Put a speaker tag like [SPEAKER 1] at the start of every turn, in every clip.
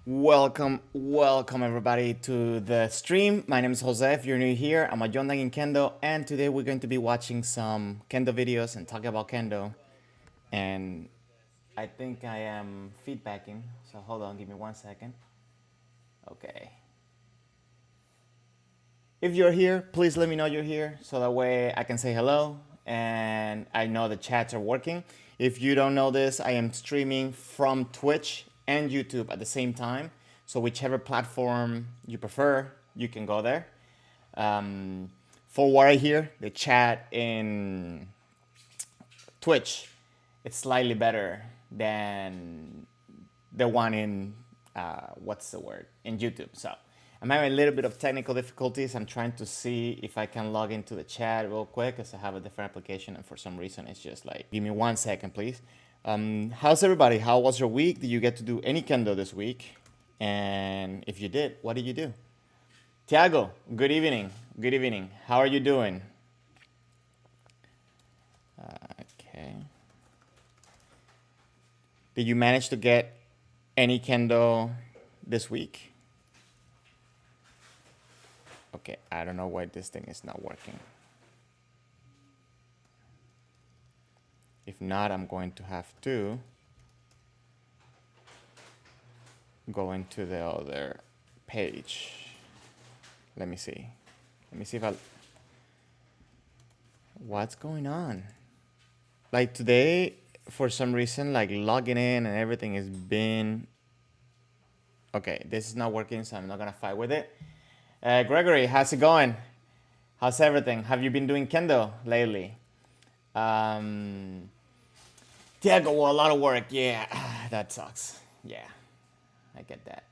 [SPEAKER 1] Welcome everybody to the stream. My name is Jose. If you're new here, I'm a Yondan in Kendo, and today we're going to be watching some Kendo videos and talk about Kendo. And I think I am feedbacking, so hold on, give me 1 second. Okay. If you're here, please let me know you're here so that way I can say hello and I know the chats are working. If you don't know this, I am streaming from Twitch and YouTube at the same time. So whichever platform you prefer, you can go there. For what I hear, the chat in Twitch, it's slightly better than the one in what's the word in YouTube. So I'm having a little bit of technical difficulties. I'm trying to see if I can log into the chat real quick because I have a different application and for some reason it's just like, give me 1 second, please. How's everybody? How was your week? Did you get to do any Kendo this week? And if you did, what did you do? Tiago, good evening. Good evening. How are you doing? Okay. Did you manage to get any Kendo this week? Okay, I don't know why this thing is not working. If not, I'm going to have to go into the other page. Let me see. Let me see if what's going on? Like today, for some reason, like logging in and everything has been... Okay, this is not working, so I'm not gonna fight with it. Gregory, how's it going? How's everything? Have you been doing Kendo lately? Tiago, well, a lot of work. Yeah, that sucks. Yeah, I get that.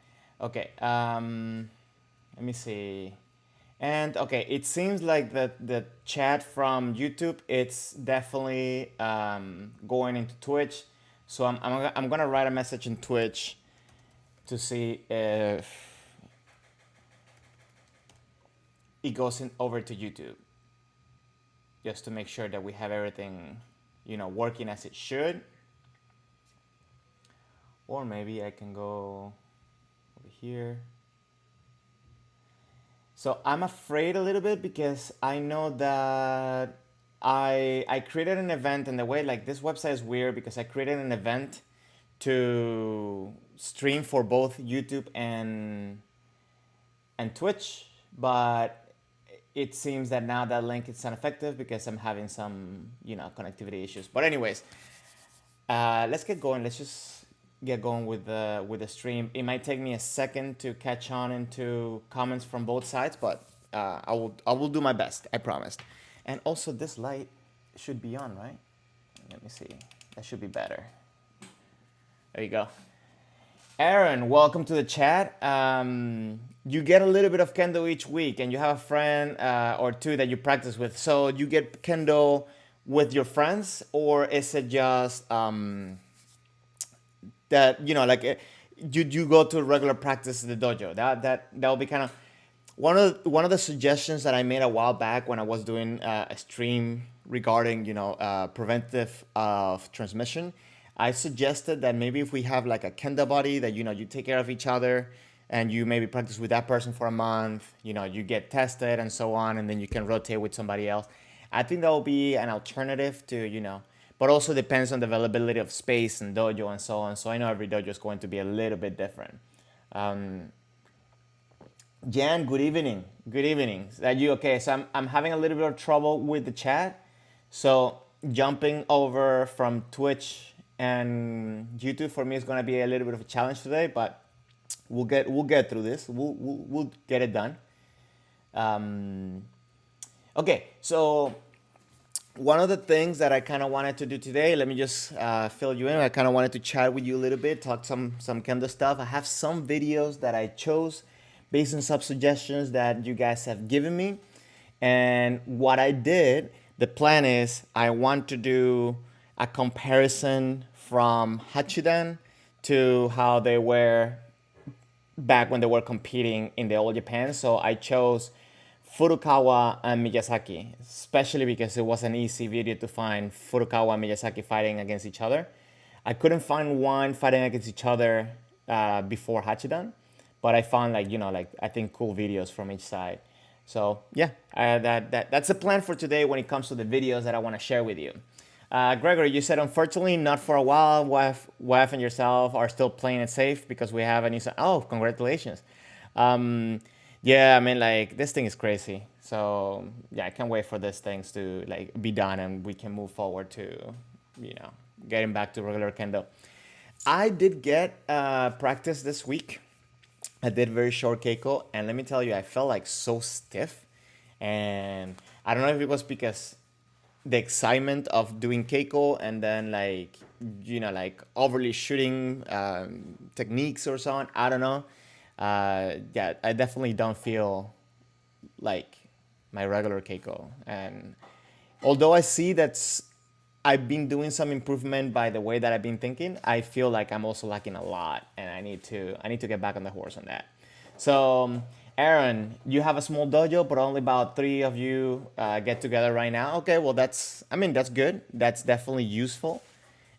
[SPEAKER 1] Okay, let me see. And okay, it seems like the chat from YouTube, it's definitely going into Twitch. So I'm gonna write a message in Twitch to see if it goes over to YouTube, just to make sure that we have everything, working as it should. Or maybe I can go over here. So I'm afraid a little bit because I know that I created an event, and the way, like, this website is weird because I created an event to stream for both YouTube and Twitch, but it seems that now that link is ineffective because I'm having some connectivity issues. But anyways, let's get going. Let's just get going with the stream. It might take me a second to catch on into comments from both sides, but I will do my best. I promised. And also, this light should be on, right? Let me see. That should be better. There you go. Aaron, welcome to the chat. You get a little bit of Kendo each week, and you have a friend or two that you practice with. So you get Kendo with your friends, or is it just that like you go to regular practice at the dojo? That will be kind of one of the suggestions that I made a while back when I was doing a stream regarding preventive of transmission. I suggested that maybe if we have like a Kendo buddy that you take care of each other, and you maybe practice with that person for a month, you get tested and so on, and then you can rotate with somebody else. I think that will be an alternative to but also depends on the availability of space and dojo and so on. So I know every dojo is going to be a little bit different. Jan, good evening. Good evening. That you okay? So I'm having a little bit of trouble with the chat. So jumping over from Twitch and YouTube for me is going to be a little bit of a challenge today, but we'll get through this. We'll get it done. Okay, so one of the things that I kind of wanted to do today, let me just fill you in. I kind of wanted to chat with you a little bit, talk some Kendo stuff. I have some videos that I chose based on some suggestions that you guys have given me. And what I did, the plan is I want to do a comparison from Hachidan to how they were back when they were competing in the old Japan. So I chose Furukawa and Miyazaki, especially because it was an easy video to find Furukawa and Miyazaki fighting against each other. I couldn't find one fighting against each other before Hachidan, but I found like, like I think cool videos from each side. So yeah, that's the plan for today when it comes to the videos that I want to share with you. Gregory, you said unfortunately not for a while. Wife and yourself are still playing it safe because we have a new. Oh, congratulations! Um, yeah, I mean like this thing is crazy. So yeah, I can't wait for these things to like be done and we can move forward to, you know, getting back to regular kendo. I did get practice this week. I did very short Keiko, and let me tell you, I felt like so stiff. And I don't know if it was because the excitement of doing Keiko and then like, like overly shooting techniques or so on. I don't know. Yeah, I definitely don't feel like my regular Keiko. And although I see that's I've been doing some improvement by the way that I've been thinking, I feel like I'm also lacking a lot, and I need to get back on the horse on that. So, Aaron, you have a small dojo, but only about 3 of you get together right now. Okay, well that's good. That's definitely useful,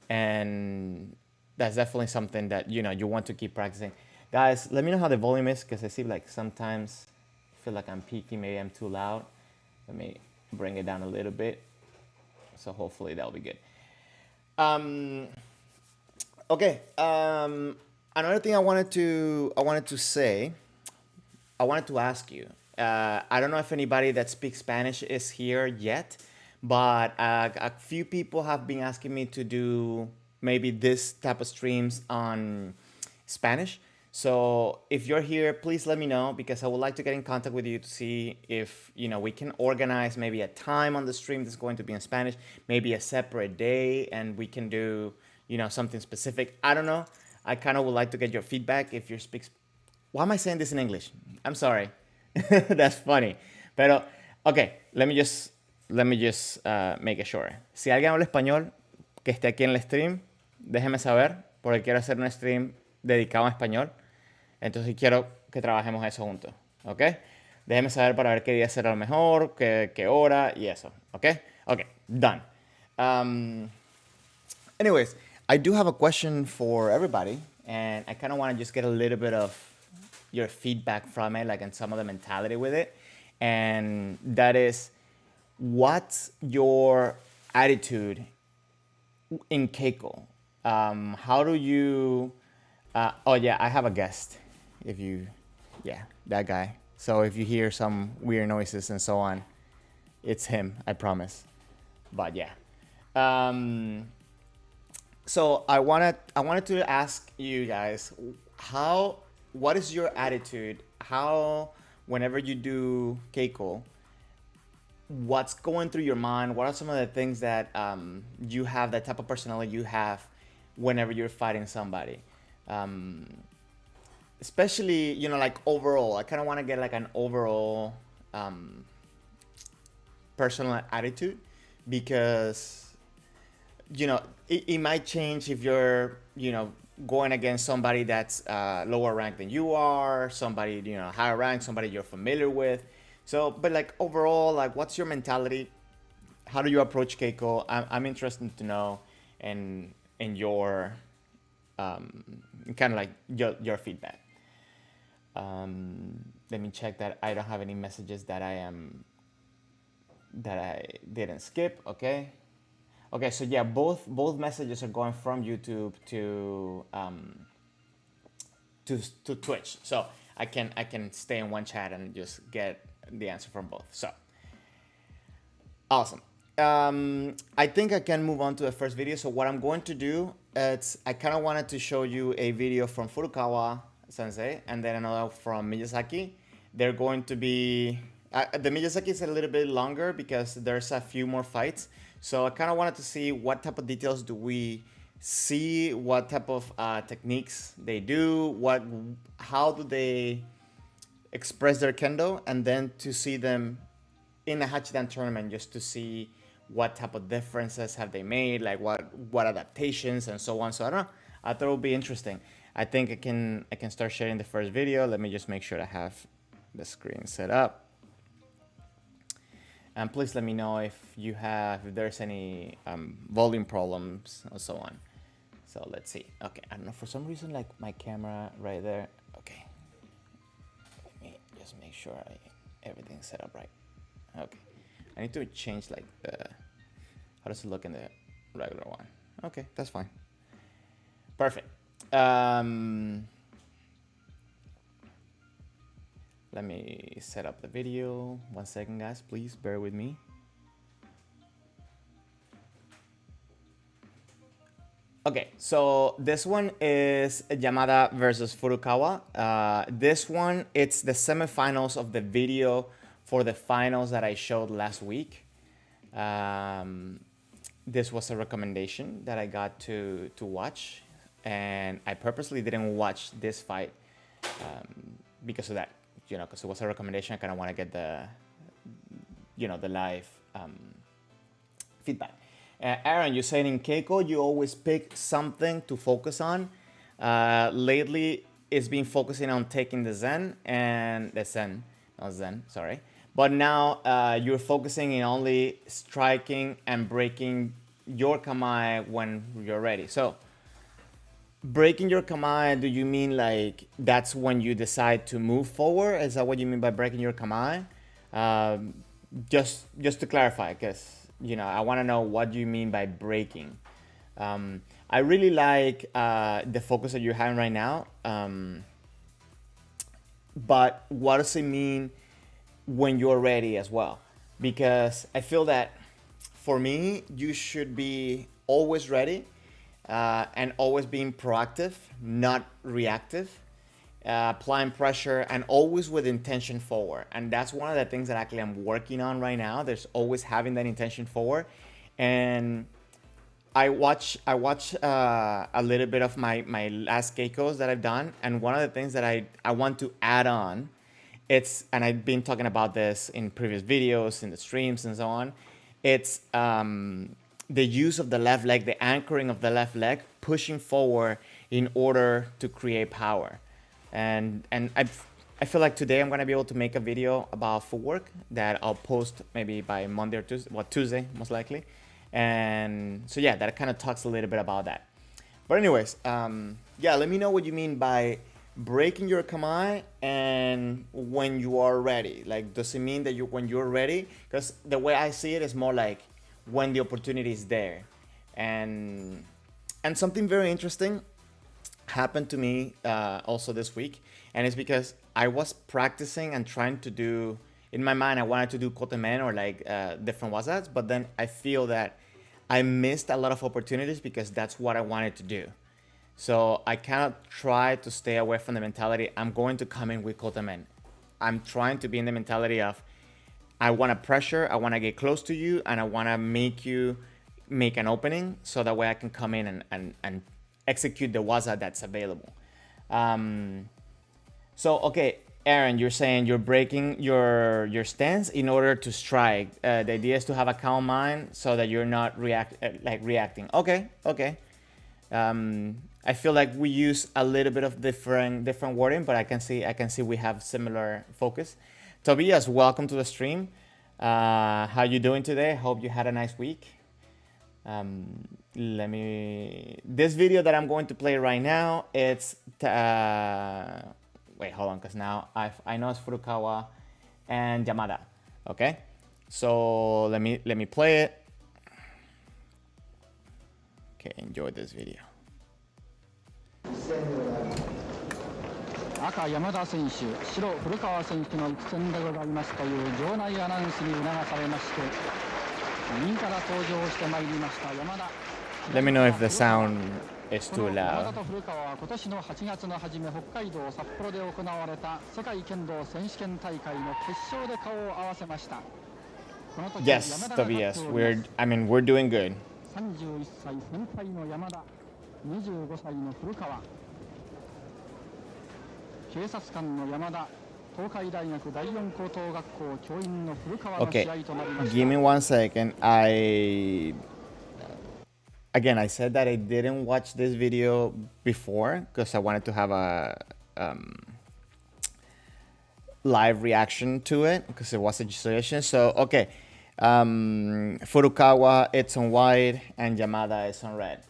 [SPEAKER 1] and that's definitely something that you want to keep practicing. Guys, let me know how the volume is because I see like sometimes I feel like I'm peaking. Maybe I'm too loud. Let me bring it down a little bit. So hopefully that'll be good. Um, okay. Another thing I wanted to say, I wanted to ask you. I don't know if anybody that speaks Spanish is here yet, but a few people have been asking me to do maybe this type of streams on Spanish. So if you're here, please let me know because I would like to get in contact with you to see if we can organize maybe a time on the stream that's going to be in Spanish, maybe a separate day, and we can do something specific. I don't know. I kind of would like to get your feedback if you speak. Why am I saying this in English? I'm sorry. That's funny. Pero, okay, let me just make it sure. Si alguien habla español que esté aquí en el stream, déjeme saber, porque quiero hacer un stream dedicado a español. Entonces quiero que trabajemos eso juntos. ¿Ok? Déjeme saber para ver qué día será lo mejor, qué hora y eso. ¿Ok? Ok, done. Anyways, I do have a question for everybody, and I kind of want to just get a little bit of your feedback from it, like and some of the mentality with it. And that is, what's your attitude in Keiko? How do you? Oh yeah, I have a guest. If you, yeah, that guy. So if you hear some weird noises and so on, it's him. I promise. But yeah. So I wanted to ask you guys what is your attitude? How whenever you do Keiko, what's going through your mind? What are some of the things that you have, that type of personality you have whenever you're fighting somebody? Especially, like overall, I kind of want to get like an overall personal attitude because, it might change if you're, going against somebody that's lower ranked than you are, somebody, higher rank, somebody you're familiar with. So, but like overall, like what's your mentality? How do you approach Keiko? I'm interested to know and your kind of like your feedback. Let me check that I don't have any messages that I didn't skip. Okay. Okay, so yeah, both messages are going from YouTube to Twitch. So I can stay in one chat and just get the answer from both. So awesome. I think I can move on to the first video. So what I'm going to do, I kind of wanted to show you a video from Furukawa sensei and then another from Miyazaki. They're going to be, the Miyazaki is a little bit longer because there's a few more fights. So I kind of wanted to see what type of details do we see, what type of techniques they do, how do they express their kendo, and then to see them in a Hachidan tournament just to see what type of differences have they made, like what adaptations and so on. So I don't know. I thought it would be interesting. I think I can start sharing the first video. Let me just make sure I have the screen set up. And please let me know if there's any volume problems and so on. So let's see. Okay, I don't know, for some reason, like my camera right there. Okay, let me just make sure everything's set up right. Okay, I need to change like the, how does it look in the regular one? Okay, that's fine. Perfect. Let me set up the video. 1 second, guys, please bear with me. Okay, so this one is Yamada versus Furukawa. This one, it's the semifinals of the video for the finals that I showed last week. This was a recommendation that I got to watch, and I purposely didn't watch this fight because of that, you know, because it was a recommendation. I kind of want to get the, you know, the live feedback. Aaron, you said in Caico you always pick something to focus on. Lately, it's been focusing on taking the Zen and the Zen, not Zen, sorry. But now you're focusing in only striking and breaking your kamae when you're ready. So, breaking your kamae, do you mean like that's when you decide to move forward? Is that what you mean by breaking your kamae? Just to clarify, because you know, I want to know what you mean by breaking. I really like the focus that you're having right now. But what does it mean when you're ready as well? Because I feel that for me, you should be always ready and always being proactive, not reactive. Applying pressure and always with intention forward, and that's one of the things that actually I'm working on right now. There's always having that intention forward, and I watch a little bit of my last Caicos that I've done, and one of the things that I want to add on, it's, and I've been talking about this in previous videos, in the streams and so on, it's the use of the left leg, the anchoring of the left leg, pushing forward in order to create power. And I feel like today I'm gonna be able to make a video about footwork that I'll post maybe by Monday or Tuesday, well, Tuesday most likely. And so yeah, that kind of talks a little bit about that. But anyways, yeah, let me know what you mean by breaking your kamae and when you are ready. Like, does it mean that when you're ready? Because the way I see it is more like when the opportunity is there. And something very interesting happened to me also this week, and it's because I was practicing and trying to do, in my mind I wanted to do kotemen or like different wasats, but then I feel that I missed a lot of opportunities because that's what I wanted to do. So I cannot try to stay away from the mentality I'm going to come in with kotemen. I'm trying to be in the mentality of I want to pressure, I want to get close to you, and I want to make you make an opening so that way I can come in and execute the waza that's available. So, okay, Aaron, you're saying you're breaking your stance in order to strike. The idea is to have a calm mind so that you're not reacting. Okay. I feel like we use a little bit of different wording, but I can see we have similar focus. Tobias, welcome to the stream. How you doing today? Hope you had a nice week. This video that I'm going to play right now, it's wait, hold on, because now I know it's Furukawa and Yamada. Okay, so let me play it. Okay, enjoy this video.
[SPEAKER 2] 赤山田選手、白古川選手の一戦でございますという場内アナウンスに促されまして、右から登場してまいりました山田。
[SPEAKER 1] Let me know if the sound is too loud.
[SPEAKER 2] 山田と古川は今年の8月の初め、北海道札幌で行われた世界剣道選手権大会の決勝で顔を合わせました。
[SPEAKER 1] Yes, Tobias, we're doing good.
[SPEAKER 2] 31歳先輩の山田、25歳の古川。 警察官の山田、東海大学第4高等学校教員の古川の試合となりました。
[SPEAKER 1] Give me 1 second. I said that I didn't watch this video before because I wanted to have a live reaction to it because it was a situation. So, okay. Furukawa, it's on white, and Yamada is on red.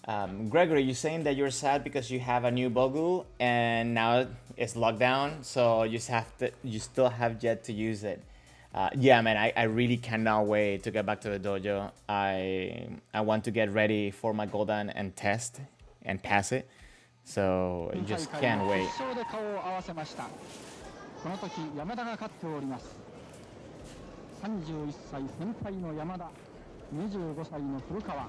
[SPEAKER 1] Gregory, you're saying that you're sad because you have a new bogu and now it's locked down, so you still have yet to use it. Yeah, man, I really cannot wait to get back to the dojo. I want to get ready for my Golden and test and pass it, so I just can't wait.
[SPEAKER 2] 決勝で顔を合わせました。この時山田が勝っております。31歳先輩の山田、25歳の古川。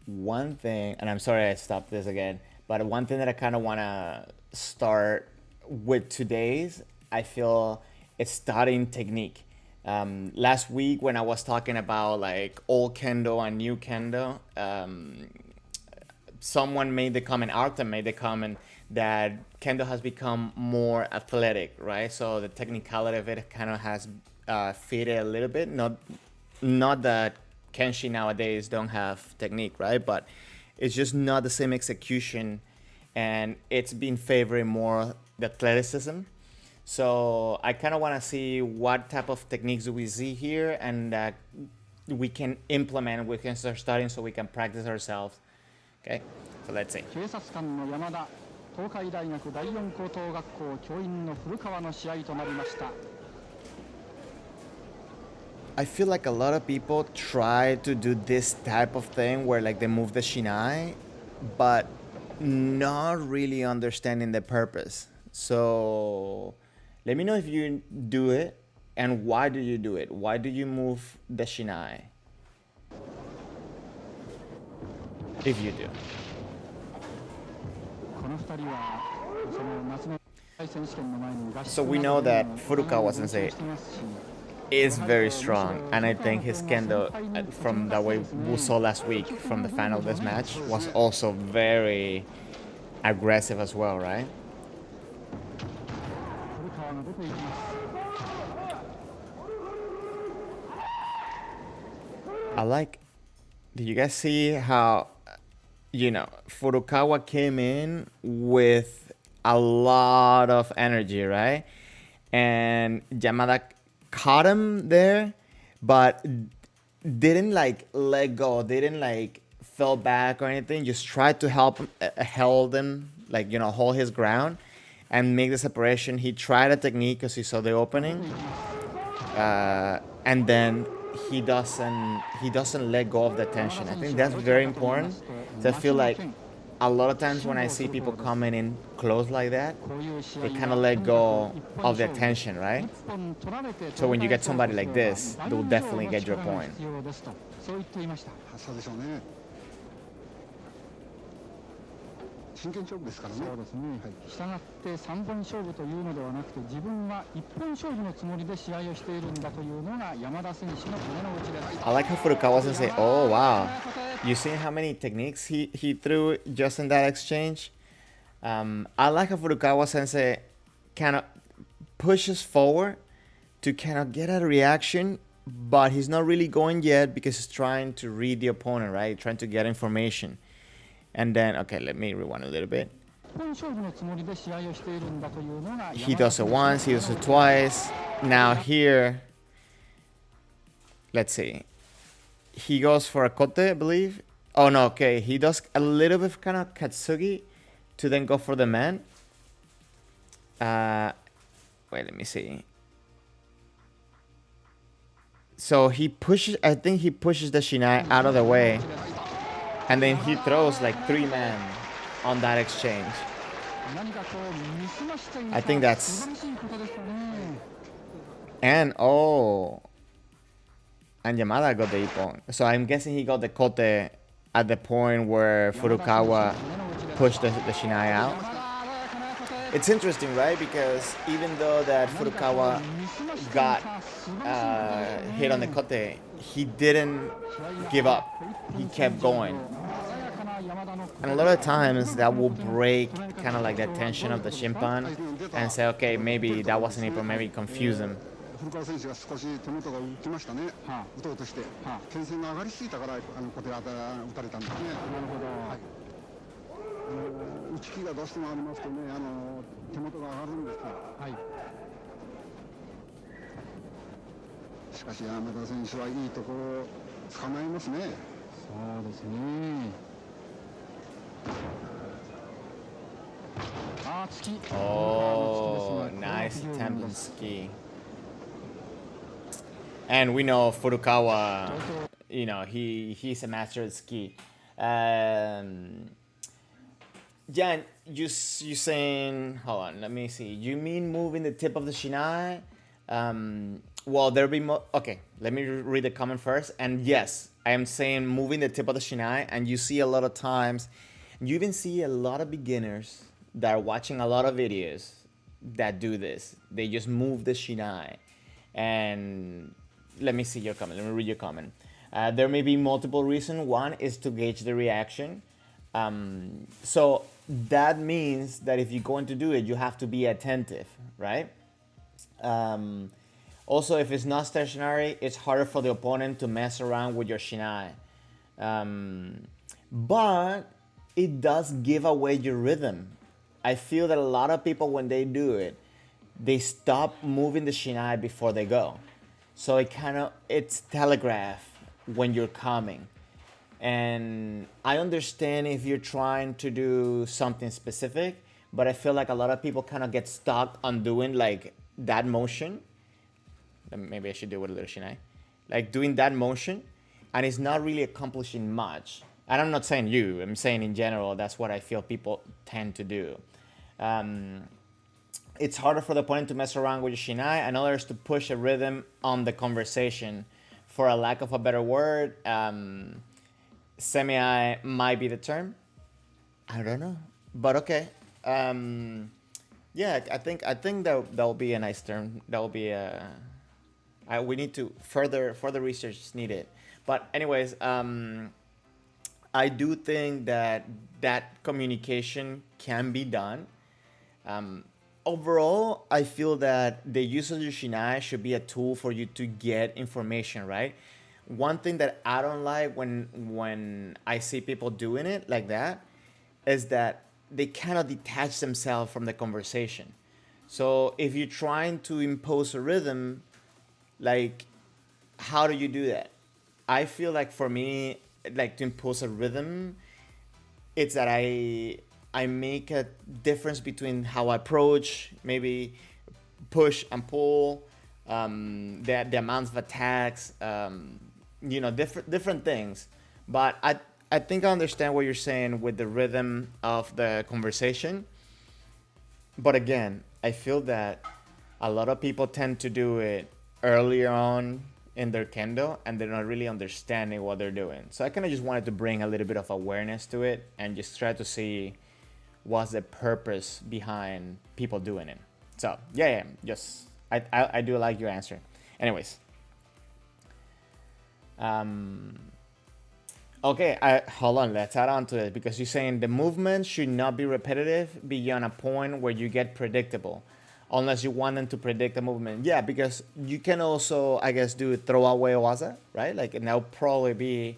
[SPEAKER 1] One thing, and I'm sorry I stopped this again, but one thing that I kind of want to start with today's, I feel it's starting technique. Last week when I was talking about like old Kendo and new Kendo, someone made the comment, Arthur made the comment that Kendo has become more athletic, right? So the technicality of it kind of has faded a little bit. Not that Kenshi nowadays don't have technique, right? But it's just not the same execution, and it's been favoring more the athleticism. So I kind of want to see what type of techniques do we see here, and we can implement, we can start studying so we can practice ourselves. Okay, so let's see.
[SPEAKER 2] 警察官の山田、東海大学第四高等学校教員の古川の試合となりました。
[SPEAKER 1] I feel like a lot of people try to do this type of thing where like they move the Shinai, but not really understanding the purpose. So let me know if you do it and why do you do it? Why do you move the Shinai? If you do.
[SPEAKER 2] この2人はその夏の選手権の前に合宿
[SPEAKER 1] So we know that Furukawa sensei is very strong, and I think his Kendo from the way we saw last week from the final of this match was also very aggressive as well, right?
[SPEAKER 2] 古川が出ていきます。
[SPEAKER 1] I like, did you guys see how, Furukawa came in with a lot of energy, right? And Yamada caught him there, but didn't like let go, didn't like fell back or anything, just tried to help him, held him, like, hold his ground and make the separation. He tried a technique because he saw the opening, and then he doesn't let go of the tension. I think that's very important. So I feel like a lot of times when I see people coming in close like that, they kind of let go of the tension, right? So when you get somebody like this, they'll definitely get your point.
[SPEAKER 2] そう言っていました。
[SPEAKER 3] そうでしょうね。真剣勝負ですからね。
[SPEAKER 2] そうですね。したがって3本勝負というのではなくて、自分は1本勝負のつもりで試合をしているんだというのが山田選手の胸の内です。
[SPEAKER 1] I like how Furukawa sensei, oh wow, you seen how many techniques he threw just in that exchange? I like how Furukawa sensei kind of pushes forward to kind of get a reaction, but he's not really going yet because he's trying to read the opponent, right? Trying to get information. And then, okay, let me rewind a little bit. He does it once, he does it twice. Now here, let's see. He goes for a kote, I believe. Oh no, okay. He does a little bit of kind of katsugi to then go for the man. Wait, let me see. So he pushes, I think he pushes the Shinai out of the way. And then he throws like 3 men on that exchange. I think that's... And Yamada got the ippon. So I'm guessing he got the kote at the point where Furukawa pushed the Shinai out. It's interesting, right? Because even though that Furukawa got hit on the kote, he didn't give up. He kept going. And a lot of times that will break kind of like that tension of the shimpan and say, okay, maybe that wasn't it, or maybe confuse him.
[SPEAKER 3] 古川選手が少し手元が浮きましたね。打とうとして、牽制が上がりすぎたからここで打たれたんですね。なるほど。はい。打ち気がどうしてもありますとね、手元が上がるんですよ。はい。しかし山田選手はいいところを捕まえますね。そ
[SPEAKER 2] そうですね。あー、突き。
[SPEAKER 1] Oh, nice attempt on ski. And we know Furukawa, you know, he's a master at ski. Jan, you saying, hold on, let me see. You mean moving the tip of the Shinai? Well, there'll be more. Okay, let me read the comment first. And yes, I am saying moving the tip of the Shinai, and you see a lot of times, you even see a lot of beginners that are watching a lot of videos that do this. They just move the Shinai. And let me see your comment. Let me read your comment. There may be multiple reasons. One is to gauge the reaction. So that means that if you're going to do it, you have to be attentive, right? Also, if it's not stationary, it's harder for the opponent to mess around with your Shinai. But it does give away your rhythm. I feel that a lot of people, when they do it, they stop moving the Shinai before they go. So it's telegraph when you're coming. And I understand if you're trying to do something specific, but I feel like a lot of people kind of get stuck on doing like that motion. Maybe I should do it with a little Shinai. Like doing that motion, and it's not really accomplishing much. And I'm not saying you, I'm saying in general, that's what I feel people tend to do. It's harder for the opponent to mess around with your Shinai, and others to push a rhythm on the conversation. For a lack of a better word, semi might be the term. I don't know, but okay. Yeah, I think that will be a nice term. That will be a. We need to further research is needed. But anyways, I do think that communication can be done. Overall, I feel that the use of your Shinai should be a tool for you to get information, right? One thing that I don't like when I see people doing it like that is that they cannot detach themselves from the conversation. So if you're trying to impose a rhythm, like, how do you do that? I feel like for me, like to impose a rhythm, it's that I make a difference between how I approach, maybe push and pull, the amounts of attacks, different things. But I think I understand what you're saying with the rhythm of the conversation. But again, I feel that a lot of people tend to do it earlier on in their Kendo, and they're not really understanding what they're doing. So I kind of just wanted to bring a little bit of awareness to it and just try to see what's the purpose behind people doing it. So yeah, just I do like your answer. Anyways, okay, hold on, let's add on to it, because you're saying the movement should not be repetitive beyond a point where you get predictable, unless you want them to predict the movement. Yeah, because you can also, I guess, do throwaway waza, right? Like, and that'll probably be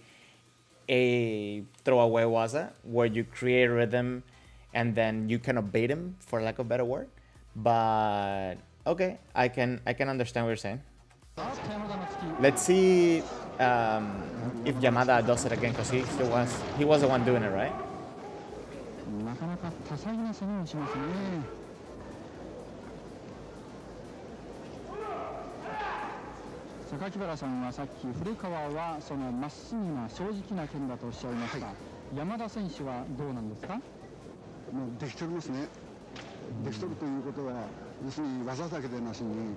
[SPEAKER 1] a throwaway waza where you create a rhythm and then you kind of bait him, for lack of a better word. But okay, I can understand what you're saying. Let's see if Yamada does it again, because he was the one doing it, right?
[SPEAKER 2] なかなか多彩な攻めをしますね。榊原さんはさっき古川はそのまっすぐな正直な剣だとおっしゃいました。山田選手はどうなんですか？
[SPEAKER 3] もうできておりますね。できてるということは、要するに技だけでなしに、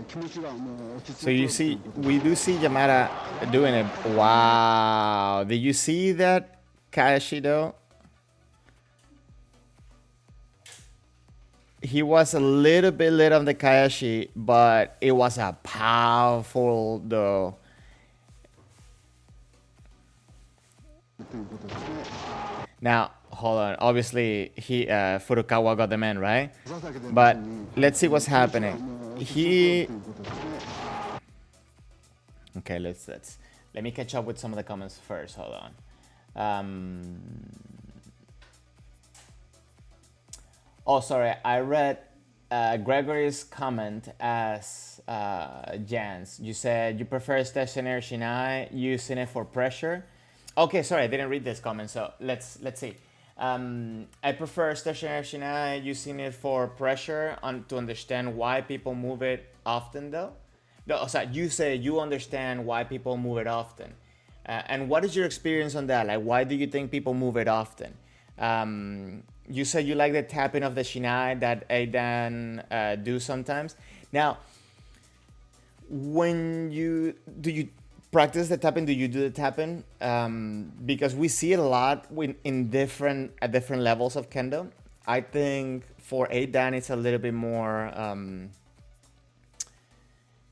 [SPEAKER 3] 気持ちがもう落ち着いて
[SPEAKER 1] So you see, we do see Yamada doing it. Wow, did you see that, Kayashi, though? He was a little bit late on the Kayashi, but it was a powerful, though.
[SPEAKER 3] ということですね。
[SPEAKER 1] Now, hold on. Obviously, Furukawa got the man, right? But let's see what's happening. Okay, let me catch up with some of the comments first. Hold on. Oh, sorry. I read Gregory's comment as Jan's. You said you prefer stationary Shinai, using it for pressure. Okay, sorry, I didn't read this comment. So let's see. I prefer stationary Shinai, using it for pressure to understand why people move it often, though. No, sorry, you say you understand why people move it often. And what is your experience on that? Like, why do you think people move it often? You said you like the tapping of the Shinai that Aidan do sometimes. Now, when you practice the tapping, do you do the tapping? Because we see it a lot in different levels of Kendo. I think for Aidan it's a little bit more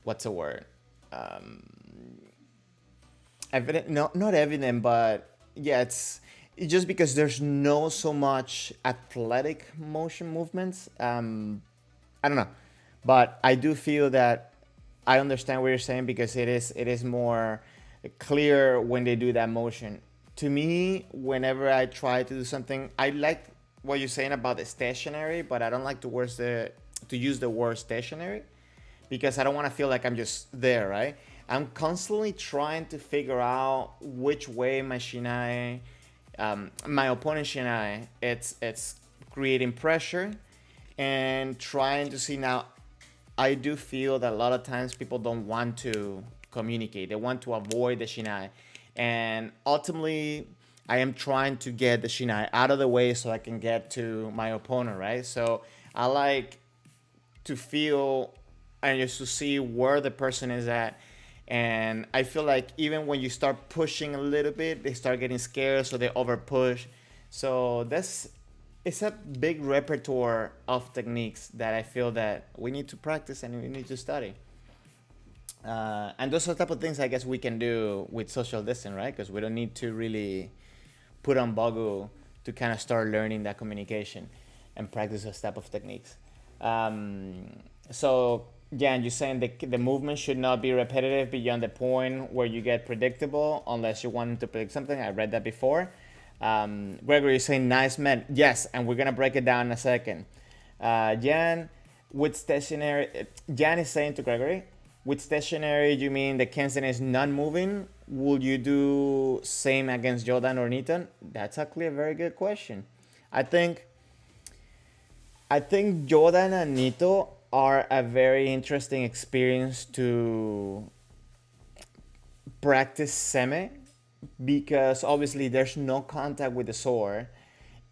[SPEAKER 1] what's the word? Evident? No, not evident, but yeah, it's just because there's no so much athletic motion movements. I don't know, but I do feel that I understand what you're saying, because it is more clear when they do that motion. To me, whenever I try to do something, I like what you're saying about the stationary, but I don't like to use the word stationary, because I don't want to feel like I'm just there, right? I'm constantly trying to figure out which way my Shinai, my opponent Shinai, it's creating pressure, and trying to see. Now, I do feel that a lot of times people don't want to communicate. They want to avoid the Shinai. And ultimately, I am trying to get the Shinai out of the way so I can get to my opponent, right? So I like to feel and just to see where the person is at. And I feel like even when you start pushing a little bit, they start getting scared, so they over push. So it's a big repertoire of techniques that I feel that we need to practice and we need to study. And those are the type of things I guess we can do with social distance, right? Because we don't need to really put on Bogu to kind of start learning that communication and practice those type of techniques. So yeah, and you're saying the movement should not be repetitive beyond the point where you get predictable, unless you want to predict something. I read that before. Gregory is saying nice man. Yes, and we're gonna break it down in a second. Jan, with stationary, Jan is saying to Gregory, with stationary, you mean the Kensen is non-moving? Will you do same against Jordan or Niton? That's actually a very good question. I think Jordan and Nito are a very interesting experience to practice seme, because obviously there's no contact with the sword,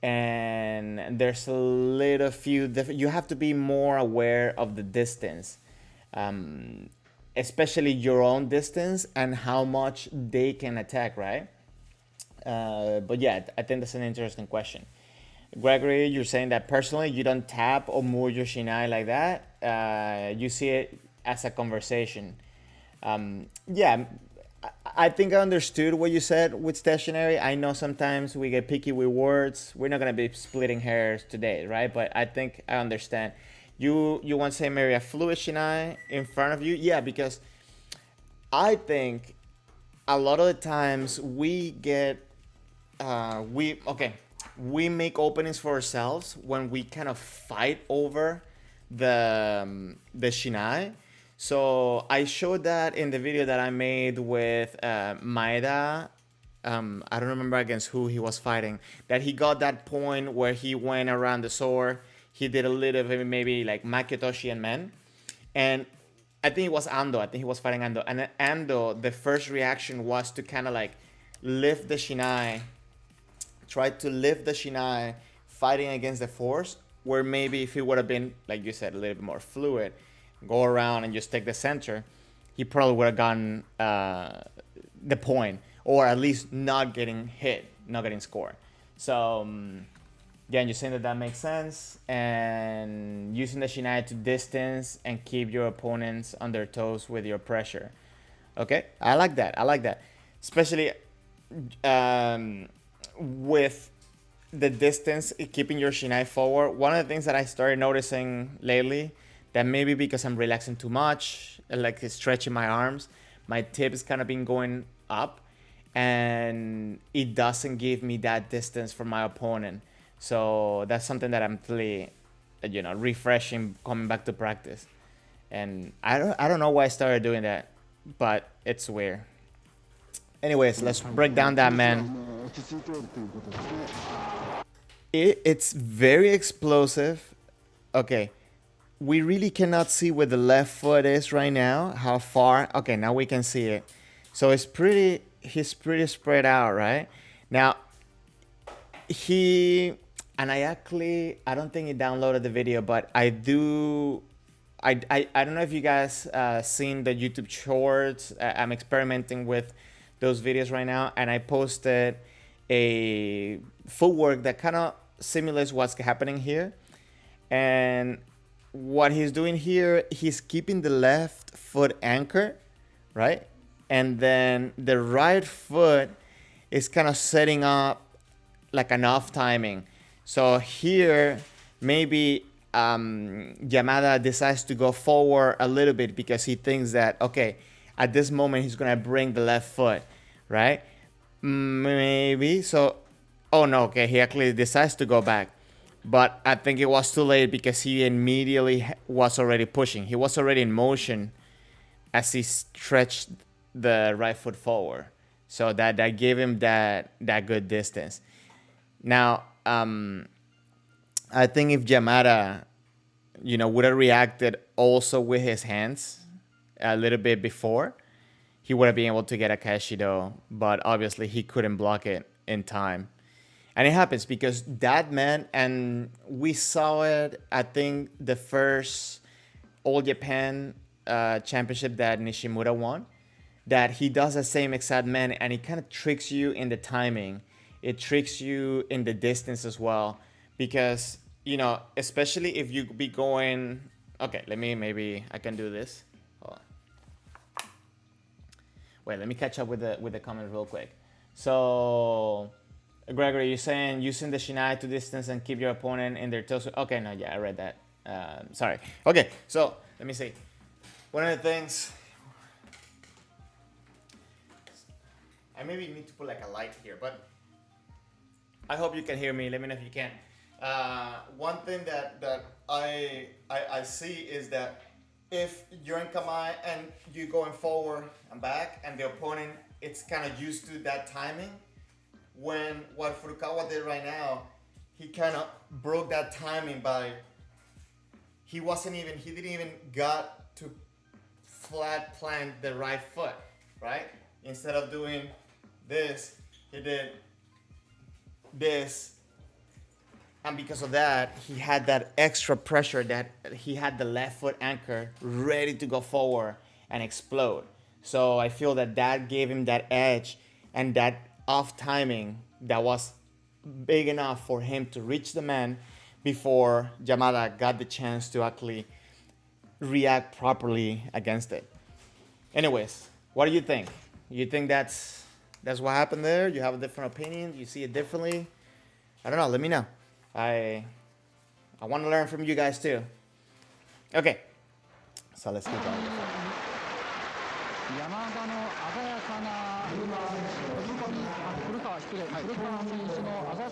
[SPEAKER 1] and there's a little few you have to be more aware of the distance, especially your own distance and how much they can attack, right? But yeah, I think that's an interesting question. Gregory, you're saying that personally you don't tap or move your Shinai like that. You see it as a conversation. Yeah, I think I understood what you said with stationary. I know sometimes we get picky with words. We're not going to be splitting hairs today, right? But I think I understand. You want to say maybe a fluid Shinai in front of you? Yeah, because I think a lot of the times we get, we make openings for ourselves when we kind of fight over the Shinai. So I showed that in the video that I made with Maeda. I don't remember against who he was fighting. That he got that point where he went around the sword. He did a little bit maybe like Makiotoshi and Men. And I think it was Ando. I think he was fighting Ando. And Ando, the first reaction was to kind of like lift the Shinai. Try to lift the Shinai fighting against the force. Where maybe if he would have been, like you said, a little bit more fluid, go around and just take the center, he probably would have gotten the point, or at least not getting hit, not getting scored. So yeah, you're saying that makes sense, and using the Shinai to distance and keep your opponents on their toes with your pressure. Okay, I like that. Especially with the distance, keeping your Shinai forward. One of the things that I started noticing lately, that maybe because I'm relaxing too much, like stretching my arms, my tip is kind of been going up, and it doesn't give me that distance from my opponent. So that's something that I'm really, refreshing, coming back to practice. And I don't know why I started doing that, but it's weird. Anyways, let's break down that man.
[SPEAKER 3] 落ち着いておるということですね。
[SPEAKER 1] It's very explosive. Okay, we really cannot see where the left foot is right now. How far? Okay, now we can see it. So he's pretty spread out, right? Now, and I don't think he downloaded the video, but I don't know if you guys seen the YouTube shorts. I'm experimenting with those videos right now, and I posted a footwork that kind of simulates what's happening here. And what he's doing here, he's keeping the left foot anchored, right? And then the right foot is kind of setting up like an off timing. So here, maybe Yamada decides to go forward a little bit because he thinks that, okay, at this moment he's gonna bring the left foot, right? Maybe. So, oh no, okay, he actually decides to go back. But I think it was too late because he immediately was already pushing. He was already in motion as he stretched the right foot forward. So that gave him that good distance. Now, I think if Yamada, would have reacted also with his hands a little bit before, he would have been able to get a Kashido, but obviously he couldn't block it in time. And it happens because that man, and we saw it, I think, the first All Japan championship that Nishimura won, that he does the same exact man, and it kind of tricks you in the timing. It tricks you in the distance as well. Because, especially if you be going... Okay, maybe I can do this. Hold on. Wait, let me catch up with the comment real quick. So... Gregory, you're saying using the Shinai to distance and keep your opponent in their toes. Okay, no, yeah, I read that. Sorry. Okay, so let me see. One of the things, I maybe need to put like a light here, but I hope you can hear me. Let me know if you can. One thing that I see is that if you're in Kamae and you're going forward and back, and the opponent, it's kind of used to that timing. When what Furukawa did right now, he kind of broke that timing by, he didn't even got to flat plant the right foot, right? Instead of doing this, he did this. And because of that, he had that extra pressure that he had the left foot anchor ready to go forward and explode. So I feel that gave him that edge and that off timing that was big enough for him to reach the man before Yamada got the chance to actually react properly against it. Anyways, what do you think? You think that's what happened there? You have a different opinion? You see it differently? I don't know. Let me know. I want to learn from you guys too. Okay, so let's keep going.
[SPEAKER 2] 山田の鮮やかな飛び込み、古川選手の鮮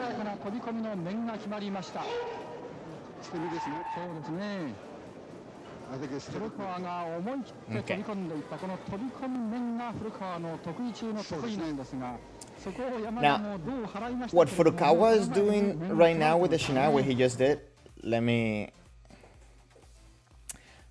[SPEAKER 2] やかな飛び込みの面が決まりました。
[SPEAKER 3] 捨て身ですね。
[SPEAKER 2] そうですね。古川が思い切って飛び込んでいったこの飛び込み面が古川の得意中の得意なんですが、そこを山田もどう払いましたか。
[SPEAKER 1] What Furukawa is doing right now with the Shinai, what he just did,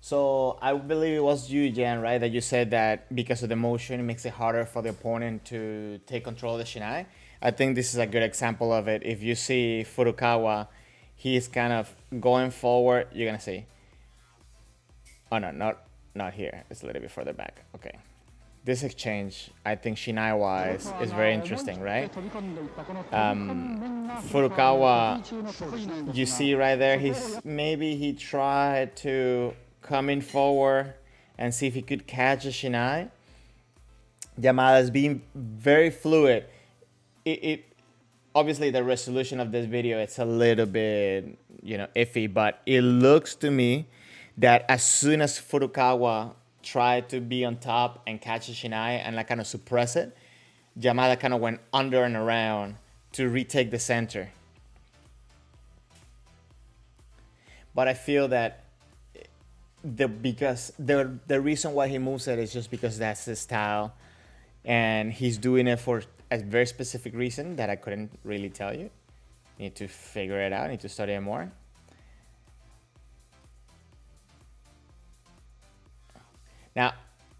[SPEAKER 1] So I believe it was you, Jan, right? That you said that because of the motion, it makes it harder for the opponent to take control of the Shinai. I think this is a good example of it. If you see Furukawa, he's kind of going forward. You're gonna see. Oh no, not here. It's a little bit further back. Okay. This exchange, I think Shinai-wise, is very interesting, right? Furukawa, you see right there, he tried to coming forward and see if he could catch a Shinai. Yamada is being very fluid. It obviously the resolution of this video, it's a little bit iffy, but it looks to me that as soon as Furukawa tried to be on top and catch a Shinai and kind of suppress it, Yamada kind of went under and around to retake the center. But I feel that because the reason why he moves it is just because that's his style, and he's doing it for a very specific reason that I couldn't really tell you. Need to figure it out, need to study it more. Now,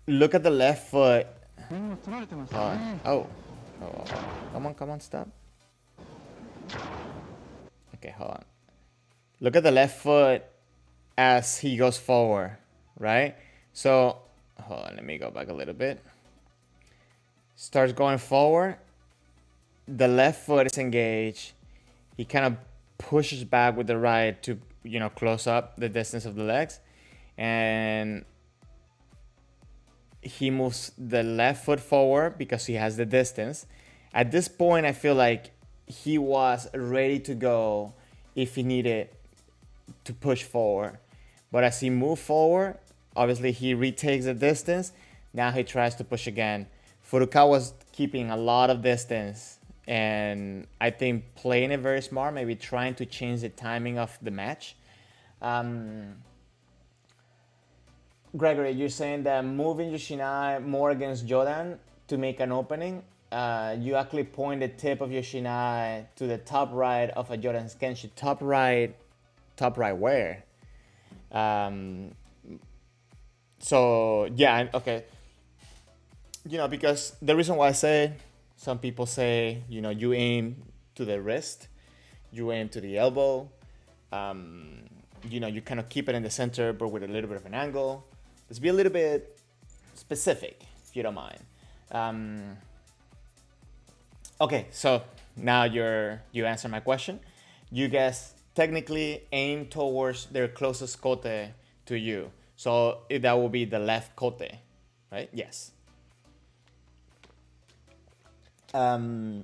[SPEAKER 1] look at the left foot. Oh, come on, stop. Okay, hold on. Look at the left foot as he goes forward, right? So, hold on, let me go back a little bit. Starts going forward. The left foot is engaged. He kind of pushes back with the right to, close up the distance of the legs. And he moves the left foot forward because he has the distance. At this point, I feel like he was ready to go if he needed to push forward. But as he moved forward, obviously he retakes the distance. Now he tries to push again. Furukawa was keeping a lot of distance, and I think playing it very smart, maybe trying to change the timing of the match. Gregory, you're saying that moving your Shinai more against Jodan to make an opening, you actually point the tip of your Shinai to the top right of a Jodan's Kenshi. Top right where? So yeah, okay. Because the reason why I say, some people say, you aim to the wrist, you aim to the elbow, you kind of keep it in the center, but with a little bit of an angle. Let's be a little bit specific, if you don't mind. Okay, so now you answer my question. You guys technically aim towards their closest kote to you. So that will be the left kote, right? Yes. But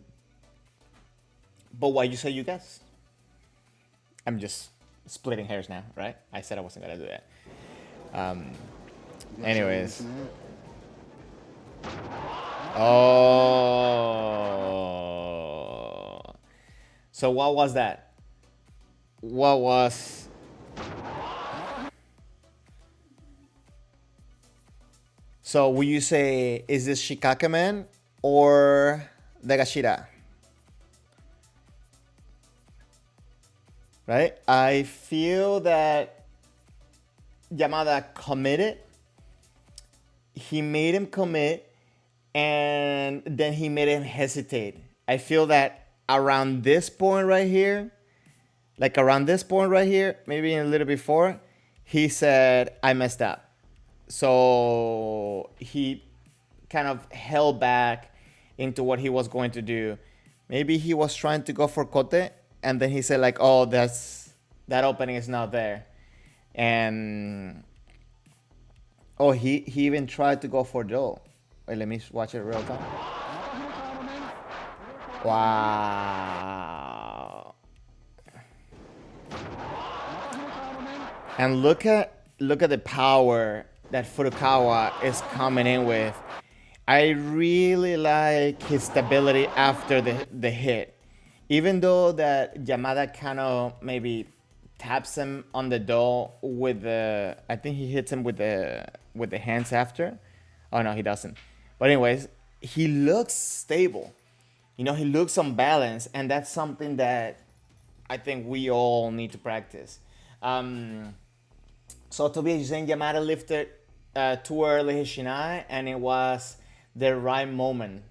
[SPEAKER 1] why you say you guess? I'm just splitting hairs now, right? I said I wasn't gonna do that. Anyways. Oh. So what was that? What was... So will you say, is this Shikakemen or Dagashira? Right? I feel that Yamada committed. He made him commit, and then he made him hesitate. I feel that around this point right here, maybe a little before, he said, I messed up. So he kind of held back into what he was going to do. Maybe he was trying to go for kote, and then he said like, oh, that opening is not there. And he even tried to go for do. Wait, let me watch it real time. Wow. And look at the power that Furukawa is coming in with. I really like his stability after the hit. Even though that Yamada kind of maybe taps him on the do with I think he hits him with the hands after. Oh no, he doesn't. But anyways, he looks stable. He looks unbalanced, and that's something that I think we all need to practice. So Tobias, you're saying Yamada lifted too early his Shinai, and it was the right moment.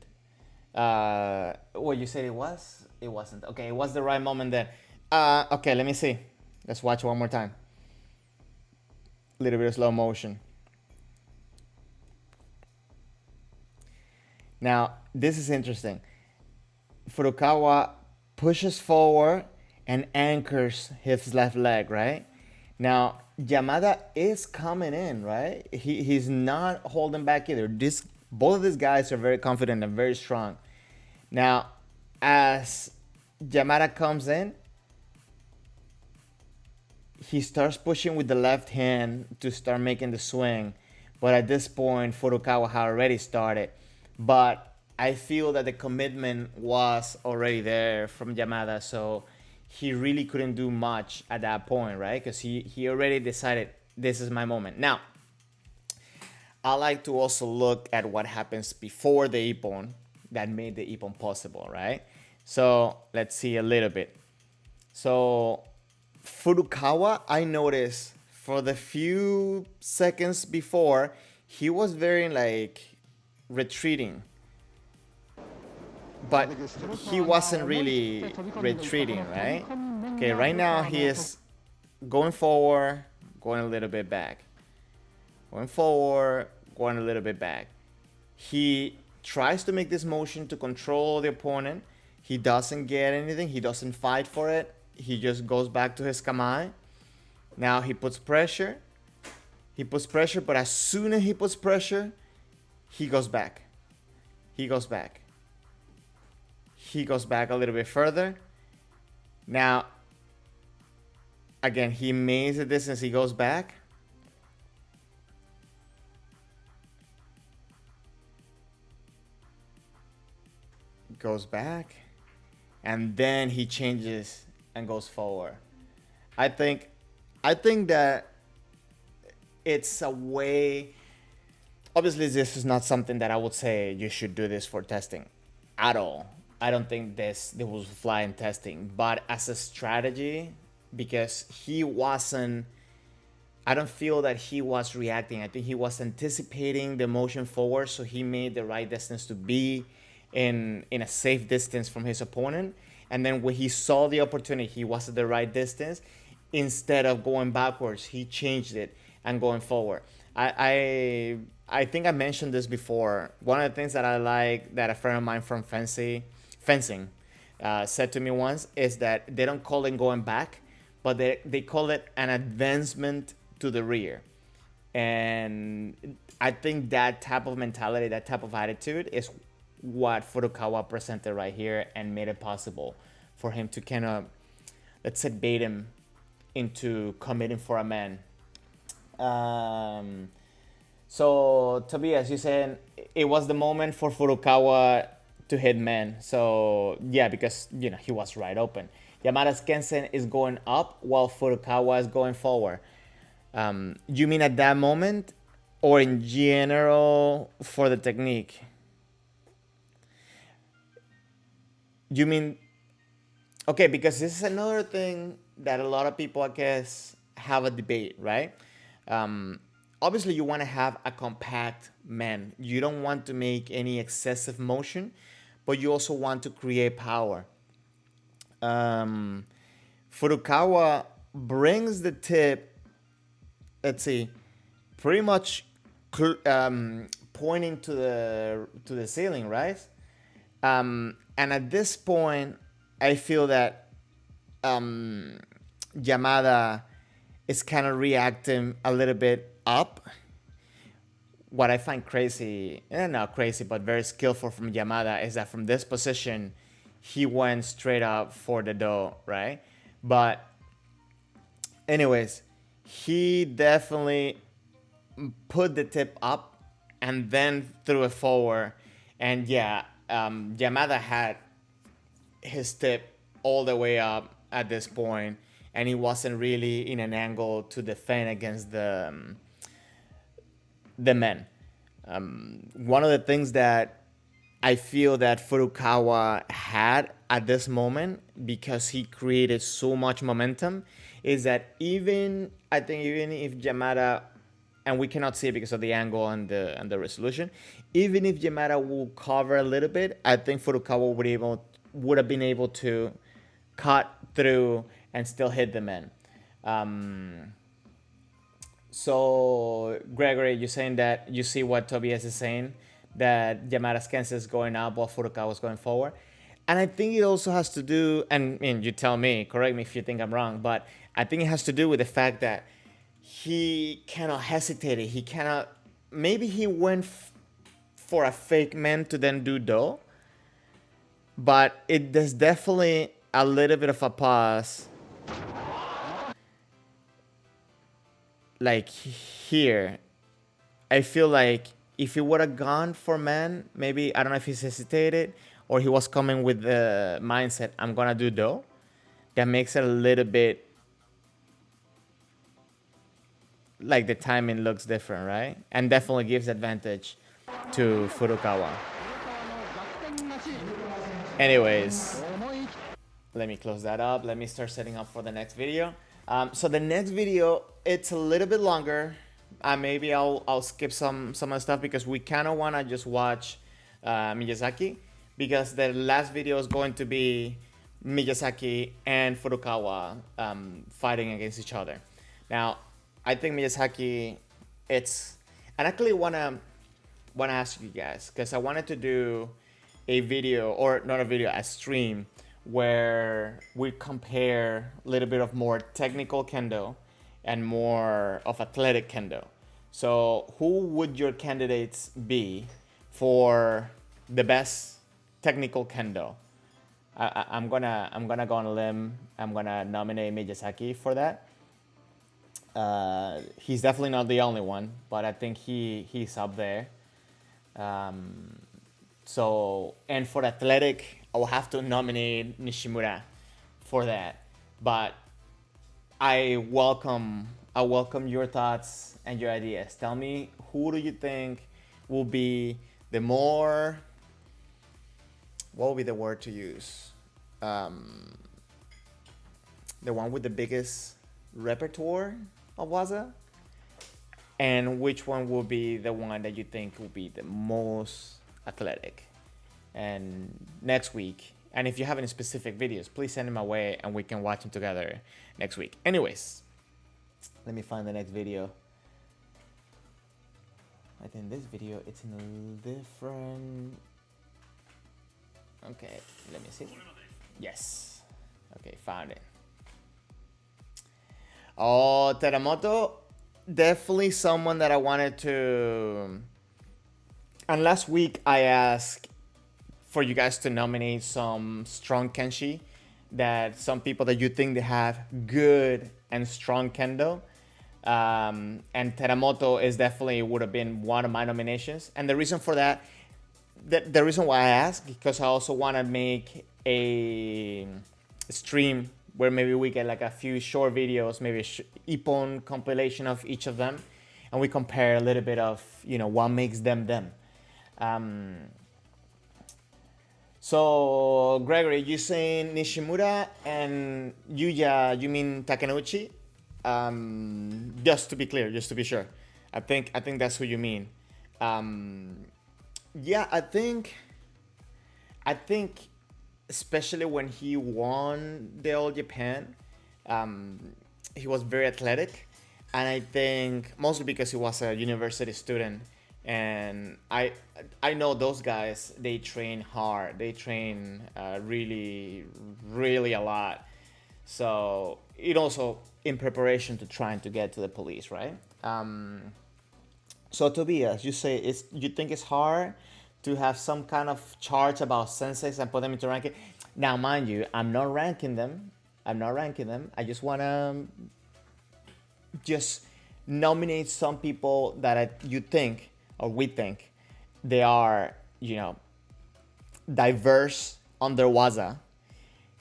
[SPEAKER 1] What you said it was? It wasn't. Okay, it was the right moment then. Okay, let me see. Let's watch one more time. A little bit of slow motion. Now, this is interesting. Furukawa pushes forward and anchors his left leg, right? Now, Yamada is coming in, right? He's not holding back either. Both of these guys are very confident and very strong. Now, as Yamada comes in, he starts pushing with the left hand to start making the swing. But at this point, Furukawa had already started. But I feel that the commitment was already there from Yamada, so he really couldn't do much at that point, right? Because he already decided, this is my moment. Now, I like to also look at what happens before the ippon that made the ippon possible, right? So let's see a little bit. So Furukawa, I noticed for the few seconds before, he was very like retreating. But he wasn't really retreating, right? Okay, right now he is going forward, going a little bit back. Going forward, going a little bit back. He tries to make this motion to control the opponent. He doesn't get anything. He doesn't fight for it. He just goes back to his kamae. Now he puts pressure. He puts pressure, but as soon as he puts pressure, he goes back. He goes back. He goes back a little bit further. Now, again, he makes the distance. He goes back. Goes back. And then he changes and goes forward. I think that it's a way. Obviously, this is not something that I would say you should do this for testing at all. I don't think this will fly in testing, but as a strategy, because he wasn't, I don't feel that he was reacting. I think he was anticipating the motion forward, so he made the right distance to be in a safe distance from his opponent. And then when he saw the opportunity, he was at the right distance. Instead of going backwards, he changed it and going forward. I think I mentioned this before. One of the things that I like that a friend of mine from fencing said to me once is that they don't call it going back, but they call it an advancement to the rear. And I think that type of mentality, that type of attitude is what Furukawa presented right here and made it possible for him to kind of, let's say, bait him into committing for a man. So Tobias, you said it was the moment for Furukawa to hit man. So yeah, because he was right open. Yamada's Kensen is going up while Furukawa is going forward. You mean at that moment or in general for the technique? You mean, okay, because this is another thing that a lot of people, I guess, have a debate, right? Obviously, you want to have a compact man. You don't want to make any excessive motion, but you also want to create power. Furukawa brings the tip, let's see, pretty much pointing to the ceiling, right? And at this point, I feel that Yamada is kind of reacting a little bit up. What I find crazy, not crazy, but very skillful from Yamada is that from this position, he went straight up for the do, right? But anyways, he definitely put the tip up and then threw it forward. And yeah, Yamada had his tip all the way up at this point, and he wasn't really in an angle to defend against the men. One of the things that I feel that Furukawa had at this moment, because he created so much momentum, is that even if Yamada, and we cannot see it because of the angle and the resolution, even if Yamada will cover a little bit, I think Furukawa would have been able to cut through and still hit the man. So Gregory, you're saying that you see what Tobias is saying, that Yamada's Kensen is going up while Furukawa is going forward. And I think it also has to do, and you tell me, correct me if you think I'm wrong, but I think it has to do with the fact that he cannot hesitate. He cannot, maybe he went for a fake man to then do do, but there's definitely a little bit of a pause. Like here, I feel like if he would have gone for man, maybe, I don't know if he's hesitated or he was coming with the mindset, I'm gonna do do. That makes it a little bit like the timing looks different, right? And definitely gives advantage to Furukawa. Anyways, let me close that up. Let me start setting up for the next video. So the next video, it's a little bit longer. Maybe I'll skip some of the stuff because we kind of want to just watch Miyazaki, because the last video is going to be Miyazaki and Furukawa fighting against each other. Now, I think Miyazaki, I actually wanna ask you guys, because I wanted to do a video, or not a video, a stream, where we compare a little bit of more technical Kendo and more of athletic Kendo. So who would your candidates be for the best technical Kendo? I'm gonna go on a limb. I'm gonna nominate Miyazaki for that. He's definitely not the only one, but I think he's up there. So, and for athletic, I will have to nominate Nishimura for that. But I welcome your thoughts and your ideas. Tell me, who do you think will be the more, what would be the word to use? The one with the biggest repertoire of waza? And which one will be the one that you think will be the most athletic? And next week, and if you have any specific videos, please send them my way and we can watch them together next week. Anyways, let me find the next video. I think this video, it's in a different, okay, let me see. Yes, okay, found it. Oh, Teramoto, definitely someone that I wanted to, and last week I asked for you guys to nominate some strong Kenshi, that some people that you think they have good and strong Kendo. And Teramoto is definitely would have been one of my nominations. And the reason for that, the reason why I asked, because I also want to make a stream where maybe we get like a few short videos, maybe a Ippon compilation of each of them, and we compare a little bit of, you know, what makes them them. So, Gregory, you saying Nishimura, and Yuya, you mean Takenouchi? Just to be clear, just to be sure. I think that's who you mean. Yeah, I think especially when he won the All Japan, he was very athletic, and I think mostly because he was a university student. And I know those guys, they train hard. They train really, really a lot. So it also in preparation to trying to get to the police, right? So Tobias, you say you think it's hard to have some kind of charts about senseis and put them into ranking. Now, mind you, I'm not ranking them. I just want to just nominate some people that you think, or we think, they are, you know, diverse on their waza,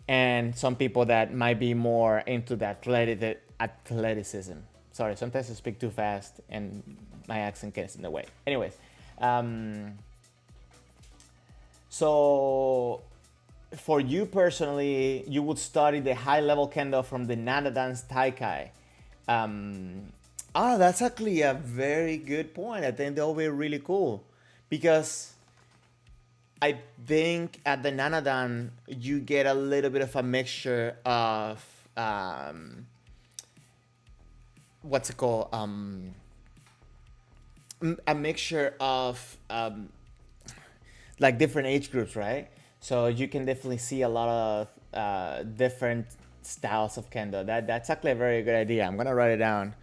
[SPEAKER 1] and some people that might be more into the athleticism. Sorry, sometimes I speak too fast and my accent gets in the way. Anyways, so for you personally, you would study the high-level Kendo from the Nana Dance Taikai. That's actually a very good point. I think they'll be really cool, because I think at the Nanadan you get a little bit of a mixture of what's it called? A mixture of like different age groups, right? So you can definitely see a lot of different styles of Kendo. That's actually a very good idea. I'm gonna write it down.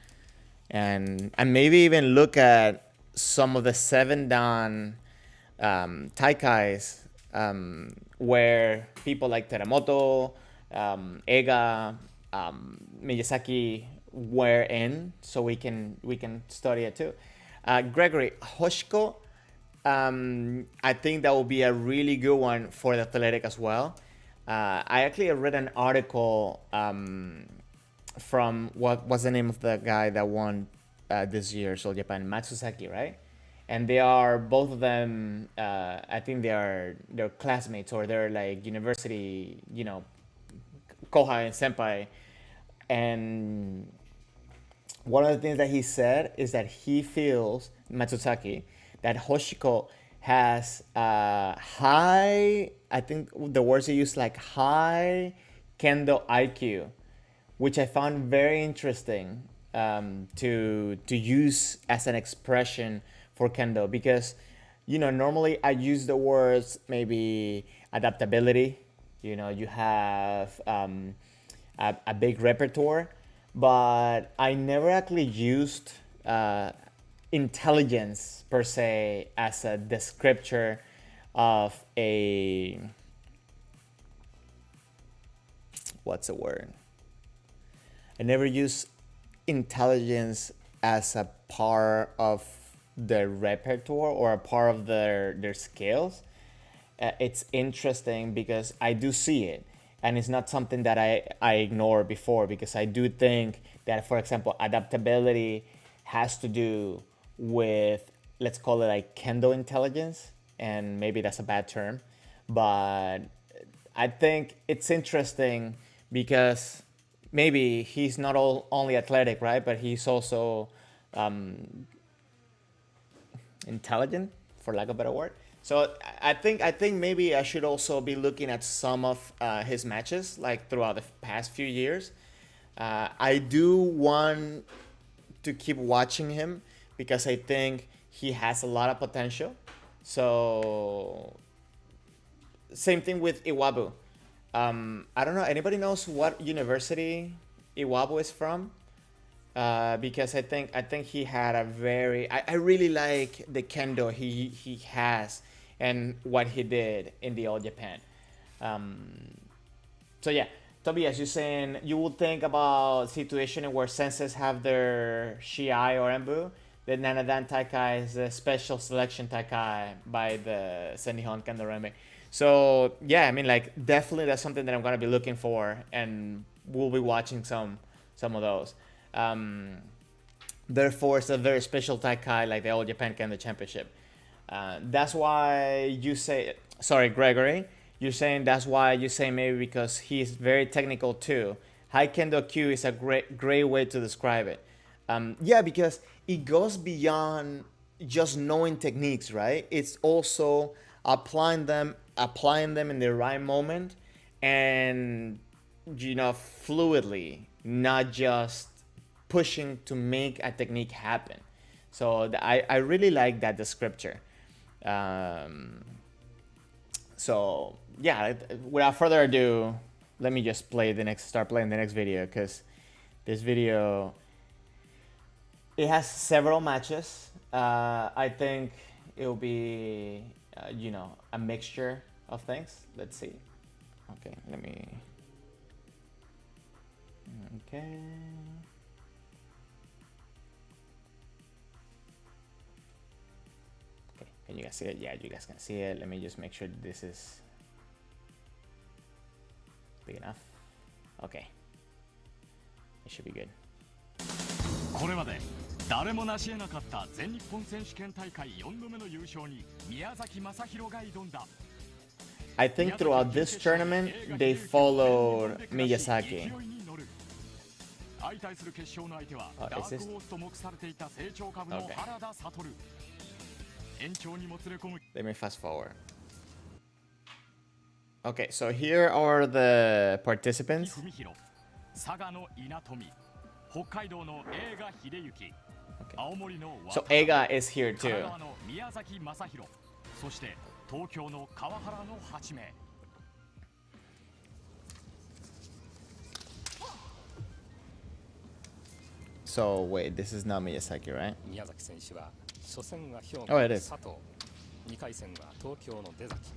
[SPEAKER 1] And maybe even look at some of the 7-dan taikais where people like Teramoto, Ega, Miyazaki were in, so we can study it too. Gregory, Hoshiko, I think that will be a really good one for the athletic as well. I actually read an article from what was the name of the guy that won this year's All Japan, Matsusaki, right? And they are both of them. I think they're classmates, or they're like university, kohai and senpai. And one of the things that he said is that he feels, Matsusaki, that Hoshiko has high, I think the words he used, like high Kendo IQ, which I found very interesting, to use as an expression for Kendo, because normally I use the words maybe adaptability. You have a big repertoire, but I never actually used intelligence per se as a descriptor of a, what's the word? I never use intelligence as a part of their repertoire or a part of their skills. It's interesting because I do see it, and it's not something that I ignored before, because I do think that, for example, adaptability has to do with, let's call it like Kendo intelligence, and maybe that's a bad term, but I think it's interesting because maybe he's not only athletic, right? But he's also intelligent, for lack of a better word. So I think maybe I should also be looking at some of his matches, like throughout the past few years. I do want to keep watching him because I think he has a lot of potential. So same thing with Iwabu. I don't know. Anybody knows what university Iwabu is from? Because I think he had a very. I really like the kendo he has and what he did in the All Japan. So yeah, Tobias, you're saying you would think about situation where senses have their Shiai or Embu. The Nanadan Taikai is a special selection Taikai by the Senihon Kendo Renmei. So yeah, I mean, like, definitely that's something that I'm gonna be looking for, and we'll be watching some of those. Therefore, it's a very special Taikai, like the All Japan Kendo Championship. That's why you say, sorry, Gregory, you're saying that's why you say maybe because he's very technical too. High Kendo Q is a great way to describe it. Yeah, because it goes beyond just knowing techniques, right? It's also applying them in the right moment, and fluidly, not just pushing to make a technique happen. So I really like that descriptor. So yeah, without further ado, let me just start playing the next video, because this video, it has several matches. I think it will be a mixture of things. Let's see. Okay, let me. Okay. Okay, can you guys see it? Yeah, you guys can see it. Let me just make sure this is big enough. Okay, it should be good.
[SPEAKER 4] これまで誰も成し得なかった全日本選手権大会4度目の優勝に宮崎正弘が挑んだ。
[SPEAKER 1] I think throughout this tournament they followed Miyazaki.
[SPEAKER 4] 相対する決勝の相手はダークホースと目されていた成長株の原田悟。延長にもつれ込む。
[SPEAKER 1] Let me fast forward. Okay, so here are the participants.
[SPEAKER 4] 佐賀の稲富、北海道の映画秀幸、青森の
[SPEAKER 1] So Eiga is here
[SPEAKER 4] 神
[SPEAKER 1] too.
[SPEAKER 4] 奈川の宮崎正弘、そして東京の川原の8名。
[SPEAKER 1] So wait, this is not Miyazaki, right?
[SPEAKER 5] 宮崎選手は初戦は兵庫
[SPEAKER 1] Oh,
[SPEAKER 5] の
[SPEAKER 1] it is.
[SPEAKER 5] 佐藤、2回戦は東京の出崎、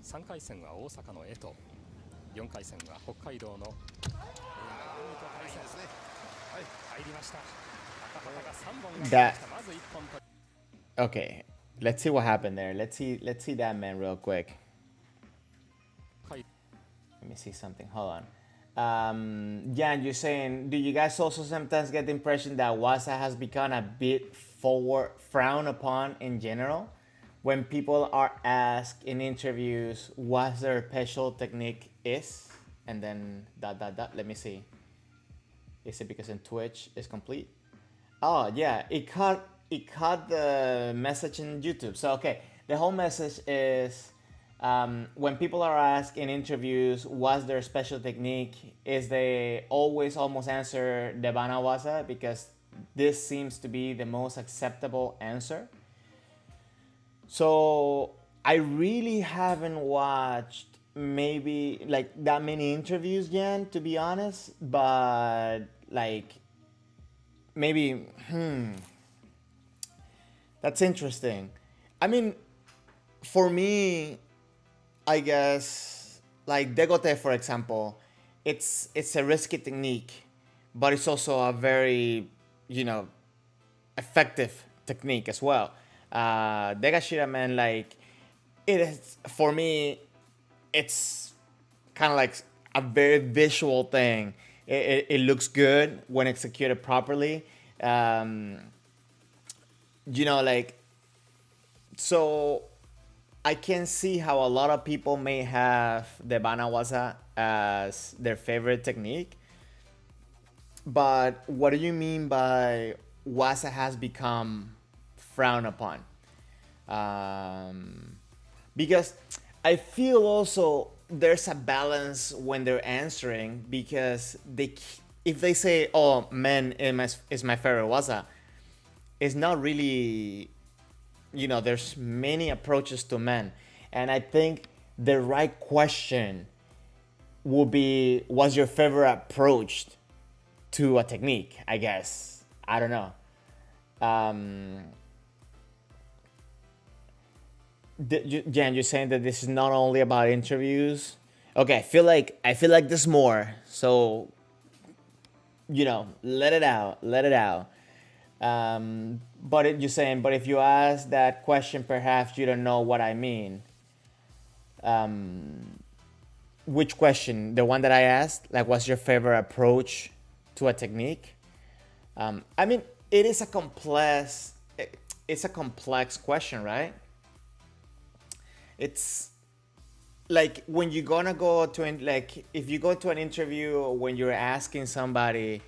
[SPEAKER 5] 3回戦は大阪の江藤、4回戦は北海道の海と対戦ですね。はい、入りました。高畑が3本が出ました。まず1本と。
[SPEAKER 1] Okay, let's see what happened there. Let's see that man real quick. Let me see something. Hold on. Yeah, and you're saying, do you guys also sometimes get the impression that waza has become a bit forward frowned upon in general? When people are asked in interviews what their special technique is, and then dot dot dot. Let me see. Is it because in Twitch is complete? Oh yeah, it caught the message in YouTube. So okay, the whole message is when people are asked in interviews what's their special technique, is they always almost answer the Banawaza because this seems to be the most acceptable answer. So I really haven't watched maybe like that many interviews, Jan, to be honest, but like maybe that's interesting. I mean, for me, I guess like degote, for example, it's a risky technique, but it's also a very, you know, effective technique as well. Degashira, man, like it is for me. It's kind of like a very visual thing. It looks good when executed properly. You know, like, so I can see how a lot of people may have the Banawaza as their favorite technique. But what do you mean by waza has become frowned upon? Because I feel also there's a balance when they're answering, because if they say, "Oh, men is my favorite waza," it's not really, you know, there's many approaches to men, and I think the right question would be, "What's your favorite approach to a technique?" I guess, I don't know. Jan, you're saying that this is not only about interviews. Okay, I feel like there's more. So, you know, let it out, let it out. You're saying, but if you ask that question, perhaps you don't know what I mean. Which question? The one that I asked, like, what's your favorite approach to a technique? I mean, it's a complex question, right? It's like when you're gonna go to like if you go to an interview, when you're asking somebody,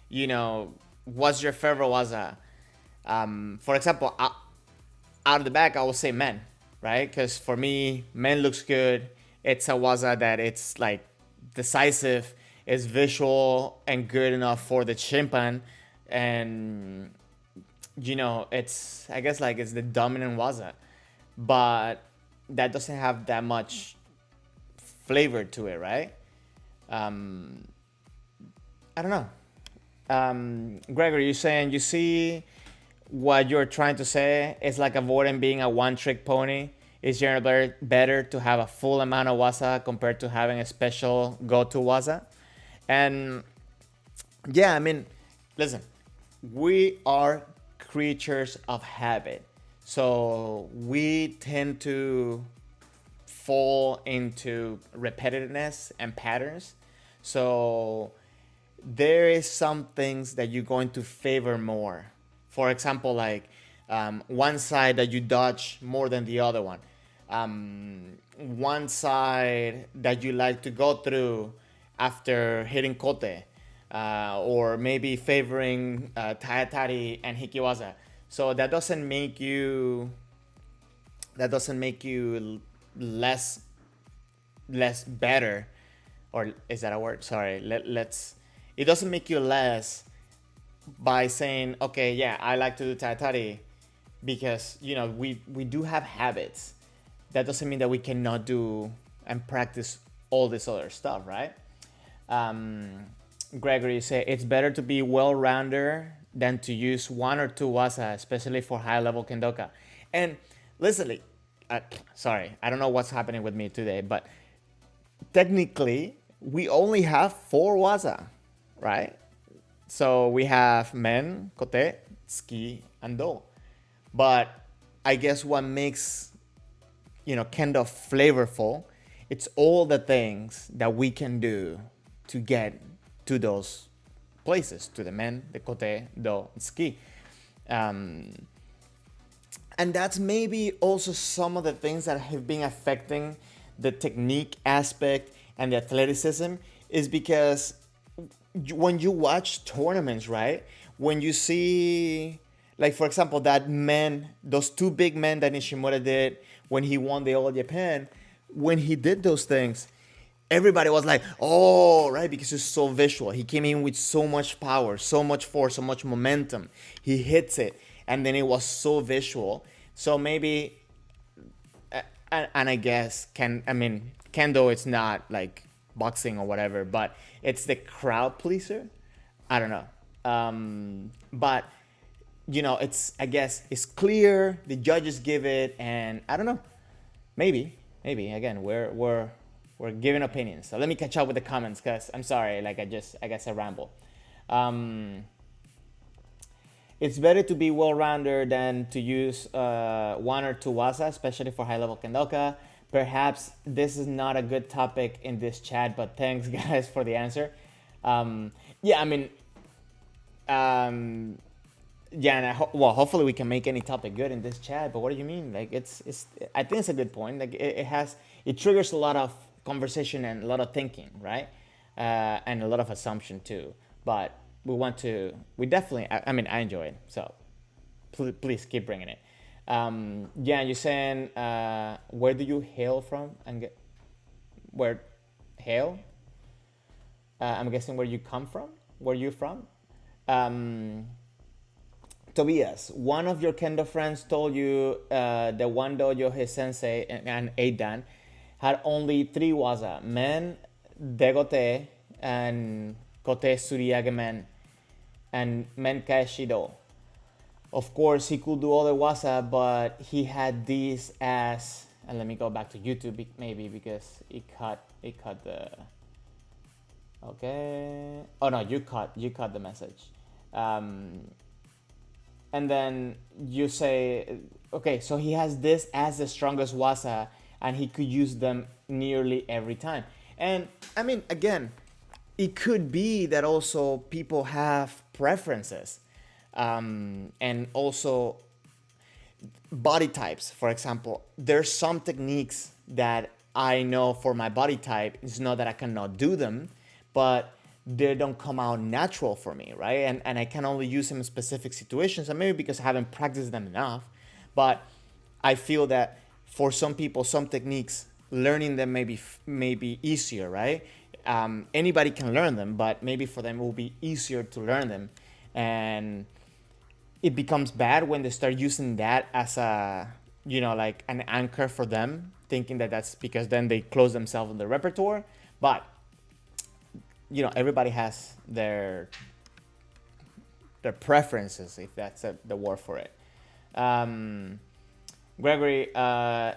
[SPEAKER 1] you know, what's your favorite waza? For example, out of the back, I will say men, right? Because for me, men looks good. It's a waza that it's like decisive, is visual and good enough for the chimpan, and you know, it's, I guess, like it's the dominant waza, but that doesn't have that much flavor to it, right? I don't know. Gregory, you're saying you see what you're trying to say is like avoiding being a one-trick pony. It's generally better to have a full amount of waza compared to having a special go-to waza. And yeah, I mean, listen, we are creatures of habit. So we tend to fall into repetitiveness and patterns. So there is some things that you're going to favor more. For example, like one side that you dodge more than the other one. One side that you like to go through after hitting kote. Or maybe favoring taetari and hikiwaza. So that doesn't make you less better, or is that a word? Sorry. It doesn't make you less by saying, okay, yeah, I like to do taetari because, you know, we do have habits. That doesn't mean that we cannot do and practice all this other stuff, right? Gregory say it's better to be well-rounded than to use one or two waza, especially for high-level kendoka. And listen, sorry, I don't know what's happening with me today, but technically we only have 4 waza, right? So we have men, kote, tsuki, and do. But I guess what makes, you know, kendo flavorful, it's all the things that we can do to get to those places, to the men, the kote, do, tsuki. And that's maybe also some of the things that have been affecting the technique aspect and the athleticism, is because when you watch tournaments, right? When you see, like, for example, those two big men that Nishimura did when he won the All Japan, when he did those things, everybody was like, oh, right, because it's so visual. He came in with so much power, so much force, so much momentum. He hits it, and then it was so visual. So maybe, and I guess, Kendo, it's not like boxing or whatever, but it's the crowd pleaser. I don't know. But, I guess it's clear, the judges give it, and I don't know. Maybe, again, we're giving opinions. So let me catch up with the comments, because I'm sorry, like I guess I ramble. It's better to be well-rounded than to use one or two waza, especially for high-level kendoka. Perhaps this is not a good topic in this chat, but thanks, guys, for the answer. Hopefully we can make any topic good in this chat. But what do you mean? Like, I think it's a good point. Like, it triggers a lot of conversation and a lot of thinking, right? And a lot of assumption too. But we definitely, I enjoy it. So please keep bringing it. You're saying, where do you hail from? Where hail? I'm guessing where you come from. Where you from? Tobias, one of your Kendo friends told you the one dojo his sensei and Eidan had only 3 waza: men, degote, and kote suriage men, and men kae shido. Of course, he could do other waza, but he had these as, and let me go back to YouTube maybe, because it cut the, okay. Oh no, you cut the message. And then you say, okay, so he has this as the strongest waza, and he could use them nearly every time. And again, it could be that also people have preferences, and also body types. For example, there's some techniques that I know for my body type, it's not that I cannot do them, but they don't come out natural for me, right? And I can only use them in specific situations, and maybe because I haven't practiced them enough. But I feel that for some people, some techniques, learning them may be easier, right? Anybody can learn them, but maybe for them it will be easier to learn them. And it becomes bad when they start using that as a, like an anchor for them, thinking that that's because then they close themselves in the repertoire. But everybody has their preferences, if that's the word for it. Gregory,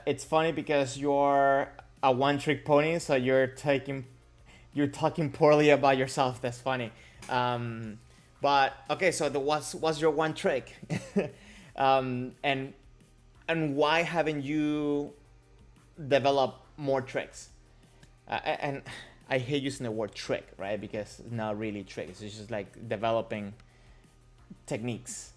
[SPEAKER 1] it's funny because you're a one-trick pony, so you're talking poorly about yourself. That's funny. But okay, so what's your one trick? And why haven't you developed more tricks? And I hate using the word trick, right? Because it's not really tricks. It's just like developing techniques.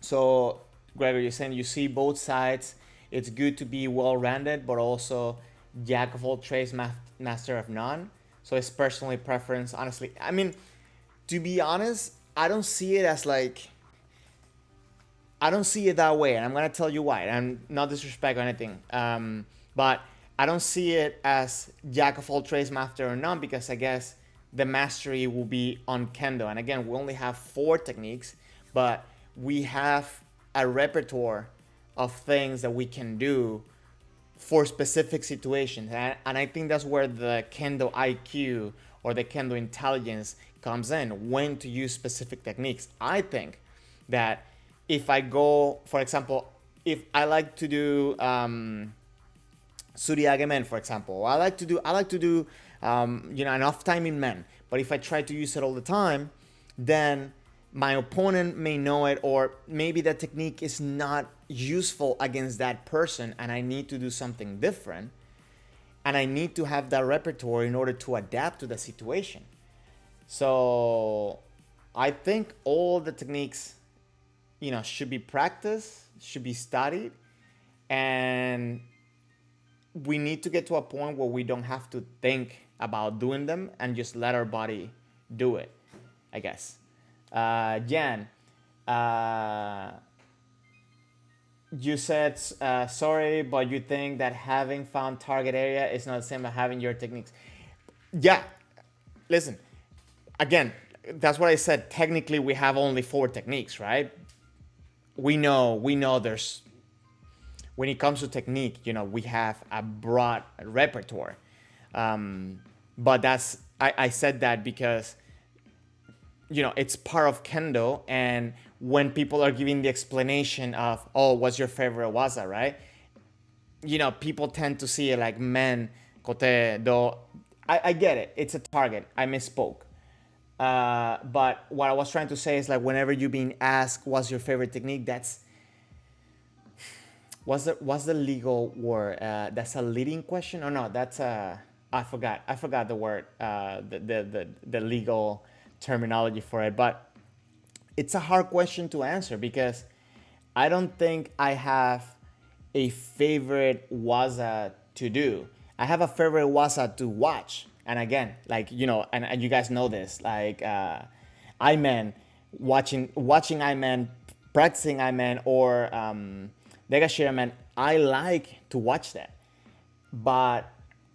[SPEAKER 1] So, Gregor, you're saying you see both sides. It's good to be well-rounded, but also jack of all trades, master of none. So it's personally preference, honestly. To be honest, I don't see it as like... I don't see it that way, and I'm going to tell you why. I'm not disrespect or anything. But I don't see it as jack of all trades, master of none, because I guess the mastery will be on Kendo. And again, we only have 4 techniques, but we have a repertoire of things that we can do for specific situations. And I think that's where the Kendo IQ or the Kendo intelligence comes in, when to use specific techniques. I think that if I go, for example, if I like to do Suriage men, for example, I like to do enough time in men, but if I try to use it all the time, then my opponent may know it, or maybe that technique is not useful against that person and I need to do something different. and I need to have that repertoire in order to adapt to the situation. So I think all the techniques, should be practiced, should be studied, and we need to get to a point where we don't have to think about doing them and just let our body do it, I guess. Jan, you said, sorry, but you think that having found target area is not the same as having your techniques. Yeah, listen, again, that's what I said. Technically, we have only 4 techniques, right? We know there's, when it comes to technique, we have a broad repertoire. But I said that because, it's part of Kendo. And when people are giving the explanation of, oh, what's your favorite waza, right? People tend to see it like men, kote, do. I get it. It's a target. I misspoke. But what I was trying to say is, like, whenever you're being asked what's your favorite technique, what's the legal word? That's a leading question? Or no, that's I forgot the word, the legal terminology for it. But it's a hard question to answer because I don't think I have a favorite waza to do. I have a favorite waza to watch. And again, like, and you guys know this, like Iman, watching Iman, practicing Iman, or Degashira Man, I like to watch that. But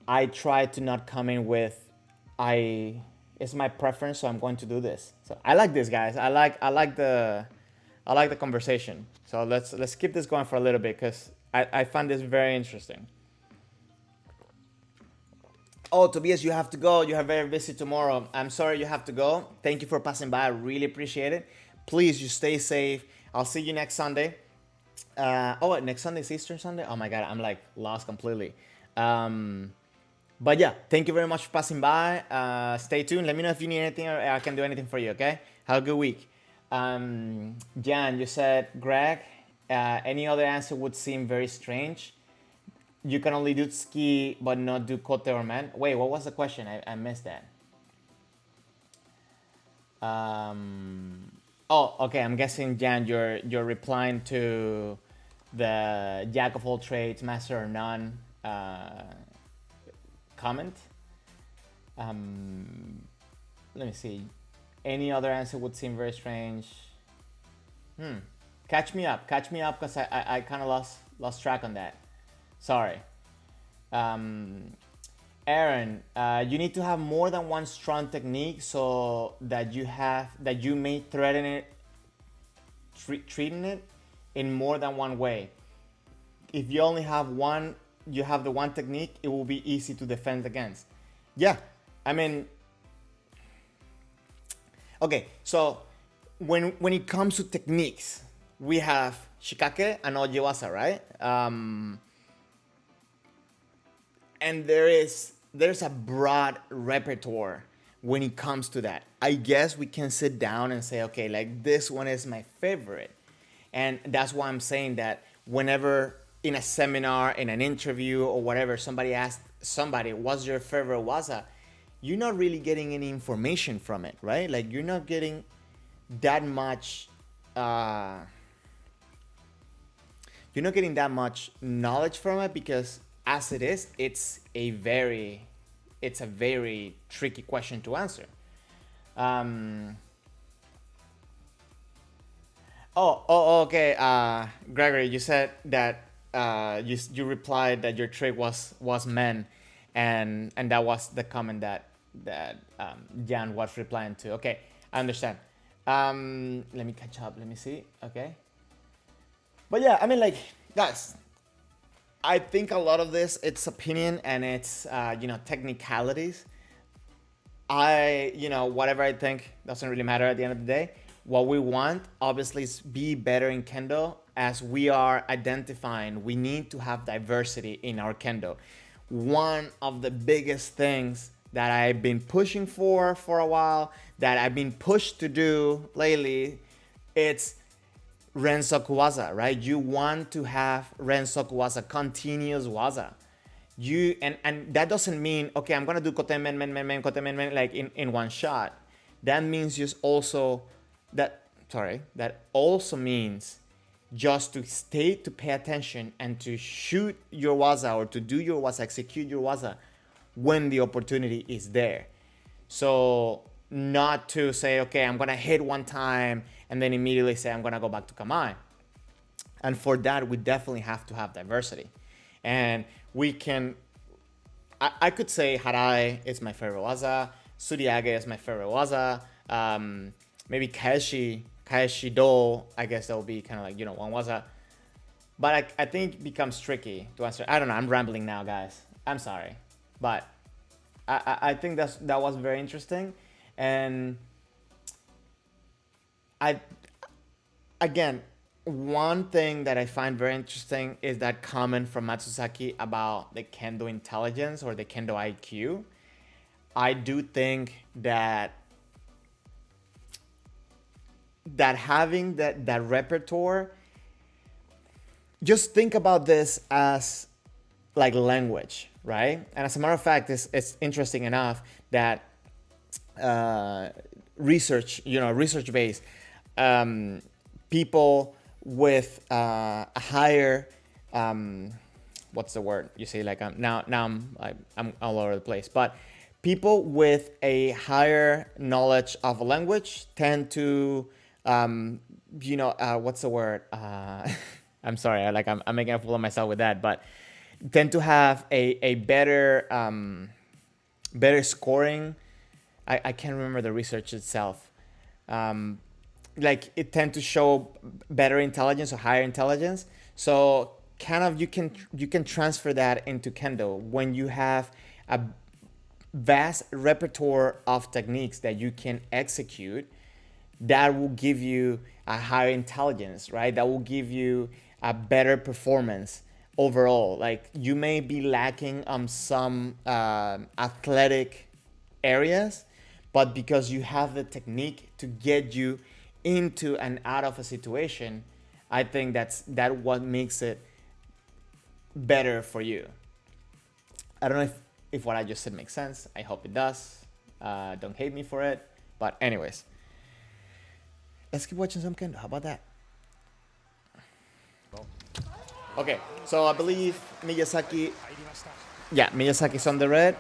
[SPEAKER 1] I try to not come in with, it's my preference, so I'm going to do this. So I like this, guys. I like the conversation. So let's keep this going for a little bit because I find this very interesting. Oh, Tobias, you have to go. You are very busy tomorrow. I'm sorry you have to go. Thank you for passing by. I really appreciate it. Please, you stay safe. I'll see you next Sunday. Next Sunday is Easter Sunday? Oh my God, I'm like lost completely. But yeah, thank you very much for passing by. Stay tuned. Let me know if you need anything or I can do anything for you, okay? Have a good week. Jan, you said, Greg, any other answer would seem very strange. You can only do ski but not do kote or man. Wait, what was the question? I missed that. Okay. I'm guessing, Jan, you're replying to the jack of all trades, master or none comment. Let me see. Any other answer would seem very strange. Catch me up because I kind of lost track on that. Sorry. Aaron, you need to have more than one strong technique so that you may threaten it, treating it in more than one way. If you only have one, you have the one technique, it will be easy to defend against. Yeah, I mean, okay, so when it comes to techniques, we have shikake and ojiwasa, right? And there's a broad repertoire when it comes to that. I guess we can sit down and say, okay, like this one is my favorite. And that's why I'm saying that whenever in a seminar, in an interview or whatever, somebody asks somebody, what's your favorite waza? You're not really getting any information from it, right? Like you're not getting that much, you're not getting that much knowledge from it because as it is, it's a very tricky question to answer. Okay. Gregory, you said that you replied that your trick was men, and that was the comment that Jan was replying to. Okay, I understand. Let me catch up. Let me see. Okay. But yeah, I mean, like, guys, I think a lot of this, it's opinion and it's, technicalities. Whatever I think doesn't really matter at the end of the day. What we want, obviously, is be better in Kendo as we are identifying. We need to have diversity in our Kendo. One of the biggest things that I've been pushing for a while, that I've been pushed to do lately, it's Rensoku waza, right? You want to have Rensoku waza, continuous waza. and that doesn't mean, okay, I'm gonna do kote men men men men kote men men like in one shot. That means just also that also means just to pay attention and to shoot your waza, or to do your waza, execute your waza when the opportunity is there. So not to say, okay, I'm gonna hit one time and then immediately say I'm gonna go back to kamae. And for that, we definitely have to have diversity. And we can, I could say harai is my favorite waza, suriage is my favorite waza, maybe kaeshi do, I guess that will be kind of like, one waza. But I think it becomes tricky to answer. I don't know, I'm rambling now, guys. I'm sorry. But I think that was very interesting. And again, one thing that I find very interesting is that comment from Matsusaki about the Kendo intelligence or the Kendo IQ. I do think that having that repertoire, just think about this as like language, right? And as a matter of fact, it's interesting enough that research-based people with a higher what's the word? You see, like now I'm all over the place. But people with a higher knowledge of a language tend to what's the word? I'm sorry, I'm making a fool of myself with that, but tend to have a better scoring. I can't remember the research itself. Like it tend to show better intelligence or higher intelligence. So kind of you can transfer that into Kendo when you have a vast repertoire of techniques that you can execute. That will give you a higher intelligence, right? That will give you a better performance overall. Like you may be lacking on some athletic areas, but because you have the technique to get you into and out of a situation, I think that what makes it better for you. I don't know if what I just said makes sense. I hope it does. Don't hate me for it. But anyways, let's keep watching some Kendo. How about that? Okay, so I believe Miyazaki's on the red.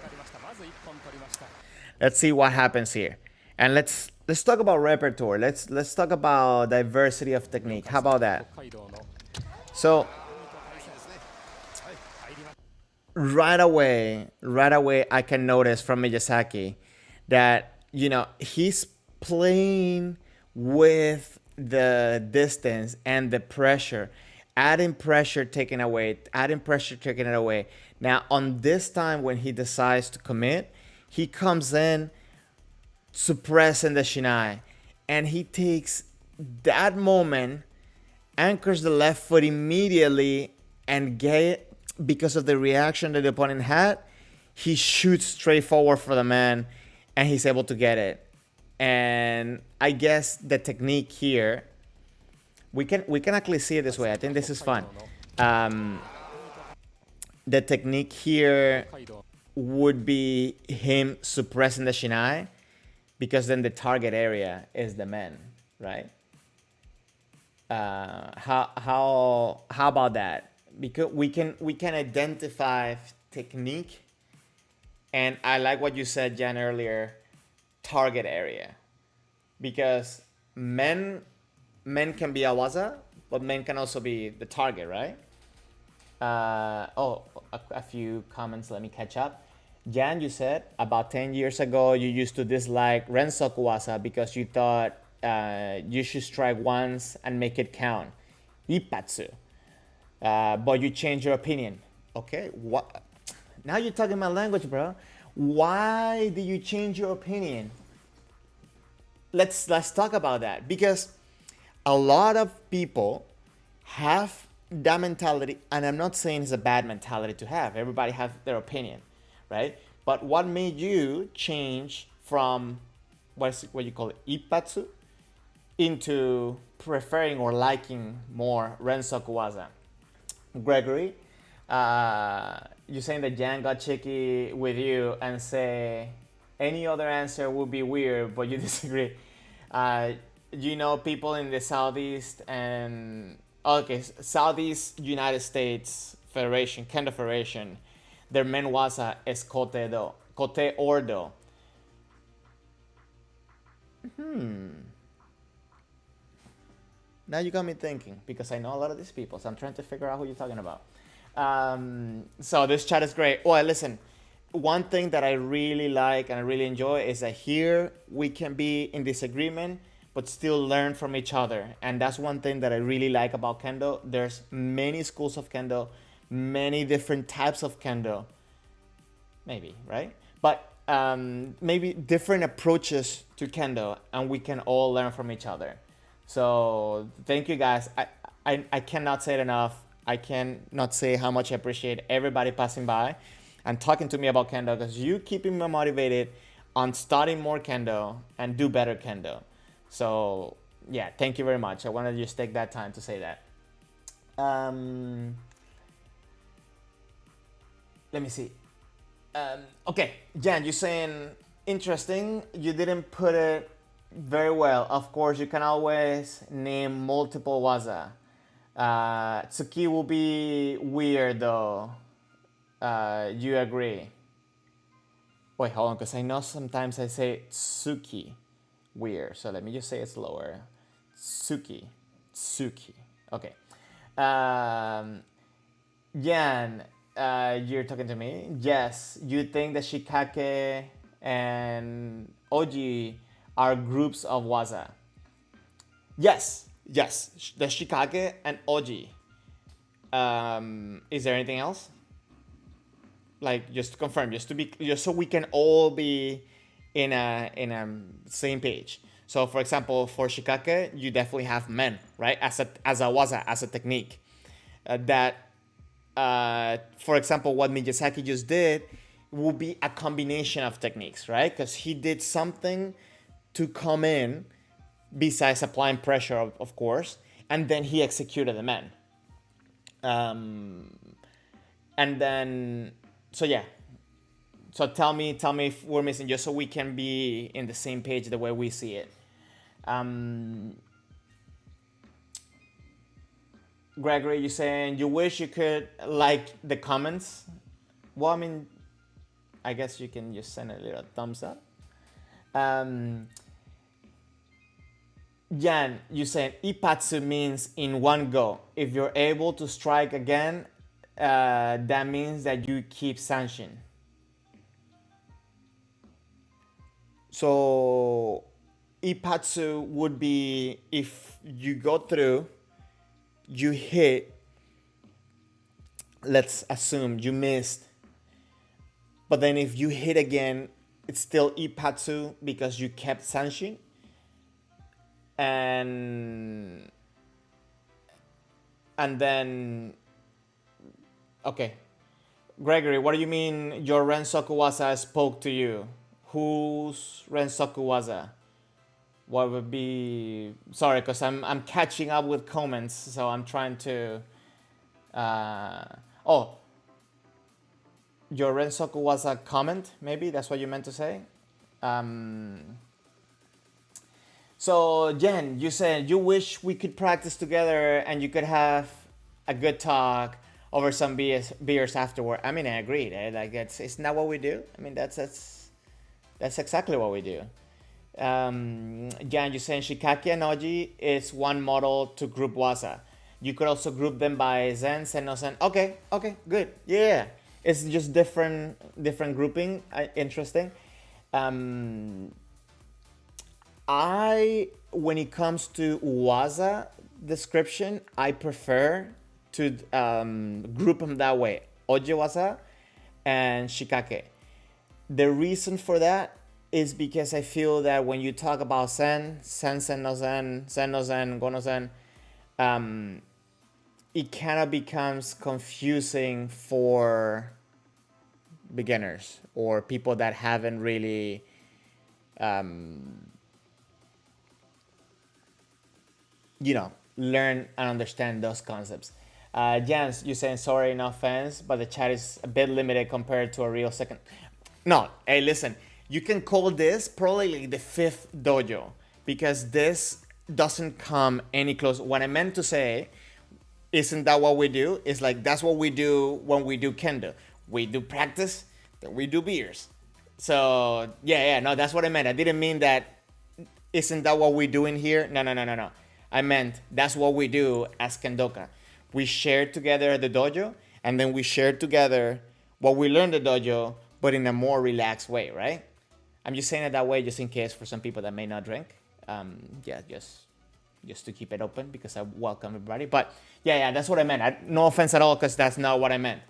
[SPEAKER 1] Let's see what happens here. And let's talk about repertoire. Let's talk about diversity of technique. How about that? So right away I can notice from Miyazaki that he's playing with the distance and the pressure, adding pressure, taking it away. Now on this time when he decides to commit, he comes in suppressing the Shinai, and he takes that moment, anchors the left foot immediately, and because of the reaction that the opponent had, he shoots straight forward for the man, and he's able to get it. And I guess the technique here, we can actually see it this way. I think this is fun. The technique here would be him suppressing the Shinai, because then the target area is the men, right? How about that? Because we can identify technique, and I like what you said, Jan, earlier, target area, because men can be a waza, but men can also be the target, right? A few comments. Let me catch up. Jan, you said about 10 years ago you used to dislike Rensoku waza because you thought you should strike once and make it count. Ippatsu. But you changed your opinion. Okay, what? Now you're talking my language, bro. Why did you change your opinion? Let's talk about that, because a lot of people have that mentality, and I'm not saying it's a bad mentality to have. Everybody has their opinion, right? But what made you change from what you call it, ippatsu, into preferring or liking more Rensoku waza? Gregory, you're saying that Jan got cheeky with you and say any other answer would be weird, but you disagree. You know, people in the Southeast and Southeast United States Federation, Kendo Federation, their main waza is kote or do. Now you got me thinking, because I know a lot of these people, so I'm trying to figure out who you're talking about. So this chat is great. Well, listen, one thing that I really like and I really enjoy is that here we can be in disagreement, but still learn from each other. And that's one thing that I really like about Kendo. There's many schools of Kendo, many different types of Kendo, maybe, right? But maybe different approaches to Kendo, and we can all learn from each other. So thank you guys. I cannot say it enough. I cannot say how much I appreciate everybody passing by and talking to me about Kendo, because you keeping me motivated on studying more Kendo and do better Kendo. So yeah, thank you very much. I wanted to just take that time to say that. Let me see. Okay, Jan, you're saying interesting. You didn't put it very well. Of course, you can always name multiple waza. Tsuki will be weird though. You agree? Wait, hold on, because I know sometimes I say Tsuki weird. So let me just say it slower. Tsuki. Okay. Jan, you're talking to me? Yes. You think that Shikake and Oji are groups of waza? Yes. The Shikake and Oji. Is there anything else? Like, just to confirm, just so we can all be in a same page. So for example, for Shikake, you definitely have men, right? As a waza, as a technique. For example, what Miyazaki just did will be a combination of techniques, right? Because he did something to come in besides applying pressure, of course, and then he executed the men. And then, so yeah. So tell me if we're missing, just so we can be in the same page the way we see it. Gregory, you're saying you wish you could like the comments. Well, I mean, I guess you can just send a little thumbs up. Jan, you said ipatsu means in one go. If you're able to strike again, that means that you keep sanshin. So ipatsu would be if you go through, you hit, let's assume you missed, but then if you hit again, it's still ipatsu because you kept sanshin. And then, okay, Gregory, what do you mean your Rensoku waza spoke to you? Whose Rensoku waza? What would be, sorry, because I'm catching up with comments, so I'm trying to your Rensoku waza comment, maybe that's what you meant to say. So Jen, you said you wish we could practice together and you could have a good talk over some beers afterward. I mean, I agree. Like it's not what we do. I mean, that's exactly what we do. Jan, you're saying Shikake and Oji is one model to group waza. You could also group them by Zen, Sen, no Zen. Okay, good. Yeah, it's just different grouping. Interesting. When it comes to waza description, I prefer to group them that way. Oji waza and Shikake. The reason for that is because I feel that when you talk about Sen, no Zen, Go no Zen, it kind of becomes confusing for beginners or people that haven't really learn and understand those concepts. Jans, you saying sorry, no offense, but the chat is a bit limited compared to a real second. No, hey, listen, you can call this probably like the fifth dojo because this doesn't come any close. What I meant to say, isn't that what we do? It's like that's what we do when we do Kendo. We do practice, then we do beers. So yeah, no, that's what I meant. I didn't mean that. Isn't that what we do in here? No. I meant that's what we do as Kendoka. We share together the dojo, and then we share together what we learned the dojo, but in a more relaxed way, right? I'm just saying it that way just in case for some people that may not drink. Yeah, just to keep it open because I welcome everybody. But yeah, that's what I meant. No offense at all because that's not what I meant.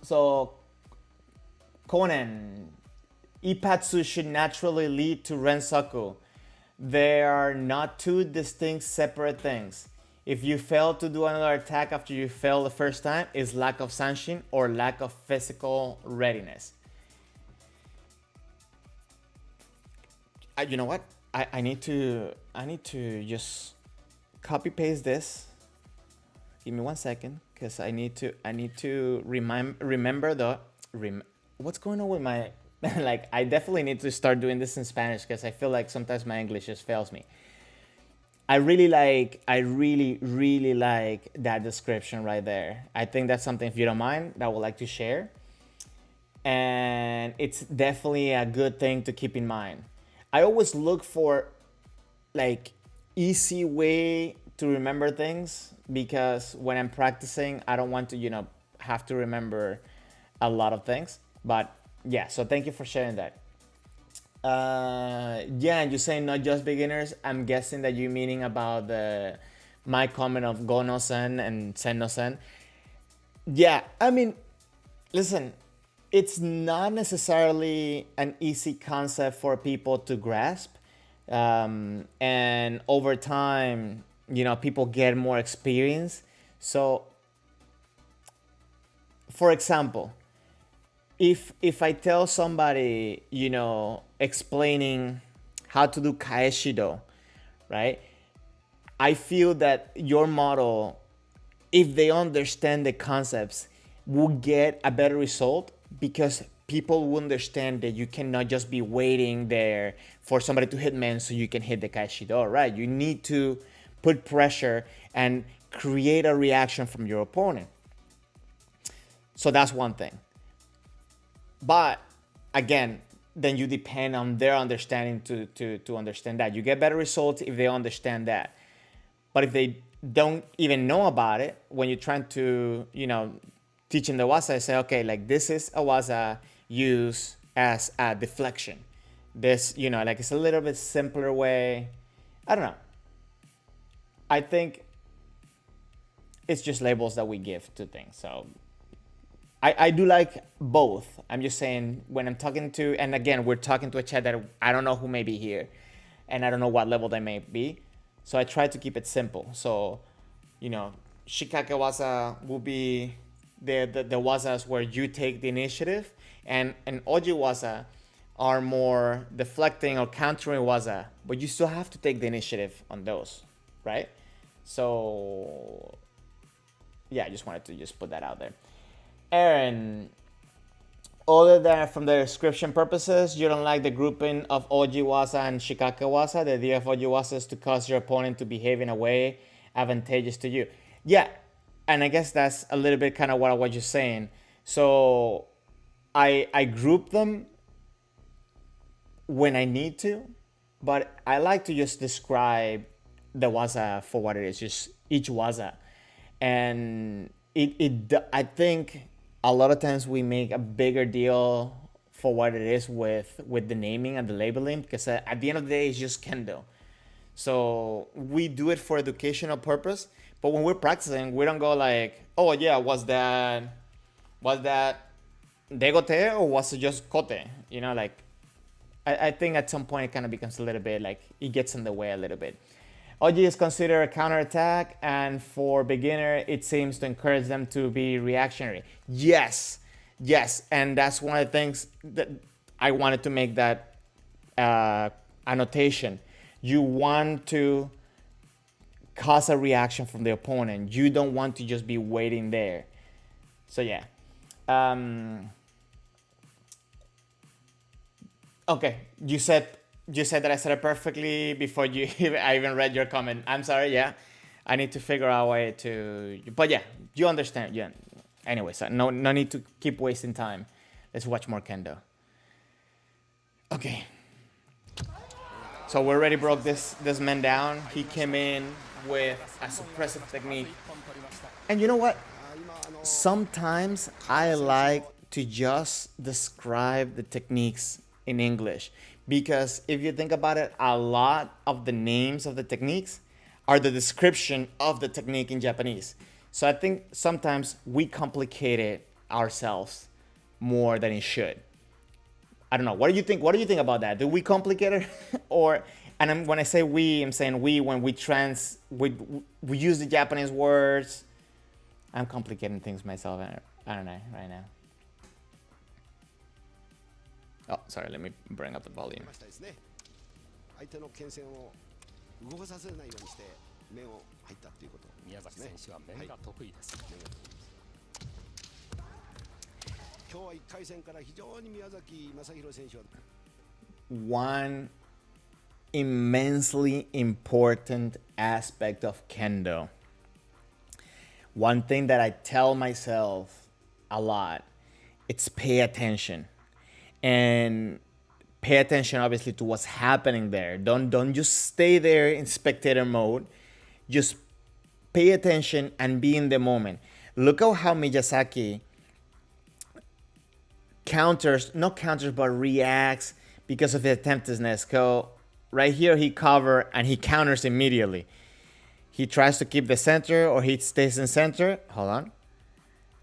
[SPEAKER 1] So, Konen, Ipatsu should naturally lead to Rensaku. They are not two distinct separate things. If you fail to do another attack after you fail the first time, it's lack of sanshin or lack of physical readiness. You know what? I need to just copy paste this. Give me 1 second, because I need to remember what's going on with my like. I definitely need to start doing this in Spanish because I feel like sometimes my English just fails me. I really like that description right there. I think that's something, if you don't mind, that I would like to share. And it's definitely a good thing to keep in mind. I always look for like easy way to remember things because when I'm practicing, I don't want to, have to remember a lot of things. But yeah, so thank you for sharing that. Yeah, and you're saying not just beginners. I'm guessing that you're meaning about my comment of go no sen and sen no sen. Yeah, I mean, listen, it's not necessarily an easy concept for people to grasp. And over time, people get more experience. So, for example, if I tell somebody, explaining how to do kaeshido, right? I feel that your model, if they understand the concepts, will get a better result because people will understand that you cannot just be waiting there for somebody to hit men so you can hit the kaeshido, right? You need to put pressure and create a reaction from your opponent. So that's one thing. But again, then you depend on their understanding to understand that. You get better results if they understand that. But if they don't even know about it, when you're trying to, teach in the waza, I say, okay, like this is a waza used as a deflection. This, like it's a little bit simpler way. I don't know. I think it's just labels that we give to things. So I do like both. I'm just saying when I'm talking to, and again, we're talking to a chat that I don't know who may be here and I don't know what level they may be. So I try to keep it simple. So, shikake waza will be the wazas where you take the initiative, and oji waza are more deflecting or countering waza, but you still have to take the initiative on those, right? So yeah, I just wanted to just put that out there. Aaron, other than from the description purposes, you don't like the grouping of oji waza and shikake waza? The idea of oji waza is to cause your opponent to behave in a way advantageous to you. Yeah, and I guess that's a little bit kind of what you're saying. So I group them when I need to, but I like to just describe the waza for what it is, just each waza. And I think a lot of times we make a bigger deal for what it is with the naming and the labeling, because at the end of the day, it's just Kendo. So we do it for educational purpose, but when we're practicing, we don't go like, oh yeah, was that degote or was it just kote? Like I think at some point it kind of becomes a little bit like it gets in the way a little bit. Oji is considered a counterattack, and for beginner, it seems to encourage them to be reactionary. Yes, and that's one of the things that I wanted to make that annotation. You want to cause a reaction from the opponent. You don't want to just be waiting there. So yeah. Okay, you said that I said it perfectly before I even read your comment. I'm sorry. Yeah, I need to figure out a way to. But yeah, you understand. Yeah. Anyway, so no need to keep wasting time. Let's watch more Kendo. Okay. So we already broke this man down. He came in with a suppressive technique. And you know what? Sometimes I like to just describe the techniques in English, because if you think about it, a lot of the names of the techniques are the description of the technique in Japanese. So I think sometimes we complicate it ourselves more than it should. I don't know. What do you think? What do you think about that? Do we complicate it, or? And when I say we, I'm saying we when we use the Japanese words. I'm complicating things myself. I don't know right now. Oh, sorry. Let me bring up the volume. One immensely important aspect of Kendo, one thing that I tell myself a lot, it's pay attention. And pay attention obviously to what's happening there. Don't just stay there in spectator mode. Just pay attention and be in the moment. Look at how Miyazaki reacts because of the attentiveness. So right here he cover and he counters immediately. He tries to keep the center, or he stays in center. Hold on.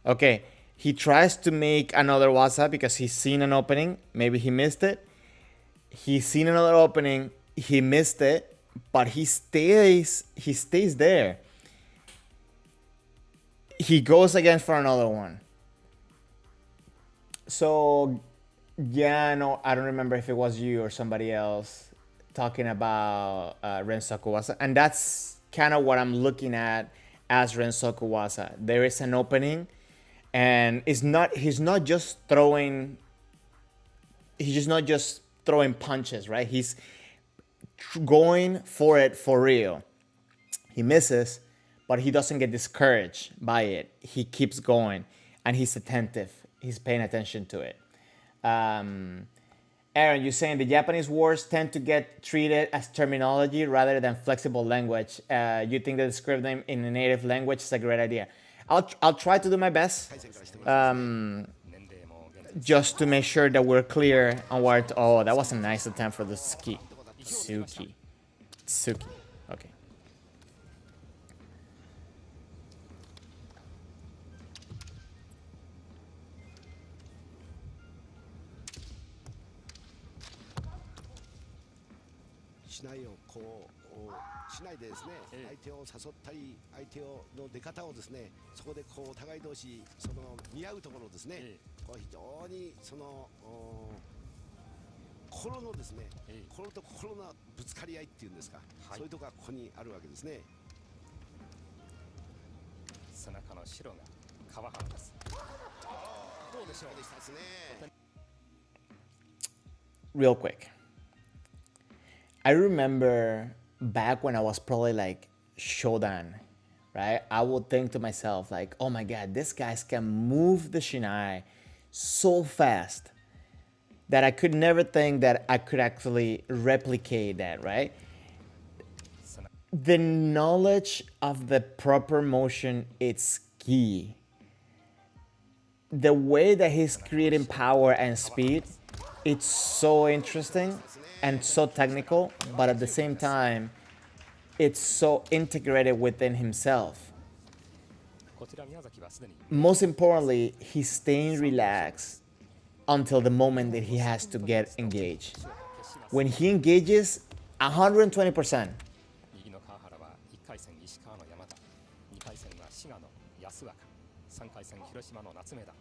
[SPEAKER 1] Okay, he tries to make another waza because he's seen an opening. Maybe he missed it. He's seen another opening. He missed it, but he stays there. He goes again for another one. So, yeah, no, I don't remember if it was you or somebody else talking about Rensoku Waza. And that's kind of what I'm looking at as Rensoku Waza. There is an opening, and he's not just throwing punches, right? He's going for it for real. He misses, but he doesn't get discouraged by it. He keeps going, and he's attentive. He's paying attention to it. Aaron, you're saying the Japanese words tend to get treated as terminology rather than flexible language. You think that describe them in a native language is a great idea. I'll try to do my best, just to make sure that we're clear on what. Oh, that was a nice attempt for the Tsuki. Okay.
[SPEAKER 6] しないをこうしないでですね、相手を誘ったり相手の出方をですね、そこでこうお互い同士その見合うところですね、こう非常にその心のですね、心と心のぶつかり合いっていうんですか、そういうところがここにあるわけですね。
[SPEAKER 5] 背中の白が川原です。どうでしょう。
[SPEAKER 1] Real quick, I remember back when I was probably like Shodan, right? I would think to myself like, oh my God, these guys can move the Shinai so fast that I could never think that I could actually replicate that, right? The knowledge of the proper motion, it's key. The way that he's creating power and speed, it's so interesting and so technical, but at the same time, it's so integrated within himself. Most importantly, he's staying relaxed until the moment that he has to get engaged. When he engages, 120%.
[SPEAKER 5] 3回戦広島の夏目田、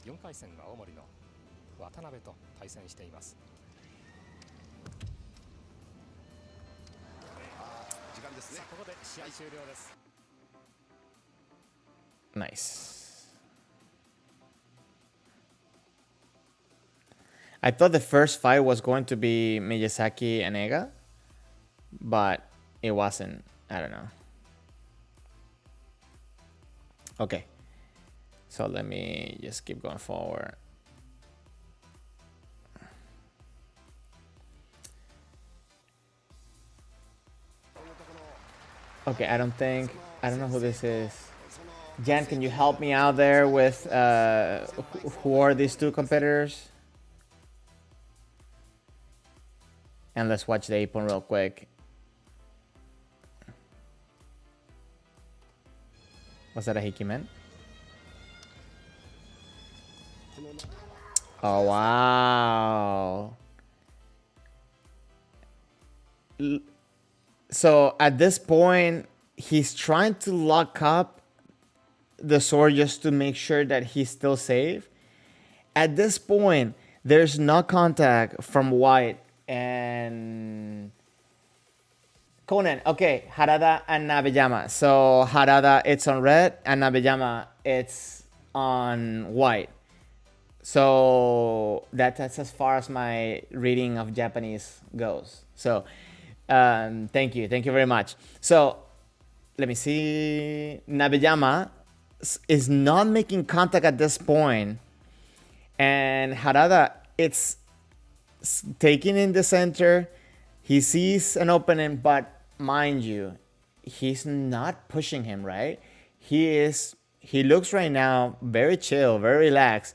[SPEAKER 5] 4回戦は青森の渡辺と対戦しています。
[SPEAKER 1] Nice. I thought the first fight was going to be Miyazaki and Ega, but it wasn't. I don't know. Okay. So let me just keep going forward. Okay, I don't know who this is. Jan, can you help me out there with who are these two competitors? And let's watch the Ippon real quick. Was that a Hikimen? Oh, wow. So at this point, he's trying to lock up the sword just to make sure that he's still safe. At this point, there's no contact from White and Conan. Okay, Harada and Nabeyama. So Harada, it's on red, and Nabeyama, it's on white. So that's as far as my reading of Japanese goes. So thank you very much. So let me see. Nabeyama is not making contact at this point, and Harada, it's taking in the center. He sees an opening, but mind you, he's not pushing him, right? He looks right now very chill, very relaxed.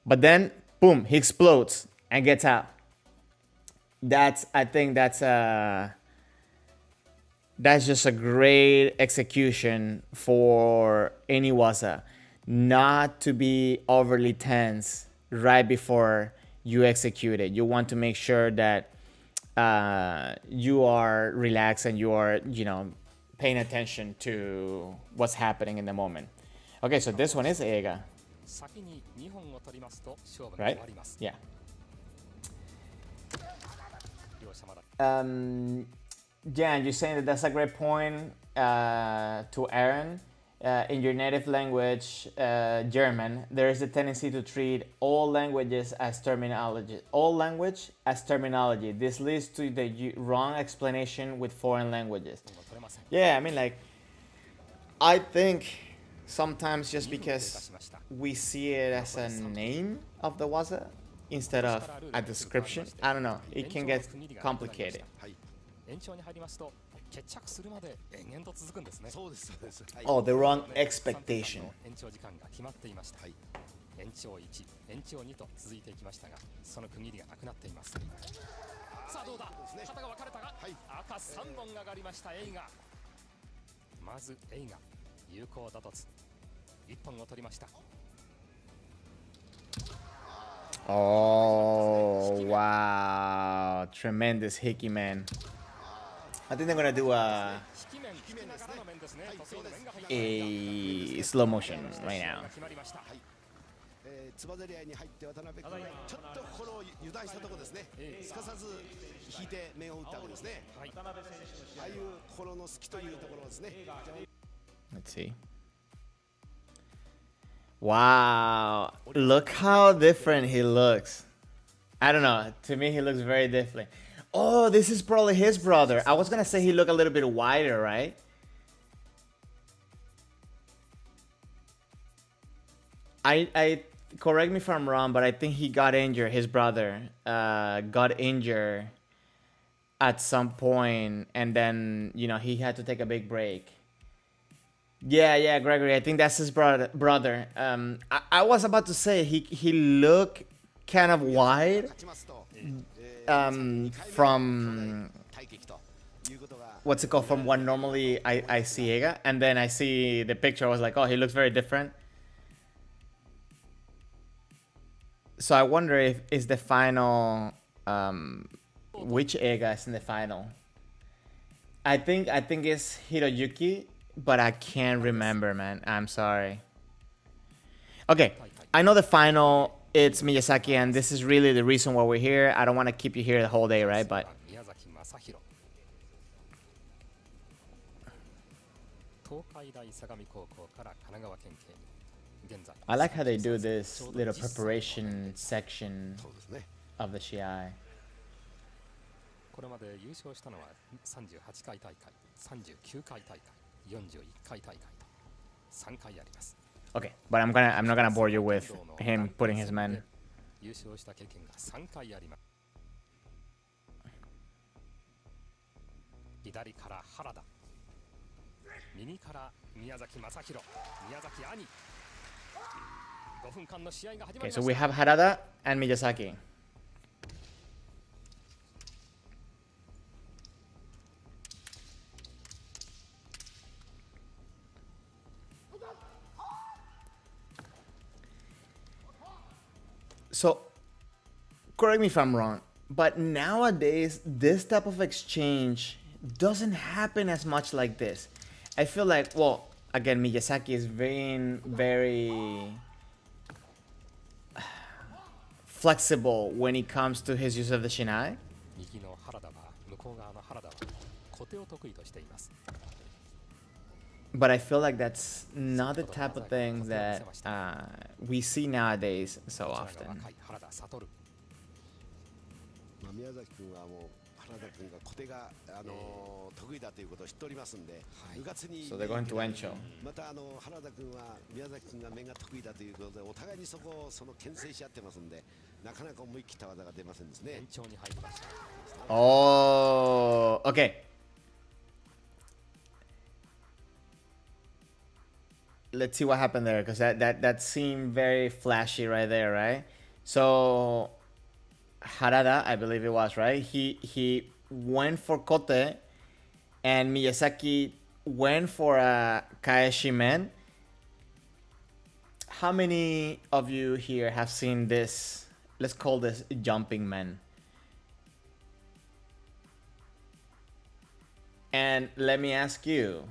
[SPEAKER 1] But then, boom, he explodes and gets out. I think that's just a great execution for any waza. Not to be overly tense right before you execute it. You want to make sure that you are relaxed and you are, paying attention to what's happening in the moment. Okay, so this one is Eiga. Right? Yeah. Jan, you're saying that that's a great point to Aaron. In your native language, German, there is a tendency to treat all languages as terminology. All language as terminology. This leads to the wrong explanation with foreign languages. Yeah, I mean, I think sometimes just because we see it as a name of the waza instead of a description, I don't know, it can get complicated. Oh, the wrong expectation. Oh, wow. Tremendous Hickey, man. I think they're gonna do a slow motion right now. Let's see. Wow, look how different he looks. I don't know, to me he looks very different. Oh, this is probably his brother. I was gonna say he looked a little bit wider, right? I correct me if I'm wrong, but I think he got injured. His brother got injured at some point, and then he had to take a big break. Yeah, Gregory. I think that's his brother. I was about to say he looked kind of wide. From what's it called? From what normally I see Eiga, and then I see the picture. I was like, oh, he looks very different. So I wonder if is the final which Eiga is in the final. I think it's Hiroyuki, but I can't remember, man. I'm sorry. Okay, I know the final. It's Miyazaki, and this is really the reason why we're here. I don't want to keep you here the whole day, right? But I like how they do this little preparation section of the Shinai.
[SPEAKER 5] これまで優勝したのは38回大会、39回大会、41回大会と3回あります。
[SPEAKER 1] Okay, but I'm not gonna bore you with him putting his men.
[SPEAKER 5] 優勝した経験が3回あります。左から原田、右から宮崎正弘、宮崎兄。5分間の試合が始まりました。
[SPEAKER 1] Okay, so we have Harada and Miyazaki. So, correct me if I'm wrong, but nowadays this type of exchange doesn't happen as much like this. I feel like, well, again, Miyazaki is very flexible when it comes to his use of the Shinai. But I feel like that's not the type of thing that we see nowadays so often.
[SPEAKER 6] 宮崎君はもう原田君が小手が得意だということを知っておりますんで、部活に
[SPEAKER 1] So they're going to Encho.
[SPEAKER 6] また原田君は宮崎君が面が得意だということでお互いにそこを牽制し合ってますんで、なかなか思い切った技が出ませんですね。延長に入りました。
[SPEAKER 1] Oh, okay. Let's see what happened there, because that seemed very flashy right there, right? So Harada, I believe it was, right? He went for Kote, and Miyazaki went for a Kaeshi men. How many of you here have seen this? Let's call this jumping men. And let me ask you,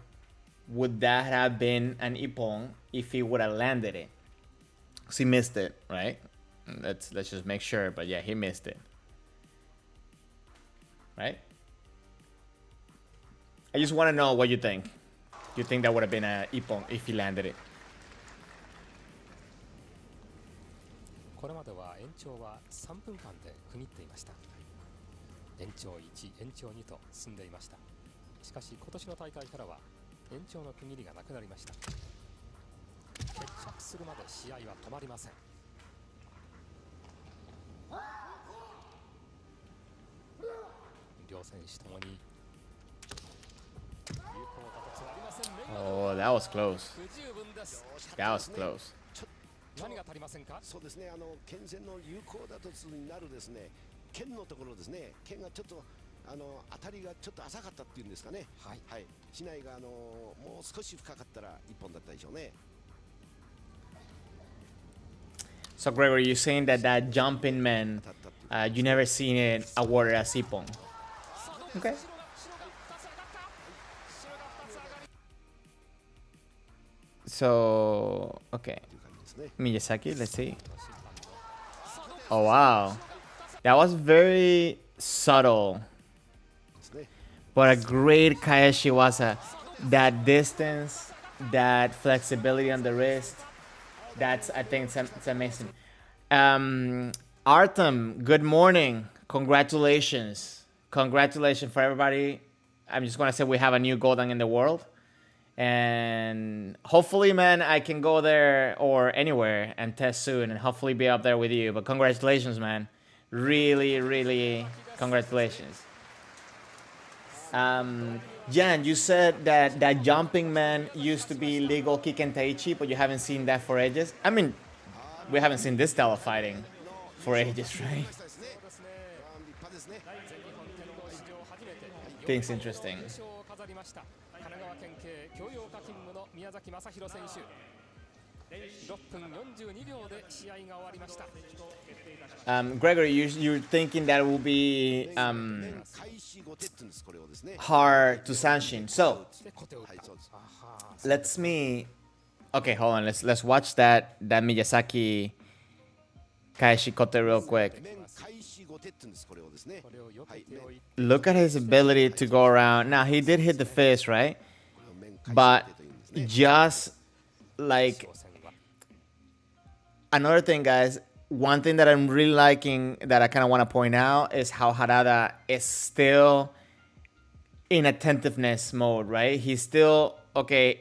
[SPEAKER 1] would that have been an ippon if he would have landed it? Because he missed it, right? Let's just make sure, but yeah, he missed it. Right? I just want to know what you think. Do you think that would have been an ippon if he landed it?
[SPEAKER 5] これまでは延長は3分間で区切っていました。延長1、延長2と進んでいました。しかし今年の大会からは延長の区切りがなくなりました。決着するまで試合は止まりません。両選手ともに有効打突はありませんね。
[SPEAKER 1] Oh, that was close. That was close.
[SPEAKER 5] 何が足りませんか？
[SPEAKER 6] そうですね、剣戦の有効打突になるですね、剣のところですね、剣がちょっと当たりがちょっと浅かったっていうんですかね。はい。はい。市内がもう少し深かったら一本だったでしょうね。
[SPEAKER 1] So Gregory, you're saying that jumping man, you never seen it awarded as ippon? Okay. So, okay. Miyazaki, let's see. Oh, wow. That was very subtle. But a great Kaeshi Waza. That distance, that flexibility on the wrist. That's, I think, it's amazing. Artem, good morning. Congratulations. Congratulations for everybody. I'm just going to say we have a new Golden in the world. And hopefully, man, I can go there or anywhere and test soon and hopefully be up there with you. But congratulations, man. Really, really congratulations. Jan, you said that jumping man used to be legal kick and taichi, but you haven't seen that for ages. I mean, we haven't seen this style of fighting for ages, right? Things interesting. Gregory, you're thinking that it will be hard to sanshin. So okay, hold on. Let's watch that Miyazaki Kaeshi Kote real quick. Look at his ability to go around. Now he did hit the fist, right? But just like another thing, guys, one thing that I'm really liking that I kind of want to point out is how Harada is still in attentiveness mode, right? He's still, okay,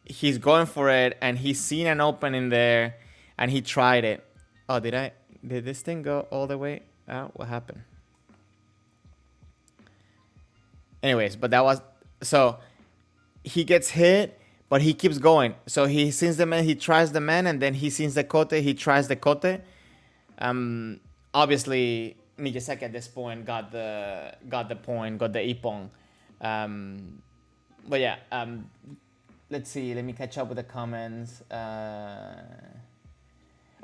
[SPEAKER 1] he's going for it and he's seen an opening there and he tried it. Oh, did this thing go all the way out? What happened? Anyways, but that was, so he gets hit, but he keeps going. So he sees the man, he tries the man, and then he sees the kote, he tries the kote. Obviously, Miyazaki at this point got the point, got the ippon. But yeah, let's see. Let me catch up with the comments.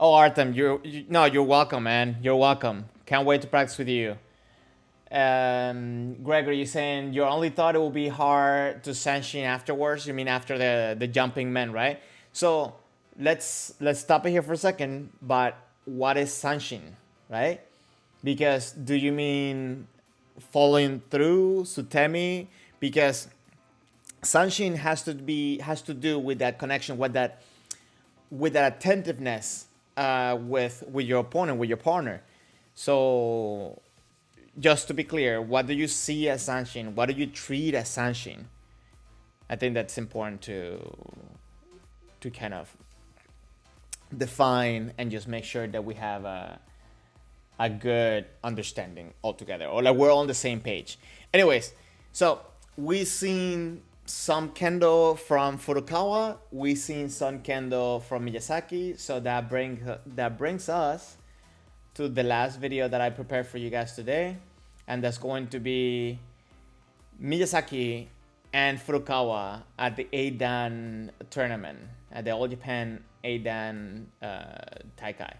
[SPEAKER 1] Oh, Artem, you're welcome, man. You're welcome. Can't wait to practice with you. Gregory, you're saying you only thought it would be hard to sanshin afterwards. You mean after the jumping men, right? So let's stop it here for a second. But what is sanshin, right? Because do you mean following through, sutemi? Because sanshin has to do with that connection, with that attentiveness with your opponent, with your partner. So just to be clear, what do you see as sanshin? What do you treat as sanshin? I think that's important to kind of define and just make sure that we have a good understanding altogether, or like we're on the same page. Anyways, so we've seen some Kendo from Furukawa, we've seen some Kendo from Miyazaki, so that brings us to the last video that I prepared for you guys today, and that's going to be Miyazaki and Furukawa at the Eidan tournament, at the All Japan Eidan Taikai.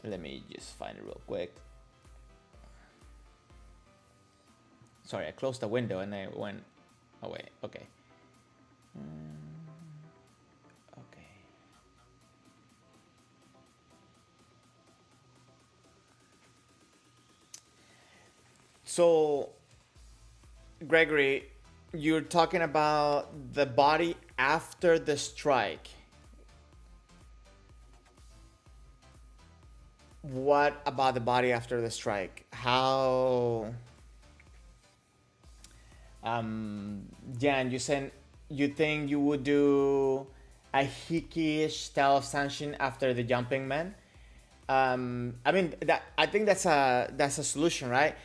[SPEAKER 1] Let me just find it real quick. Sorry, I closed the window and I went away. Okay. Okay. So, Gregory, you're talking about the body after the strike. What about the body after the strike? How? Jan, you said you think you would do a hiki-ish style of sanshin after the jumping man. I mean, I think that's a solution, right?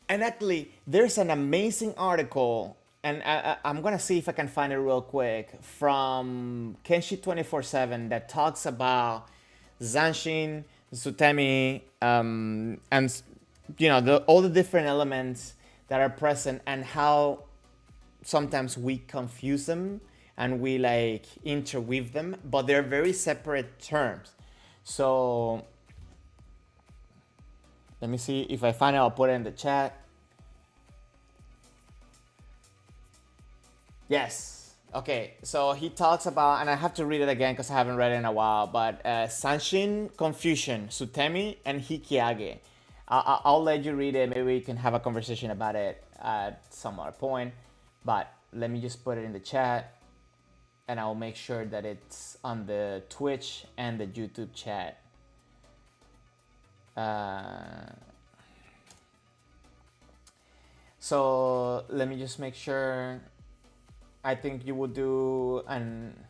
[SPEAKER 1] And actually, there's an amazing article, and I'm gonna see if I can find it real quick, from Kenshi 24/7 that talks about zanshin, sutemi, and all the different elements that are present and how sometimes we confuse them and we like interweave them, but they're very separate terms. So let me see if I find it. I'll put it in the chat. Yes. Okay. So he talks about, and I have to read it again because I haven't read it in a while, but sanshin, confusion, sutemi, and hikiage. I'll let you read it. Maybe we can have a conversation about it at some other point. But let me just put it in the chat, and I'll make sure that it's on the Twitch and the YouTube chat. So let me just make sure. I think you would do an...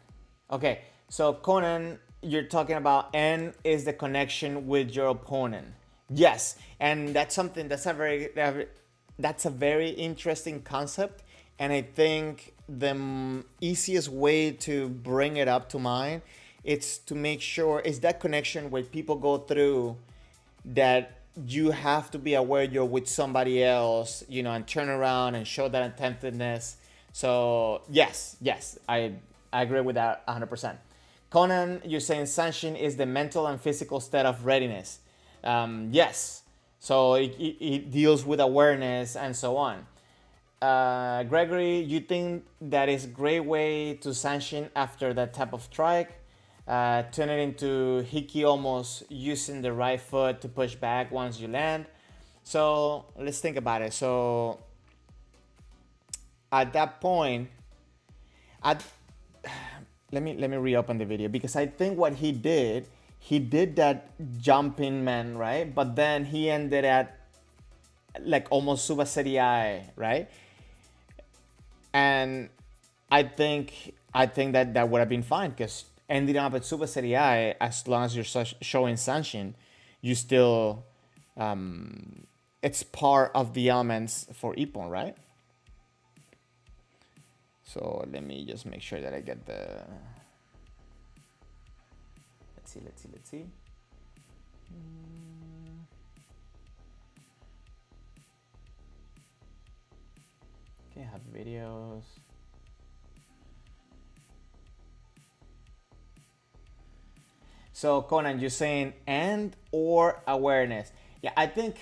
[SPEAKER 1] Okay, so Conan, you're talking about N is the connection with your opponent. Yes, and that's something that's a very interesting concept, and I think the easiest way to bring it up to mind is to make sure is that connection where people go through that you have to be aware you're with somebody else, and turn around and show that attentiveness. So yes, I agree with that 100%. Conan, you're saying sanshin is the mental and physical state of readiness. Yes, so it deals with awareness and so on. Gregory, you think that is a great way to sanshin after that type of strike? Turn it into hiki, almost using the right foot to push back once you land. So let's think about it. So at that point, at let me reopen the video, because I think what he did that jumping man, right? But then he ended at like almost Suba Serie, right? And I think that would have been fine, because ending up at Suba Serie, as long as you're showing Sanshin, you still it's part of the elements for Ippon, right? So let me just make sure that I get the. Let's see. Okay, I have videos. So Conan, you're saying and or awareness. Yeah, I think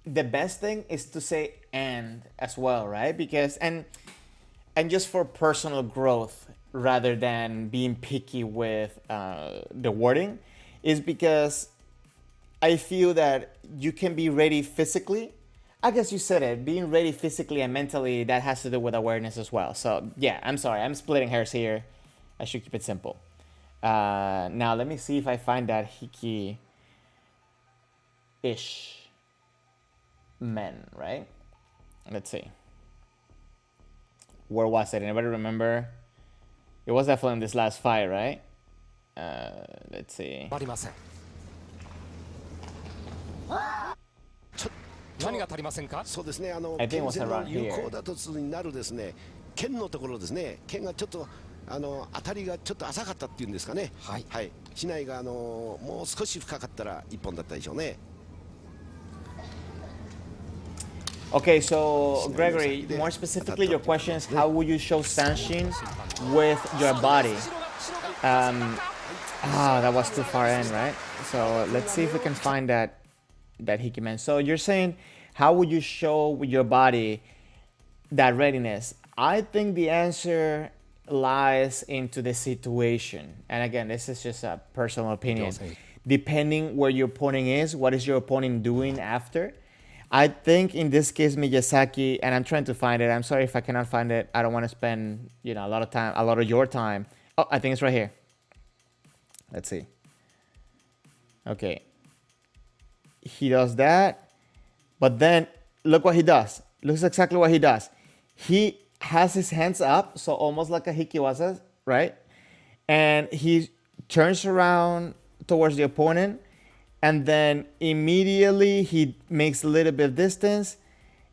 [SPEAKER 1] the best thing is to say and as well, right? Because and just for personal growth rather than being picky with the wording, is because I feel that you can be ready physically. I guess you said it, being ready physically and mentally, that has to do with awareness as well. So yeah, I'm sorry, I'm splitting hairs here. I should keep it simple. Now let me see if I find that Hiki-ish men, right? Let's see. Where was it? Anybody remember? It was definitely in this last fight, right? Let's see. I think it was around here.
[SPEAKER 6] 当たりがちょっと浅かったっていうんですかね。はい。はい。市内がもう少し深かったら一本だったでしょうね。
[SPEAKER 1] Okay, so Gregory, more specifically, your question is how would you show Sanshin with your body? That was too far in, right? So let's see if we can find that Hikimen. So you're saying, how would you show with your body that readiness? I think the answer lies into the situation. And again, this is just a personal opinion. Depending where your opponent is, what is your opponent doing after? I think in this case, Miyazaki, and I'm trying to find it. I'm sorry if I cannot find it. I don't want to spend, a lot of your time. Oh, I think it's right here. Let's see. Okay. He does that. But then look what he does. Looks exactly what he does. He has his hands up, so almost like a hikiwasa, right? And he turns around towards the opponent, and then immediately he makes a little bit of distance,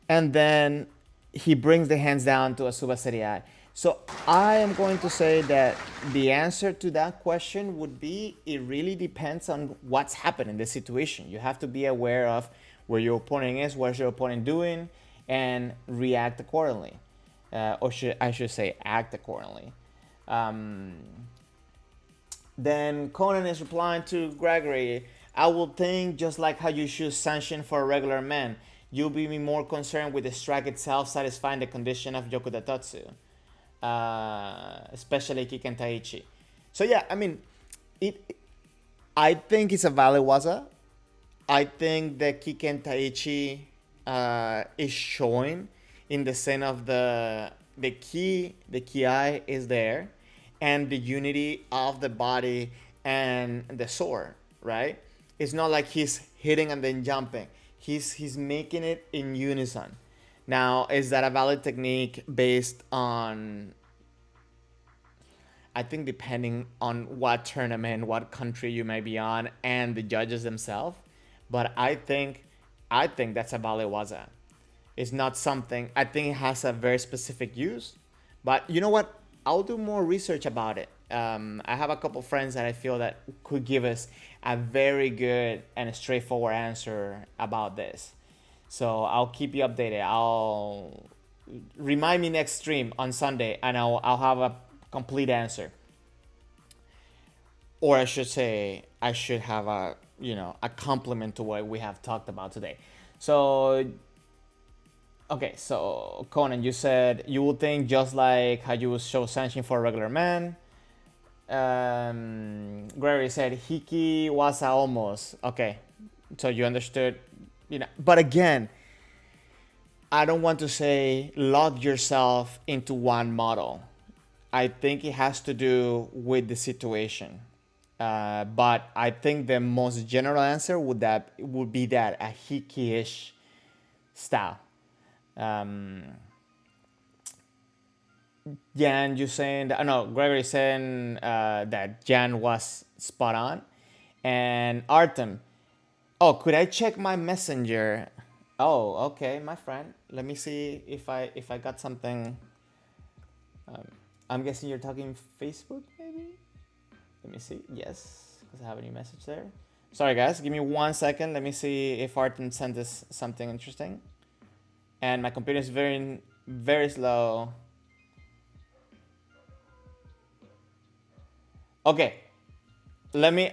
[SPEAKER 1] and then he brings the hands down to a Suba Serie. So I am going to say that the answer to that question would be, it really depends on what's happening in the situation. You have to be aware of where your opponent is, what's your opponent doing, and react accordingly. Or I should say act accordingly. Then Conan is replying to Gregory, I will think just like how you choose Sanshin for a regular man. You'll be more concerned with the strike itself satisfying the condition of Yokudatatsu. Especially Kiken Taichi. So yeah, I mean, I think it's a valid waza. I think the Kiken Taichi is showing in the sense of the ki is there, and the unity of the body and the sword, right? It's not like he's hitting and then jumping. He's making it in unison. Now, is that a valid technique based on, I think depending on what tournament, what country you may be on, and the judges themselves. But I think that's a valid waza. It's not something, I think it has a very specific use. But you know what? I'll do more research about it. I have a couple friends that I feel that could give us a very good and a straightforward answer about this. So I'll keep you updated. I'll remind me next stream on Sunday, and I'll have a complete answer. Or I should say, I should have a complement to what we have talked about today. So, okay, so Conan, you said you would think just like how you would show Sanshin for a regular man. Gregory said Hiki was almost. Okay, so you understood, but again, I don't want to say lock yourself into one model. I think it has to do with the situation. But I think the most general answer would be that a Hiki-ish style. Jan, you saying that? No, Gregory saying that Jan was spot on, and Artem. Oh, could I check my messenger? Oh, okay, my friend. Let me see if I got something. I'm guessing you're talking Facebook, maybe. Let me see. Yes, because I have a new message there. Sorry, guys. Give me 1 second. Let me see if Artem sent us something interesting. And my computer is very, very slow. Okay. Let me.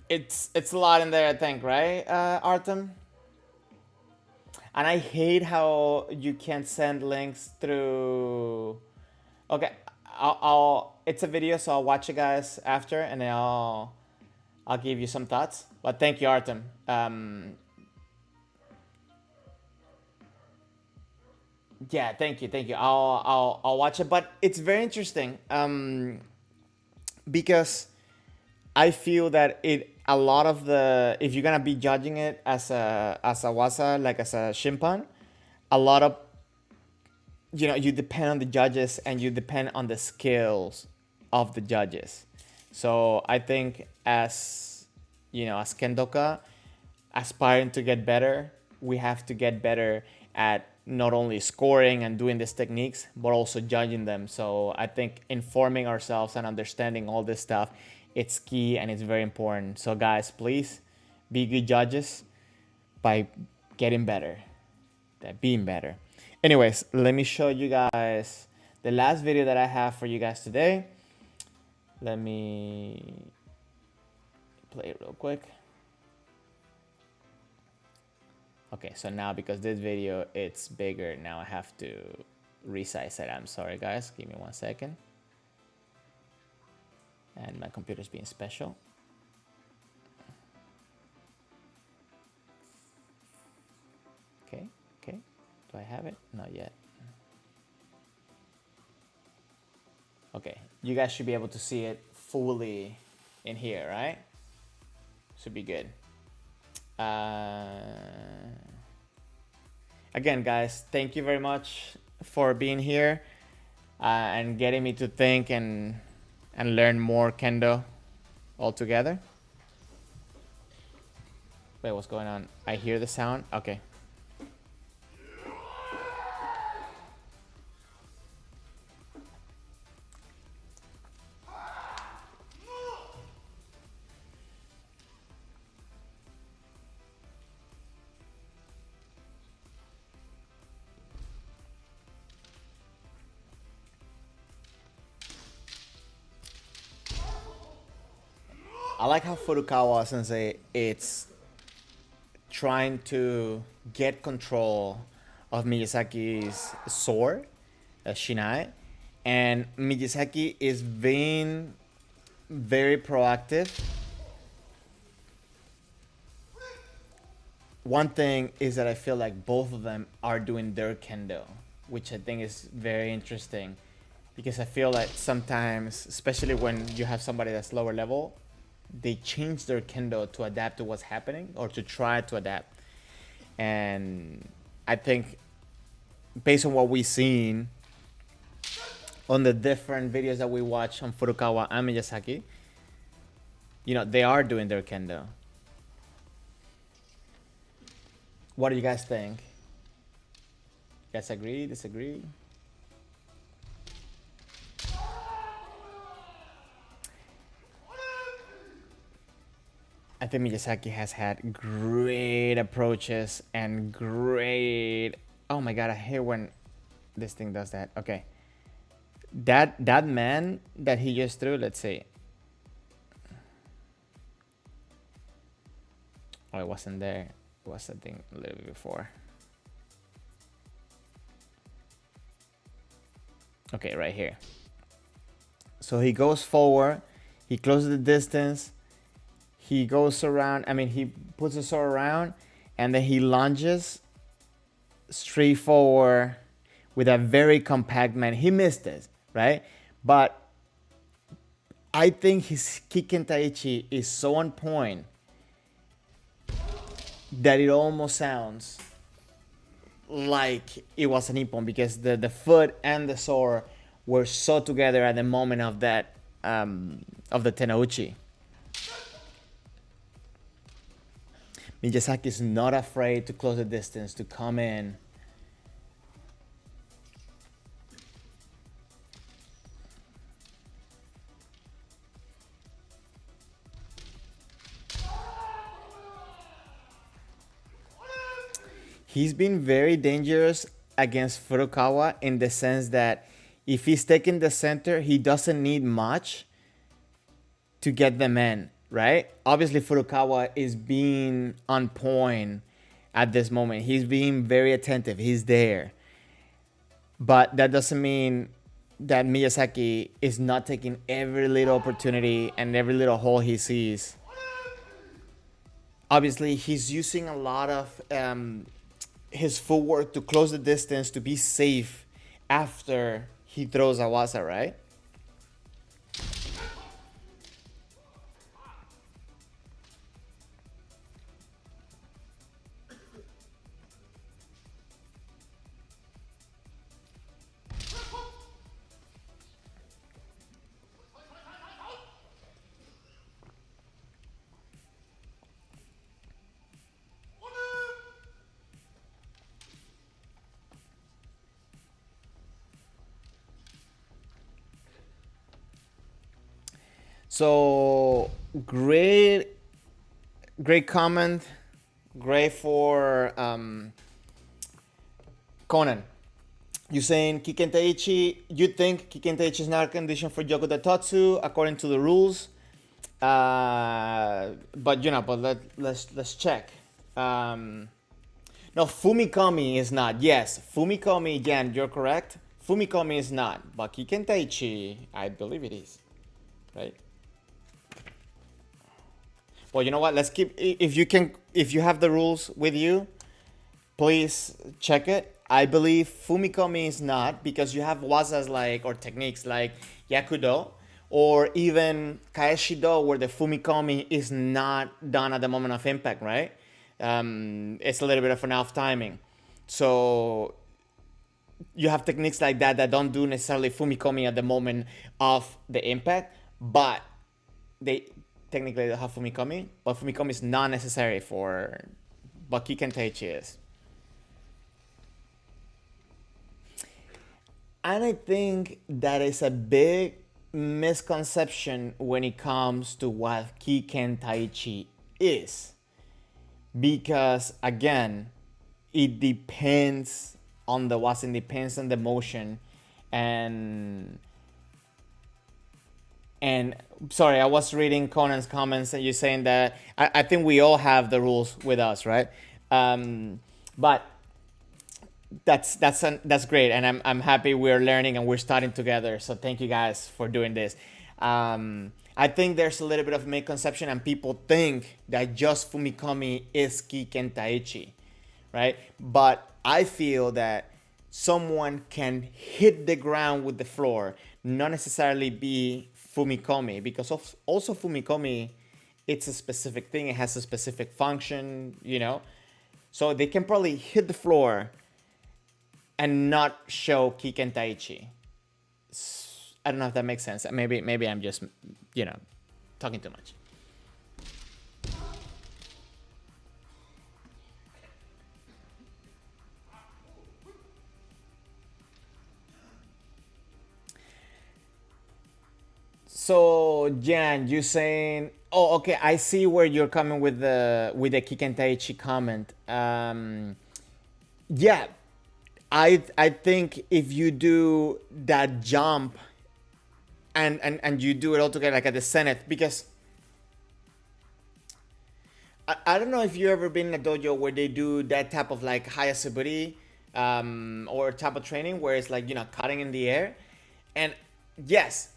[SPEAKER 1] It's a lot in there, I think, right, Artem? And I hate how you can't send links through. Okay, it's a video, so I'll watch it, guys, after, and then I'll give you some thoughts. But thank you, Artem. Yeah, thank you. I'll watch it, but it's very interesting. Because I feel that a lot of the, if you're gonna be judging it as a wasa, like as a shimpan, a lot of, you depend on the judges and you depend on the skills of the judges. So I think as kendoka, aspiring to get better, we have to get better at not only scoring and doing these techniques, but also judging them. So I think informing ourselves and understanding all this stuff, it's key and it's very important. So guys, please be good judges by getting better, being better. Anyways, let me show you guys the last video that I have for you guys today. Let me play it real quick. Okay, so now because this video, it's bigger, now I have to resize it. I'm sorry, guys. Give me 1 second. And my computer's being special. Okay. Do I have it? Not yet. Okay, you guys should be able to see it fully in here, right? Should be good. Again, guys, thank you very much for being here and getting me to think and learn more Kendo altogether. Wait, what's going on? I hear the sound. Okay. I like how Furukawa sensei, it's trying to get control of Miyazaki's sword, Shinai, and Miyazaki is being very proactive. One thing is that I feel like both of them are doing their Kendo, which I think is very interesting, because I feel like sometimes, especially when you have somebody that's lower level, they change their Kendo to adapt to what's happening, or to try to adapt. And I think based on what we've seen on the different videos that we watch on Furukawa and Miyazaki, they are doing their Kendo. What do you guys think? You guys agree, disagree? I think Miyazaki has had great approaches and great... Oh my god, I hate when this thing does that. Okay. That man that he just threw, let's see. Oh, it wasn't there. It was something a little bit before. Okay, right here. So he goes forward. He closes the distance. He goes around, he puts the sword around, and then he lunges straightforward with a very compact man. He missed it, right? But I think his Kiken Taichi is so on point that it almost sounds like it was an ippon, because the foot and the sword were so together at the moment of that of the tenouchi. Miyazaki is not afraid to close the distance, to come in. He's been very dangerous against Furukawa in the sense that if he's taking the center, he doesn't need much to get them in, right? Obviously, Furukawa is being on point at this moment. He's being very attentive. He's there. But that doesn't mean that Miyazaki is not taking every little opportunity and every little hole he sees. Obviously, he's using a lot of his footwork to close the distance, to be safe after he throws a waza, right? So great comment, great for Conan. You saying Kiken Taichi? You think Kiken Taichi is not a condition for Yokoda Tatsu according to the rules? But let's check. No, Fumikomi is not. Yes, Fumikomi, Jan, you're correct. Fumikomi is not, but Kiken Taichi, I believe it is, right? Well, you know what? Let's keep. If you have the rules with you, please check it. I believe Fumikomi is not, because you have wazas like, or techniques like Yakudo, or even Kaeshido, where the Fumikomi is not done at the moment of impact, right? It's a little bit of an off timing. So you have techniques like that that don't do necessarily Fumikomi at the moment of the impact, but they technically don't have Fumikomi, but Fumikomi is not necessary for, but Kiken Taichi is. And I think that is a big misconception when it comes to what Kiken Taichi is. Because again, it depends on the waza, it depends on the motion. And sorry, I was reading Conan's comments and you're saying that I think we all have the rules with us, right? But that's great, and I'm happy we're learning and we're starting together. So thank you guys for doing this. I think there's a little bit of misconception, and people think that just Fumikomi is Kiken Taichi, right? But I feel that someone can hit the ground with the floor, not necessarily be Fumikomi, because also Fumikomi, it's a specific thing, it has a specific function, you know? So they can probably hit the floor and not show Kiken Taichi. I don't know if that makes sense. Maybe I'm just, talking too much. So Jan, you saying, oh, okay, I see where you're coming with the Kiken Taichi comment. Yeah, I think if you do that jump and you do it all together, like at the Zenith, because I don't know if you've ever been in a dojo where they do that type of like Hayasuburi or type of training where it's like, cutting in the air. And yes,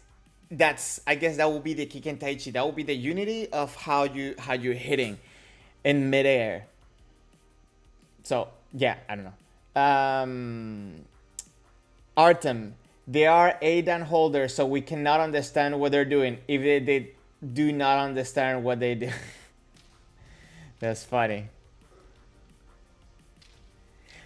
[SPEAKER 1] I guess that will be the Kiken Taichi. That will be the unity of how you're hitting in midair. So yeah, I don't know. Artem, they are A dan holders, so we cannot understand what they're doing if they do not understand what they do. That's funny.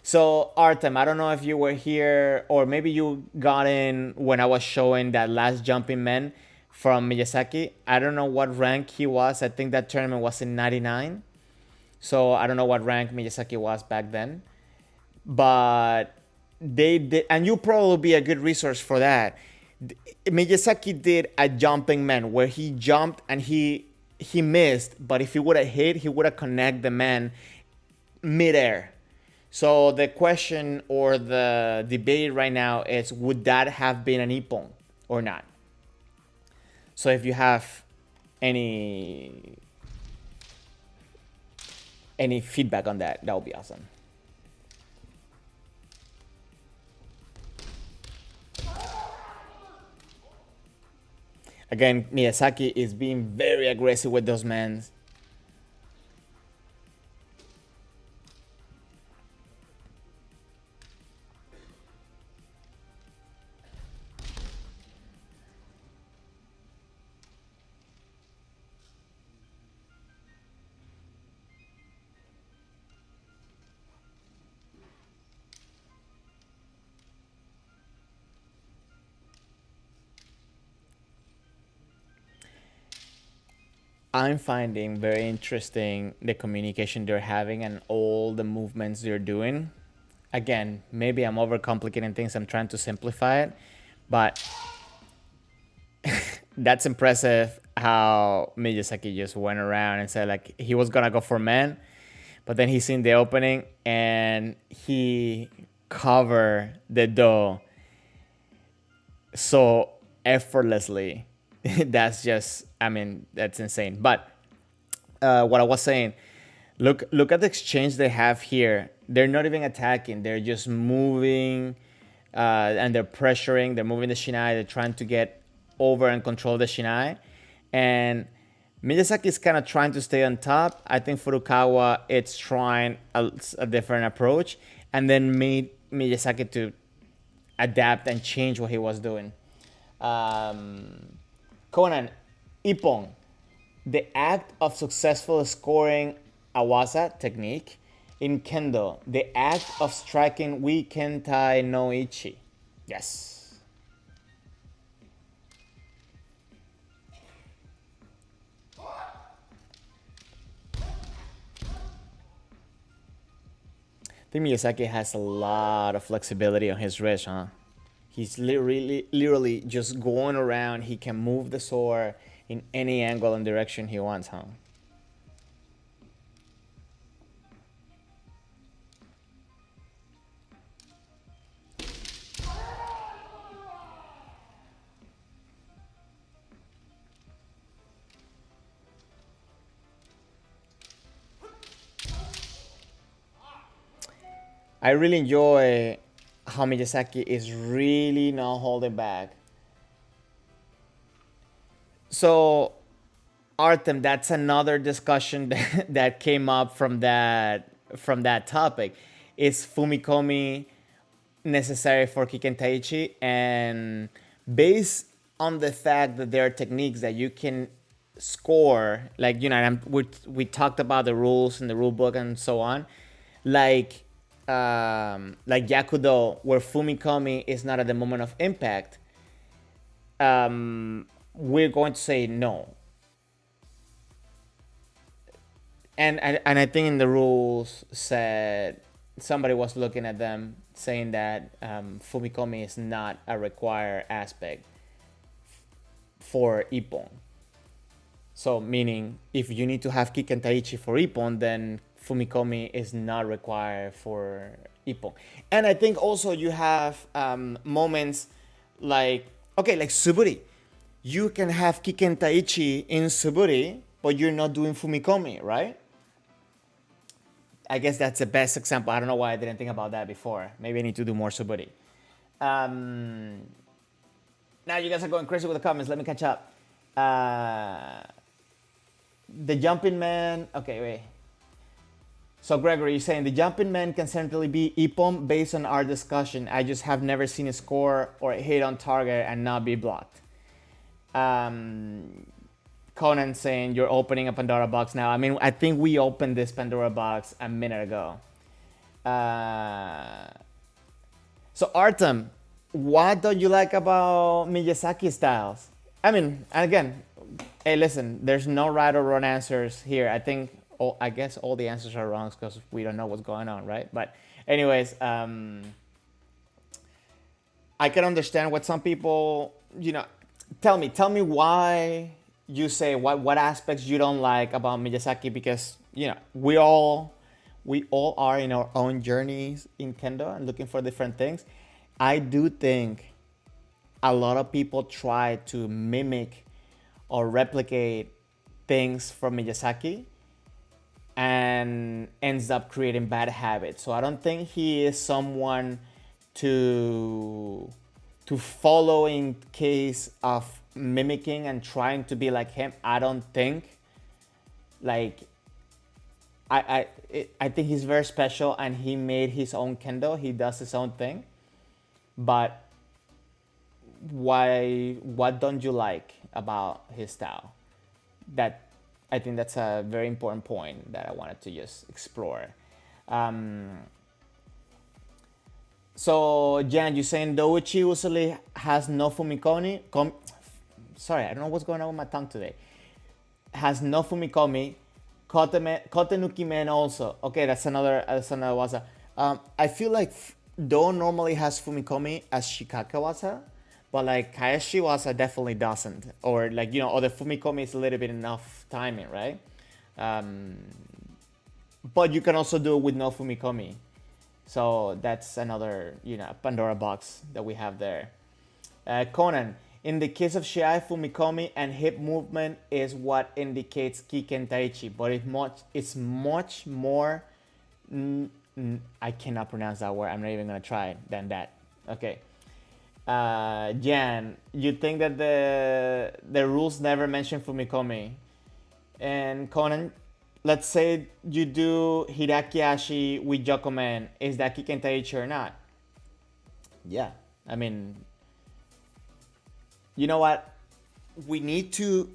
[SPEAKER 1] So Artem, I don't know if you were here or maybe you got in when I was showing that last jumping man from Miyazaki. I don't know what rank he was. I think that tournament was in 99. So I don't know what rank Miyazaki was back then. But they did, and you probably be a good resource for that. Miyazaki did a jumping man where he jumped and he missed, but if he would have hit, he would have connected the man midair. So the question or the debate right now is, would that have been an ippon or not? So if you have any feedback on that, that would be awesome. Again, Miyazaki is being very aggressive with those men. I'm finding very interesting the communication they're having and all the movements they're doing. Again, maybe I'm overcomplicating things. I'm trying to simplify it, but that's impressive how Miyazaki just went around and said like he was gonna go for men, but then he seen the opening and he covered the do so effortlessly. That's just, I mean, that's insane. But what I was saying, look at the exchange they have here. They're not even attacking. They're just moving and they're pressuring. They're moving the Shinai. They're trying to get over and control the Shinai. And Miyazaki is kind of trying to stay on top. I think Furukawa, it's trying a different approach and then made Miyazaki to adapt and change what he was doing. Conan, ippon, the act of successfully scoring a waza technique. In Kendo, the act of striking Wikentai no Ichi. Yes. I think Miyazaki has a lot of flexibility on his wrist, huh? He's literally just going around. He can move the sword in any angle and direction he wants, huh? I really enjoy how Miyazaki is really not holding back. So, Artem, that's another discussion that came up from that topic. Is Fumikomi necessary for Kiken Taichi? And based on the fact that there are techniques that you can score, like, you know, we talked about the rules in the rule book and so on, like Yakudo, where Fumikomi is not at the moment of impact, we're going to say no. And I think in the rules said, somebody was looking at them saying that Fumikomi is not a required aspect for ippon. So meaning if you need to have Kiken Taichi for ippon, then Fumikomi is not required for ippon. And I think also you have moments like, okay, like Suburi. You can have Kiken Taichi in Suburi, but you're not doing Fumikomi, right? I guess that's the best example. I don't know why I didn't think about that before. Maybe I need to do more Suburi. Now you guys are going crazy with the comments. Let me catch up. The jumping man. Okay, wait. So Gregory, you're saying the jumping man can certainly be Ippon based on our discussion. I just have never seen a score or a hit on target and not be blocked. Conan saying you're opening a Pandora box now. I mean, I think we opened this Pandora box a minute ago. So Artem, what don't you like about Miyazaki styles? I mean, again, hey, listen, there's no right or wrong answers here. I guess all the answers are wrong because we don't know what's going on, right? But anyways, I can understand what some people, tell me why you say what aspects you don't like about Miyazaki, because, we all are in our own journeys in Kendo and looking for different things. I do think a lot of people try to mimic or replicate things from Miyazaki and ends up creating bad habits. So I don't think he is someone to follow in case of mimicking and trying to be like him. I don't think. I think he's very special and he made his own Kendo. He does his own thing. But what don't you like about his style? I think that's a very important point that I wanted to just explore. So Jan, you're saying Douchi usually has no Fumikomi. Sorry, I don't know what's going on with my tongue today. Has no Fumikomi. Kotenuki men also. Okay, that's another waza. I feel like Do normally has Fumikomi as Shikaka waza, but like Kaeshi waza definitely doesn't. Or like, or the Fumikomi is a little bit enough timing, right? But you can also do it with no Fumikomi. So that's another, Pandora box that we have there. Conan, in the case of Shiai, Fumikomi and hip movement is what indicates Kiken Taichi, but it's much more, I cannot pronounce that word, I'm not even going to try, than that. Okay. Jan, you think that the rules never mention Fumikomi. And Conan, let's say you do Hirakiashi with Yokomen. Is that Kiken Taichi or not? Yeah, I mean, you know what? We need to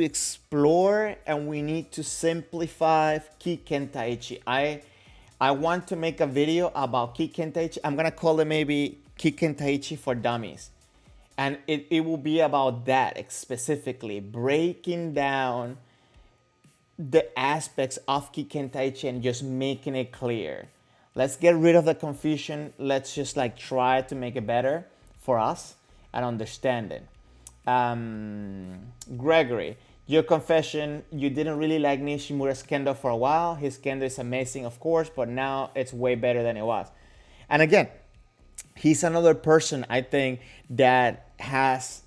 [SPEAKER 1] explore and we need to simplify Kiken Taichi. I want to make a video about Kiken Taichi. I'm gonna call it maybe Kiken Taichi for Dummies. And it will be about that specifically, breaking down the aspects of Kiken Taichi and just making it clear. Let's get rid of the confusion. Let's just try to make it better for us and understand it. Gregory, your confession, you didn't really like Nishimura's Kendo for a while. His Kendo is amazing, of course, but now it's way better than it was. And again, he's another person, I think, that has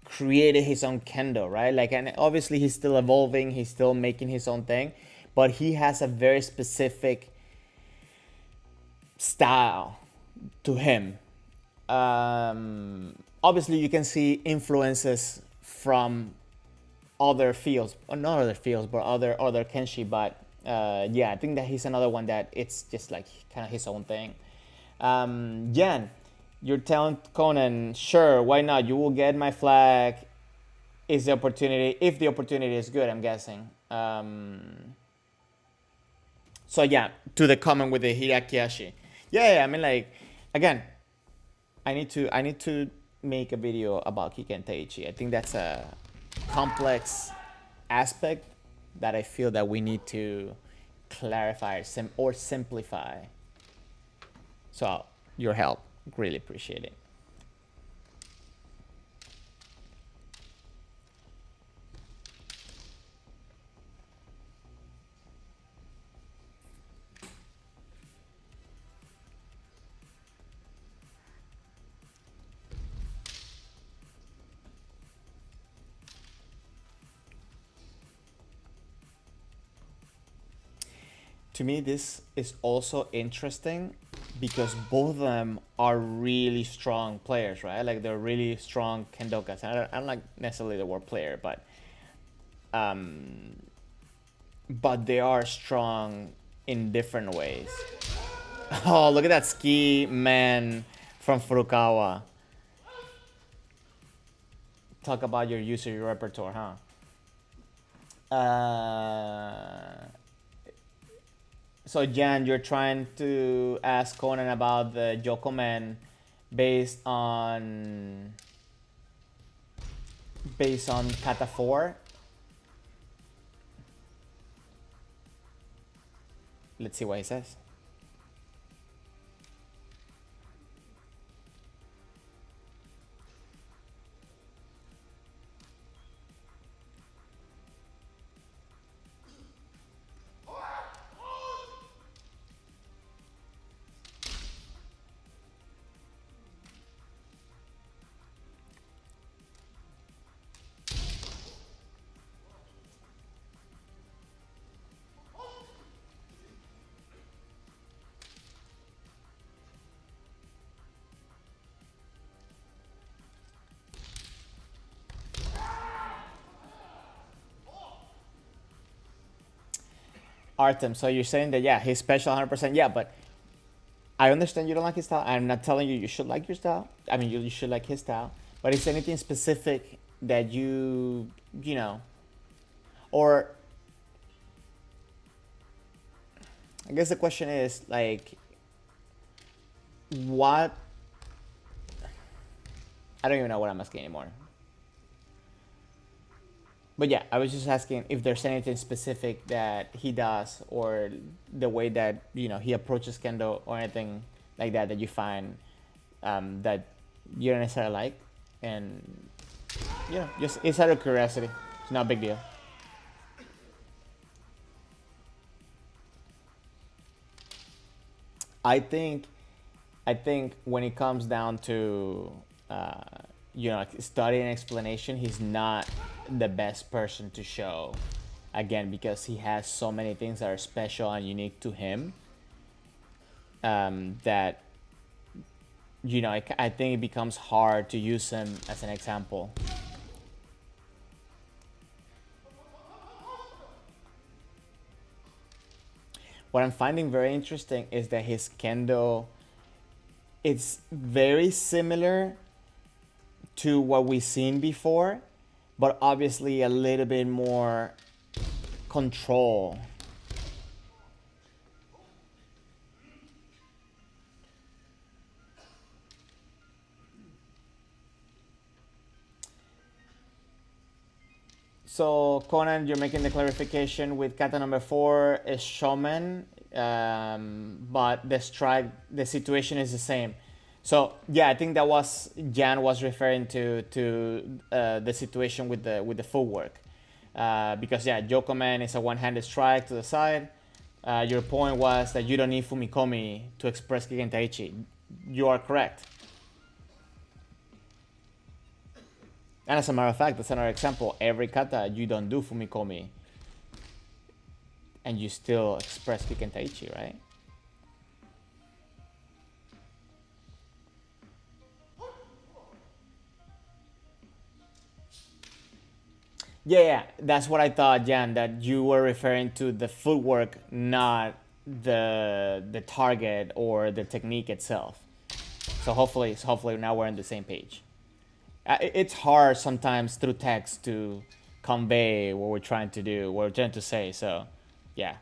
[SPEAKER 1] created his own Kendo, right? And obviously he's still evolving, he's still making his own thing, but he has a very specific style to him. Obviously you can see influences from other fields, or not other fields, but other Kenshi, but yeah, I think that he's another one that it's just kind of his own thing. Jan, you're telling Conan, sure, why not? You will get my flag. Is the opportunity, if the opportunity is good, I'm guessing. So yeah, to the comment with the Hirakiashi. Yeah, I mean, again, I need to make a video about Kiken Taichi. I think that's a complex aspect that I feel that we need to clarify or simplify. So your help, really appreciate it. To me, this is also interesting because both of them are really strong players, right? They're really strong kendokas. I don't like necessarily the word player, but they are strong in different ways. Oh, look at that ski man from Furukawa. Talk about your use of your repertoire, huh? So Jan, you're trying to ask Conan about the Yokomen based on Kata 4. Let's see what he says. Artem, so you're saying that, yeah, he's special 100%. Yeah, but I understand you don't like his style. I'm not telling you you should like your style. I mean, you should like his style. But is there anything specific that you know, or I guess the question is, like, what? I don't even know what I'm asking anymore. But yeah, I was just asking if there's anything specific that he does, or the way that, you know, he approaches Kendo, or anything like that that you find that you don't necessarily like. And, you know, just it's out of curiosity. It's not a big deal. I think when it comes down to you know, like study and explanation, he's not the best person to show, again, because he has so many things that are special and unique to him, that, you know, I think it becomes hard to use him as an example. What I'm finding very interesting is that his Kendo, it's very similar to what we've seen before, but obviously a little bit more control. So Conan, you're making the clarification with kata number 4 is shomen, but the situation is the same. So yeah, I think that was Jan was referring to the situation with the footwork, because yeah, Yokomen is a one-handed strike to the side. Your point was that you don't need Fumikomi to express Kigen Taichi. You are correct. And as a matter of fact, that's another example. Every kata, you don't do Fumikomi, and you still express Kiken Taichi, right? Yeah, that's what I thought, Jan, that you were referring to the footwork, not the target or the technique itself. So hopefully now we're on the same page. It's hard sometimes through text to convey what we're trying to do, what we're trying to say. So, yeah.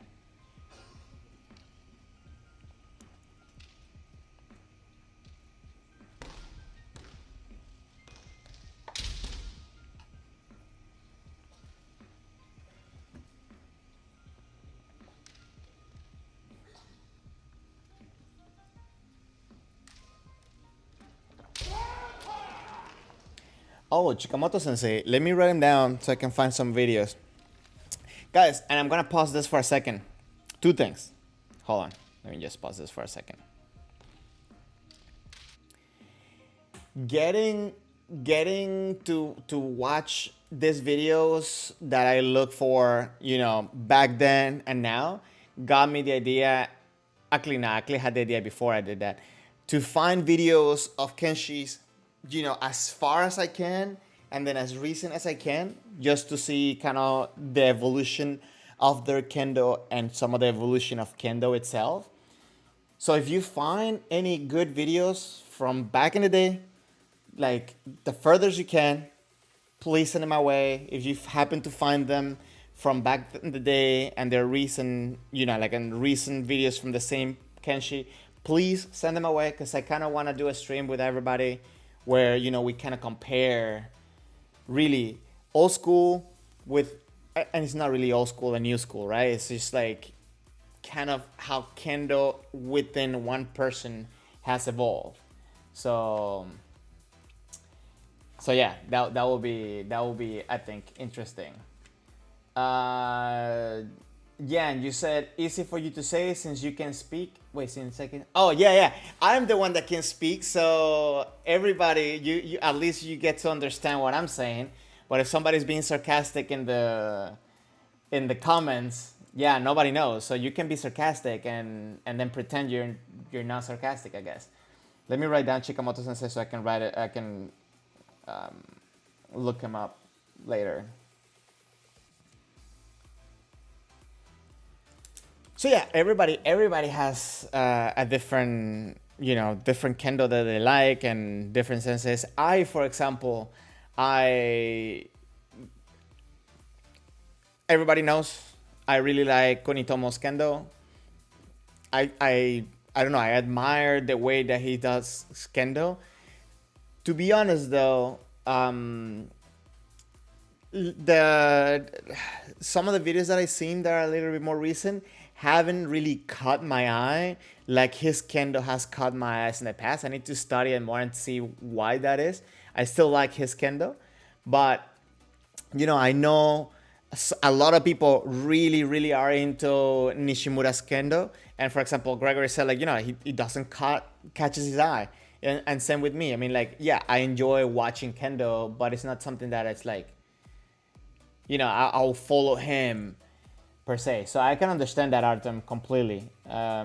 [SPEAKER 1] Oh, Chikamoto Sensei, let me write him down so I can find some videos. Guys, and I'm gonna pause this for a second. Two things. Hold on, let me just pause this for a second. Getting to watch these videos that I look for, you know, back then and now, got me the idea. Actually, had the idea before I did that, to find videos of Kenshi's, you know, as far as I can, and then as recent as I can, just to see kind of the evolution of their Kendo and some of the evolution of Kendo itself. So if you find any good videos from back in the day, like the furthest you can, please send them my way. If you happen to find them from back in the day and they're recent, like in recent videos from the same Kenshi, please send them away, because I kind of want to do a stream with everybody where, we kind of compare really old school with, and it's not really old school and new school, right? It's just like kind of how Kendo within one person has evolved. So yeah, that will be I think interesting. Yeah, and you said easy for you to say since you can speak. Wait, since a second. Oh yeah, I'm the one that can speak. So everybody, you at least you get to understand what I'm saying. But if somebody's being sarcastic in the comments, yeah, nobody knows. So you can be sarcastic and then pretend you're not sarcastic, I guess. Let me write down Chikamoto Sensei so I can write it. I can look him up later. So yeah, everybody has a different, different Kendo that they like and different senses. For example, everybody knows I really like Konitomo's Kendo. I don't know, I admire the way that he does Kendo. To be honest though, some of the videos that I've seen that are a little bit more recent haven't really caught my eye like his Kendo has caught my eyes in the past. I need to study it more and see why that is. I still like his Kendo, but I know a lot of people really are into Nishimura's Kendo. And for example, Gregory said he doesn't catches his eye. And same with me. I mean, yeah, I enjoy watching Kendo, but it's not something that it's like, I'll follow him per se. So I can understand that, Artem, completely. I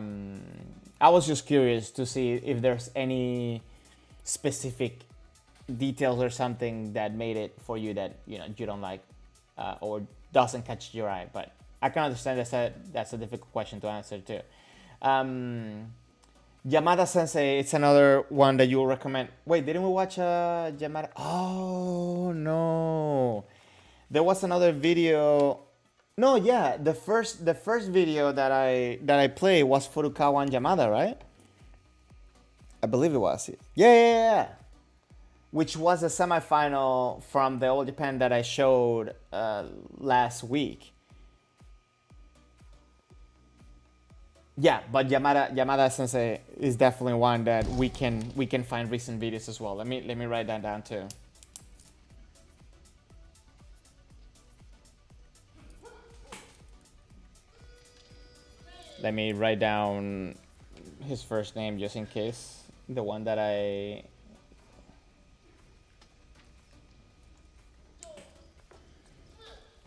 [SPEAKER 1] was just curious to see if there's any specific details or something that made it for you that, you don't like or doesn't catch your eye. But I can understand that's a difficult question to answer too. Yamada Sensei, it's another one that you will recommend. Wait, didn't we watch Yamada? Oh no, there was another video. No, yeah, the first video that I played was Furukawa and Yamada, right? I believe it was. Yeah. Which was a semifinal from the All Japan that I showed last week. Yeah, but Yamada Sensei is definitely one that we can find recent videos as well. Let me write that down too. Let me write down his first name just in case. The one that I...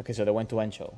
[SPEAKER 1] Okay, so they went to Encho.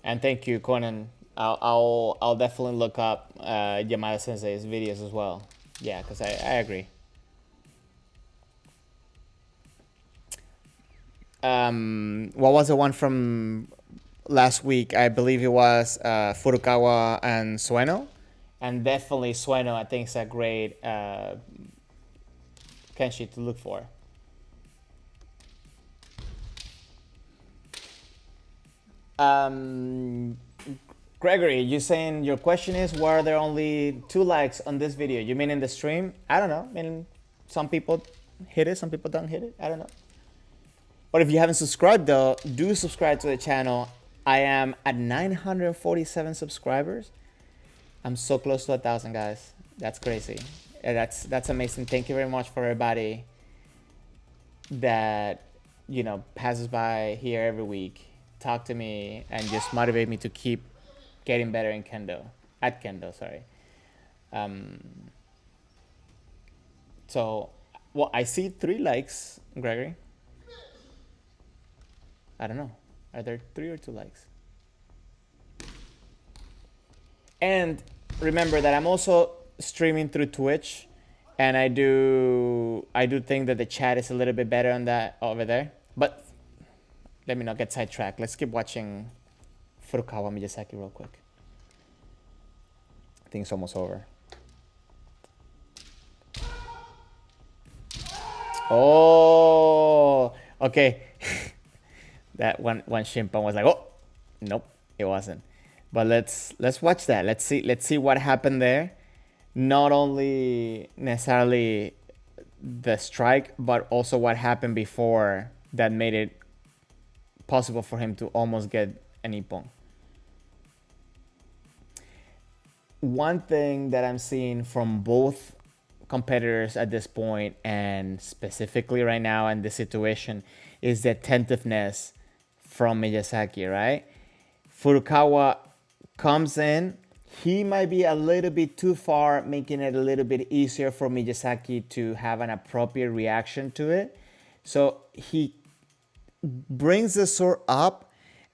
[SPEAKER 1] And thank you, Conan. I'll definitely look up Yamada Sensei's videos as well. Yeah, because I agree. What was the one from last week? I believe it was Furukawa and Sueno. And definitely Sueno, I think, is a great Kenshi to look for. Gregory, you saying your question is, why are there only 2 likes on this video? You mean in the stream? I don't know. I mean, some people hit it, some people don't hit it. I don't know. But if you haven't subscribed though, do subscribe to the channel. I am at 947 subscribers. I'm so close to 1,000, guys. That's crazy. That's amazing. Thank you very much for everybody that, you know, passes by here every week, talk to me, and just motivate me to keep getting better in Kendo. At Kendo, sorry. So, well, I see 3 likes, Gregory. I don't know. Are there 3 or 2 likes? And remember that I'm also streaming through Twitch, and I do think that the chat is a little bit better on that over there. But let me not get sidetracked. Let's keep watching Furukawa Miyazaki real quick. I think it's almost over. Oh, okay. That one Shimpan was like, oh, nope, it wasn't. But let's watch that. Let's see what happened there. Not only necessarily the strike, but also what happened before that made it possible for him to almost get an ippon. One thing that I'm seeing from both competitors at this point, and specifically right now in this situation, is the attentiveness from Miyazaki, right? Furukawa comes in, he might be a little bit too far, making it a little bit easier for Miyazaki to have an appropriate reaction to it. So he brings the sword up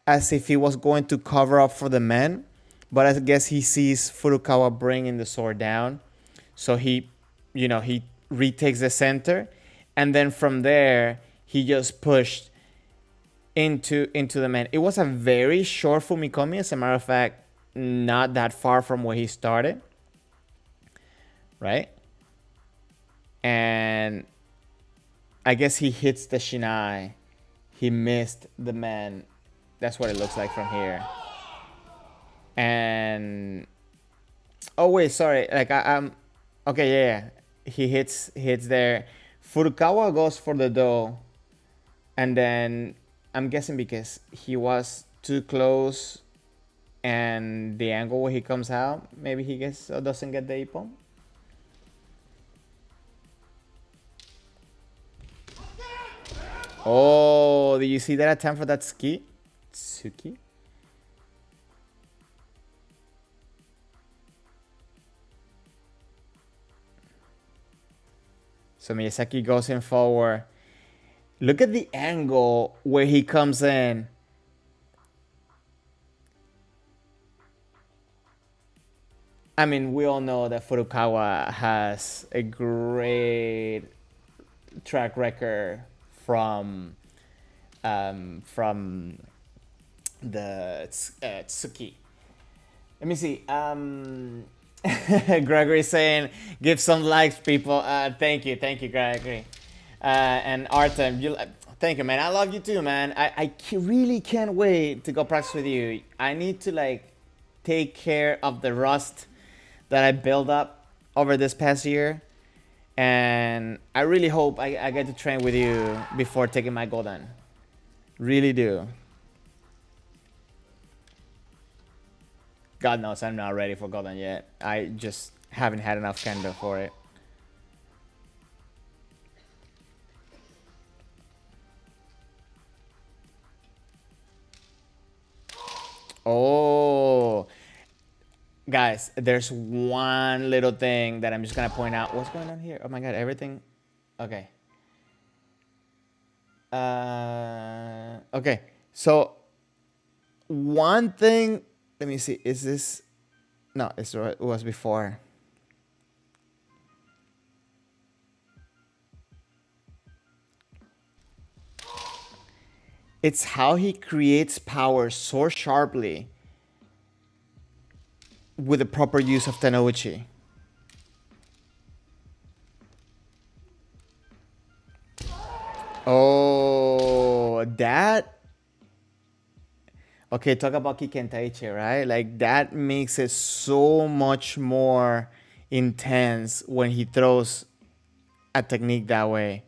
[SPEAKER 1] as if he was going to cover up for the men, but I guess he sees Furukawa bringing the sword down. So he retakes the center, and then from there, he just pushed into the man. It was a very short Fumikomi, as a matter of fact, not that far from where he started, right? And I guess he hits the Shinai. He missed the man. That's what it looks like from here. And oh wait, sorry. Like I'm okay. Yeah. He hits there. Furukawa goes for the do, and then I'm guessing because he was too close, and the angle where he comes out, maybe he doesn't get the ippon. Oh, did you see that attempt for that Tsuki? So Miyazaki goes in forward. Look at the angle where he comes in. I mean, we all know that Furukawa has a great track record from the Tsuki. Let me see. Gregory saying, give some likes, people. Thank you, Gregory. And Artem, thank you, man. I love you too, man. I really can't wait to go practice with you. I need to take care of the rust that I built up over this past year, and I really hope I get to train with you before taking my Godan. Really do. God knows I'm not ready for Godan yet. I just haven't had enough Kendo for it. Oh, guys, there's one little thing that I'm just gonna point out. What's going on here? Oh my god, everything. Okay. Okay, so one thing, let me see, is this, no, it was before. It's how he creates power so sharply with the proper use of Tenouchi. Oh, that. Okay, talk about Kikentaichi, right? Like, that makes it so much more intense when he throws a technique that way.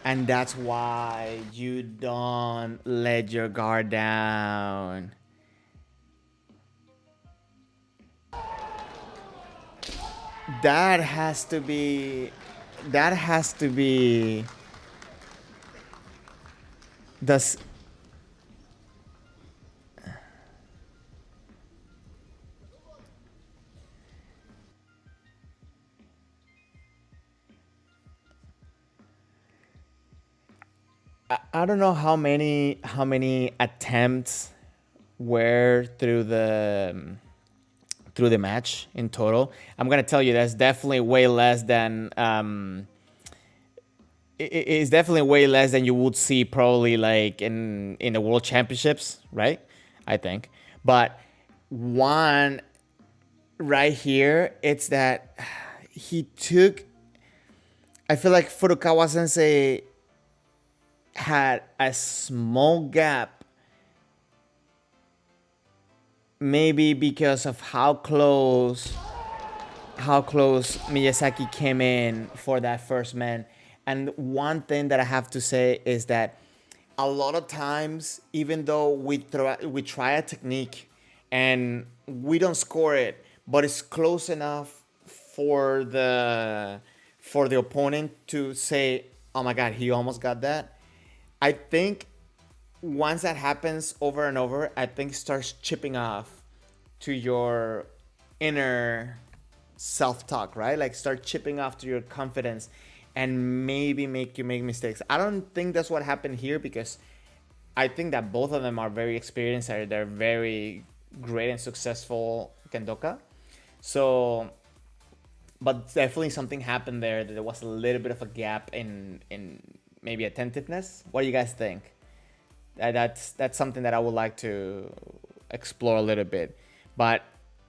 [SPEAKER 1] And that's why you don't let your guard down. That has to be the I don't know how many attempts were through the match in total. I'm gonna tell you that's definitely way less than it's definitely way less than you would see probably like in the World Championships, right? I think. But one right here, it's that he took. I feel like Furukawa Sensei had a small gap, maybe because of how close Miyazaki came in for that first man. And one thing that I have to say is that a lot of times, even though we try a technique and we don't score it, but it's close enough for the opponent to say, "Oh my God, he almost got that." I think once that happens over and over, I think it starts chipping off to your inner self-talk, right? Like start chipping off to your confidence and maybe make you make mistakes. I don't think that's what happened here because I think that both of them are very experienced. They're very great and successful kendoka. So, but definitely something happened there that there was a little bit of a gap in maybe attentiveness. What do you guys think? That's something that I would like to explore a little bit. But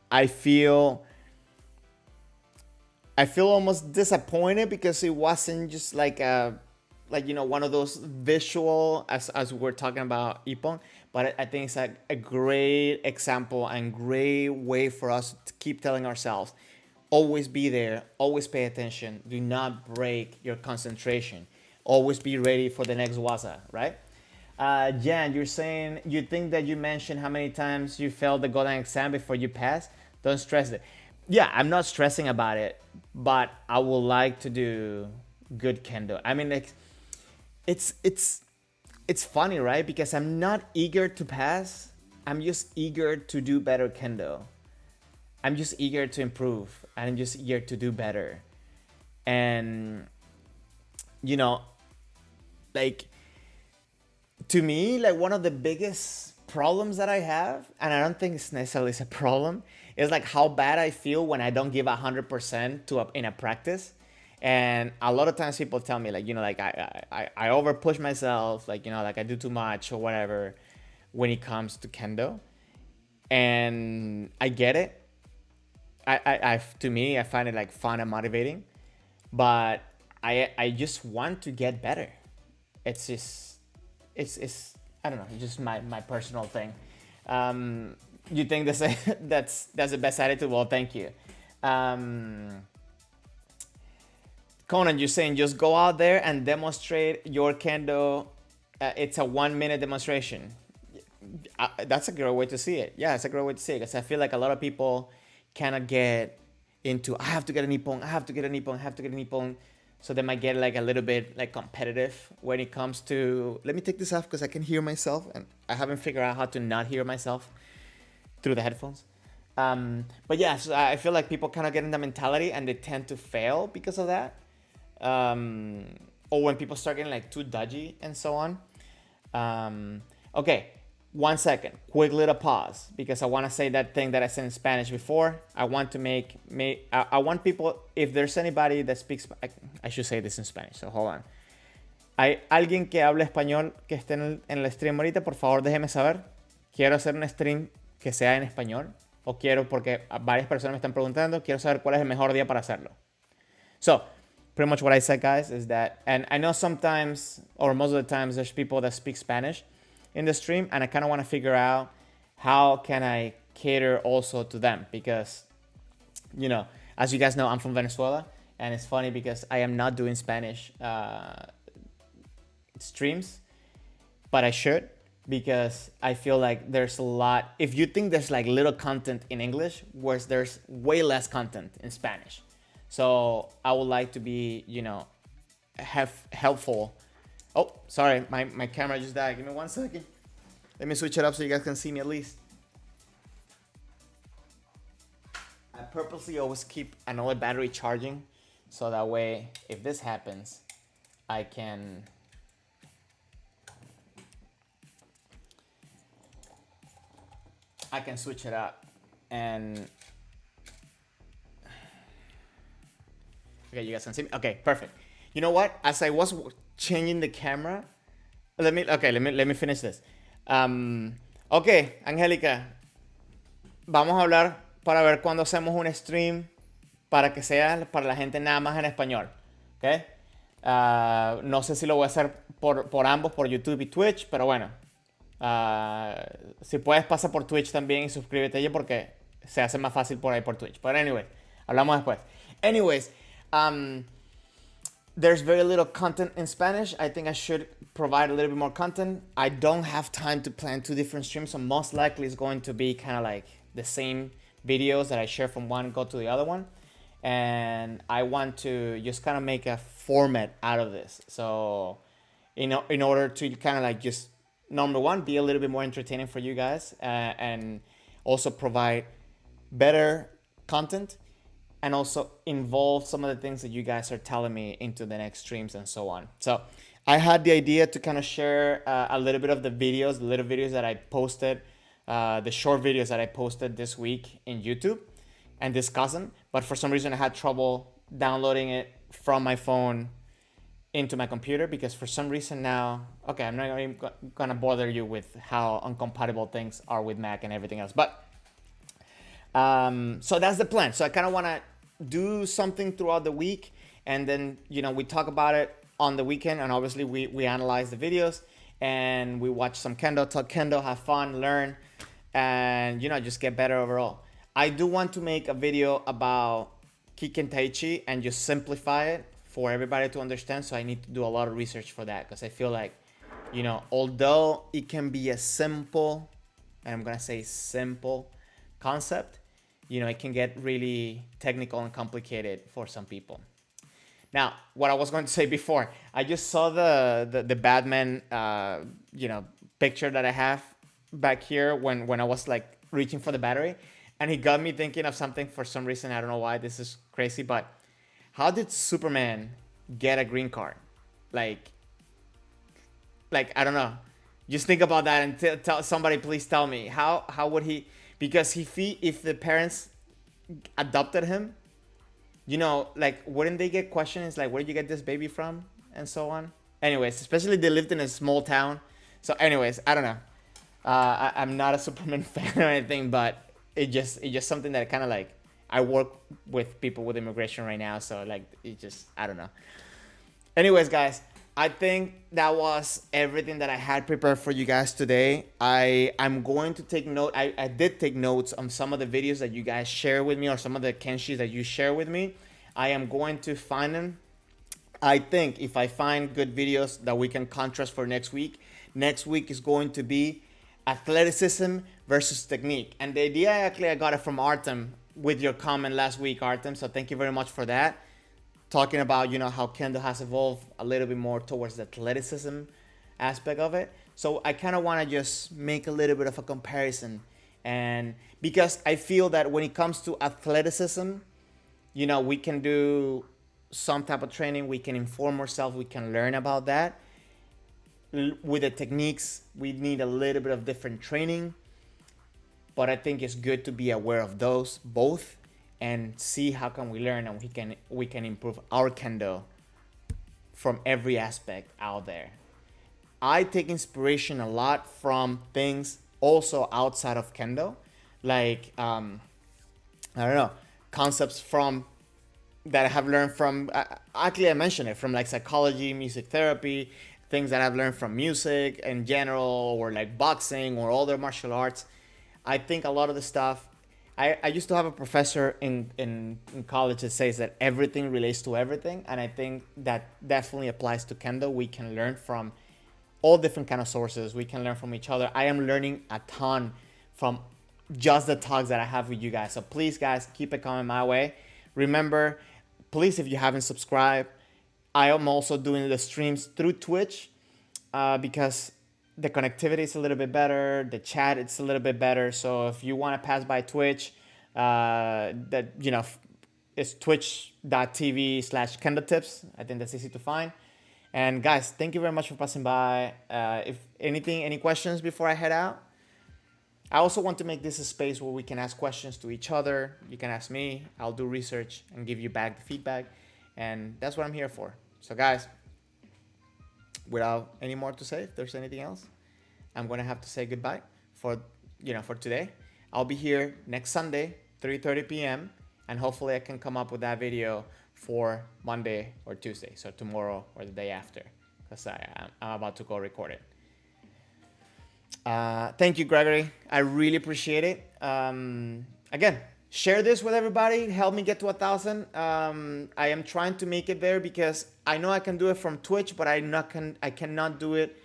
[SPEAKER 1] I feel almost disappointed because it wasn't just like one of those visual as we're talking about Ippon, but I think it's a great example and great way for us to keep telling ourselves, always be there, always pay attention, do not break your concentration, always be ready for the next waza, right? Jan, you're saying you think that you mentioned how many times you failed the Godan exam before you passed. Don't stress it. Yeah, I'm not stressing about it, but I would like to do good kendo. I mean, like, it's funny, right? Because I'm not eager to pass. I'm just eager to do better kendo. I'm just eager to improve. I'm just eager to do better. And like, to me, like, one of the biggest problems that I have, and I don't think it's necessarily a problem, is like how bad I feel when I don't give 100% in a practice. And a lot of times people tell me like, like I over push myself, like, like I do too much or whatever when it comes to kendo. And I get it. To me, I find it like fun and motivating, but I just want to get better. It's I don't know, it's just my personal thing. You think that's the best attitude? Well, thank you. Conan, you're saying just go out there and demonstrate your kendo. It's a 1-minute demonstration. That's a great way to see it. Yeah, it's a great way to see it, because I feel like a lot of people kind of get into, I have to get an ippon, I have to get an ippon, I have to get an ippon. So they might get like a little bit like competitive when it comes to, let me take this off because I can hear myself, and I haven't figured out how to not hear myself through the headphones. But yeah, so I feel like people kind of get in the mentality and they tend to fail because of that. Or when people start getting like too dodgy and so on. Okay, 1 second, quick little pause, because I want to say that thing that I said in Spanish before. I want to I want people, if there's anybody that speaks, I should say this in Spanish, so hold on. Hay alguien que hable español que esté en el stream ahorita, por favor déjeme saber. Quiero hacer un stream que sea en español, o quiero, porque varias personas me están preguntando, quiero saber cuál es el mejor día para hacerlo. So, pretty much what I said, guys, is that, and I know sometimes, or most of the times, there's people that speak Spanish in the stream, and I kind of want to figure out how can I cater also to them, because, as you guys know, I'm from Venezuela, and it's funny because I am not doing Spanish streams, but I should, because I feel like there's a lot. If you think there's like little content in English, whereas there's way less content in Spanish. So I would like to be, helpful. Oh, sorry, my camera just died. Give me 1 second. Let me switch it up so you guys can see me at least. I purposely always keep another battery charging, so that way, if this happens, I can switch it up. And okay, you guys can see me. Okay, perfect. You know what? As I was changing the camera, let me finish this. Okay, Angélica, vamos a hablar para ver cuándo hacemos un stream para que sea para la gente nada más en español. ¿Ok? No sé si lo voy a hacer por ambos, por YouTube y Twitch, pero bueno. Si puedes, pasa por Twitch también y suscríbete ya, porque se hace más fácil por ahí por Twitch. Pero anyway, hablamos después. Anyways, there's very little content in Spanish. I think I should provide a little bit more content. I don't have time to plan 2 different streams, so most likely it's going to be kind of like the same videos that I share from one, go to the other one. And I want to just kind of make a format out of this. So, in order to kind of like just, number one, be a little bit more entertaining for you guys, and also provide better content, and also involve some of the things that you guys are telling me into the next streams and so on. So I had the idea to kind of share a little bit of the videos, the little videos that I posted, the short videos that I posted this week in YouTube, and discuss them. But for some reason, I had trouble downloading it from my phone into my computer, because for some reason now, okay, I'm not even gonna bother you with how incompatible things are with Mac and everything else. But so that's the plan. So I kind of want to do something throughout the week, and then we talk about it on the weekend, and obviously we analyze the videos, and we watch some Kendo, talk Kendo, have fun, learn, and just get better overall. I do want to make a video about Kiken Taichi and just simplify it for everybody to understand. So I need to do a lot of research for that, because I feel like, although it can be a simple, and I'm gonna say simple concept, it can get really technical and complicated for some people. Now, what I was going to say before, I just saw the Batman, picture that I have back here when I was like reaching for the battery, and he got me thinking of something for some reason. I don't know why, this is crazy, but how did Superman get a green card? Like I don't know. Just think about that and tell somebody, please tell me how would he? Because if the parents adopted him, wouldn't they get questions like, where did you get this baby from, and so on. Anyways, especially they lived in a small town. So anyways, I don't know. I'm not a Superman fan or anything, but it's just something that kind of like, I work with people with immigration right now, so like I don't know. Anyways, guys, I think that was everything that I had prepared for you guys today. I'm going to take note. I did take notes on some of the videos that you guys share with me, or some of the kenshis that you share with me. I am going to find them. I think if I find good videos that we can contrast for next week is going to be athleticism versus technique. And the idea, actually, I got it from Artem with your comment last week, Artem. So thank you very much for that. Talking about, how Kendo has evolved a little bit more towards the athleticism aspect of it. So I kind of want to just make a little bit of a comparison. And because I feel that when it comes to athleticism, we can do some type of training, we can inform ourselves, we can learn about that. With the techniques, we need a little bit of different training. But I think it's good to be aware of those both, and see how can we learn, and we can improve our Kendo from every aspect out there. I take inspiration a lot from things also outside of Kendo, like I don't know, concepts from that I have learned from. Actually, I mentioned it from like psychology, music therapy, things that I've learned from music in general, or like boxing or other martial arts. I think a lot of the stuff. I used to have a professor in college that says that everything relates to everything, and I think that definitely applies to Kendo. We can learn from all different kind of sources. We can learn from each other. I am learning a ton from just the talks that I have with you guys. So please, guys, keep it coming my way. Remember, please, if you haven't subscribed, I am also doing the streams through Twitch because the connectivity is a little bit better. The chat it's a little bit better. So if you want to pass by Twitch, it's twitch.tv/Kendo Tips. I think that's easy to find. And guys, thank you very much for passing by. If anything, any questions before I head out? I also want to make this a space where we can ask questions to each other. You can ask me. I'll do research and give you back the feedback. And that's what I'm here for. So guys, without any more to say, if there's anything else, I'm going to have to say goodbye for today. I'll be here next Sunday, 3:30 p.m. And hopefully I can come up with that video for Monday or Tuesday. So tomorrow or the day after, because I'm about to go record it. Thank you, Gregory. I really appreciate it. Again, share this with everybody. Help me get to 1,000. I am trying to make it there because I know I can do it from Twitch, but I cannot do it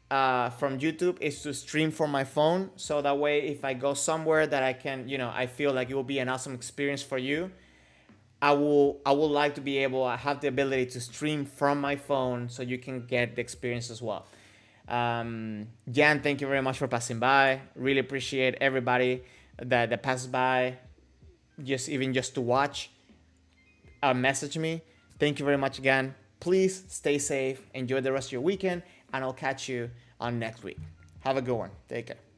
[SPEAKER 1] from YouTube. It's to stream from my phone. So that way, if I go somewhere that I can, I feel like it will be an awesome experience for you. I would like to be able, I have the ability to stream from my phone so you can get the experience as well. Jan, thank you very much for passing by. Really appreciate everybody that passes by, just to watch, message me. Thank you very much again. Please stay safe, enjoy the rest of your weekend, and I'll catch you on next week. Have a good one. Take care.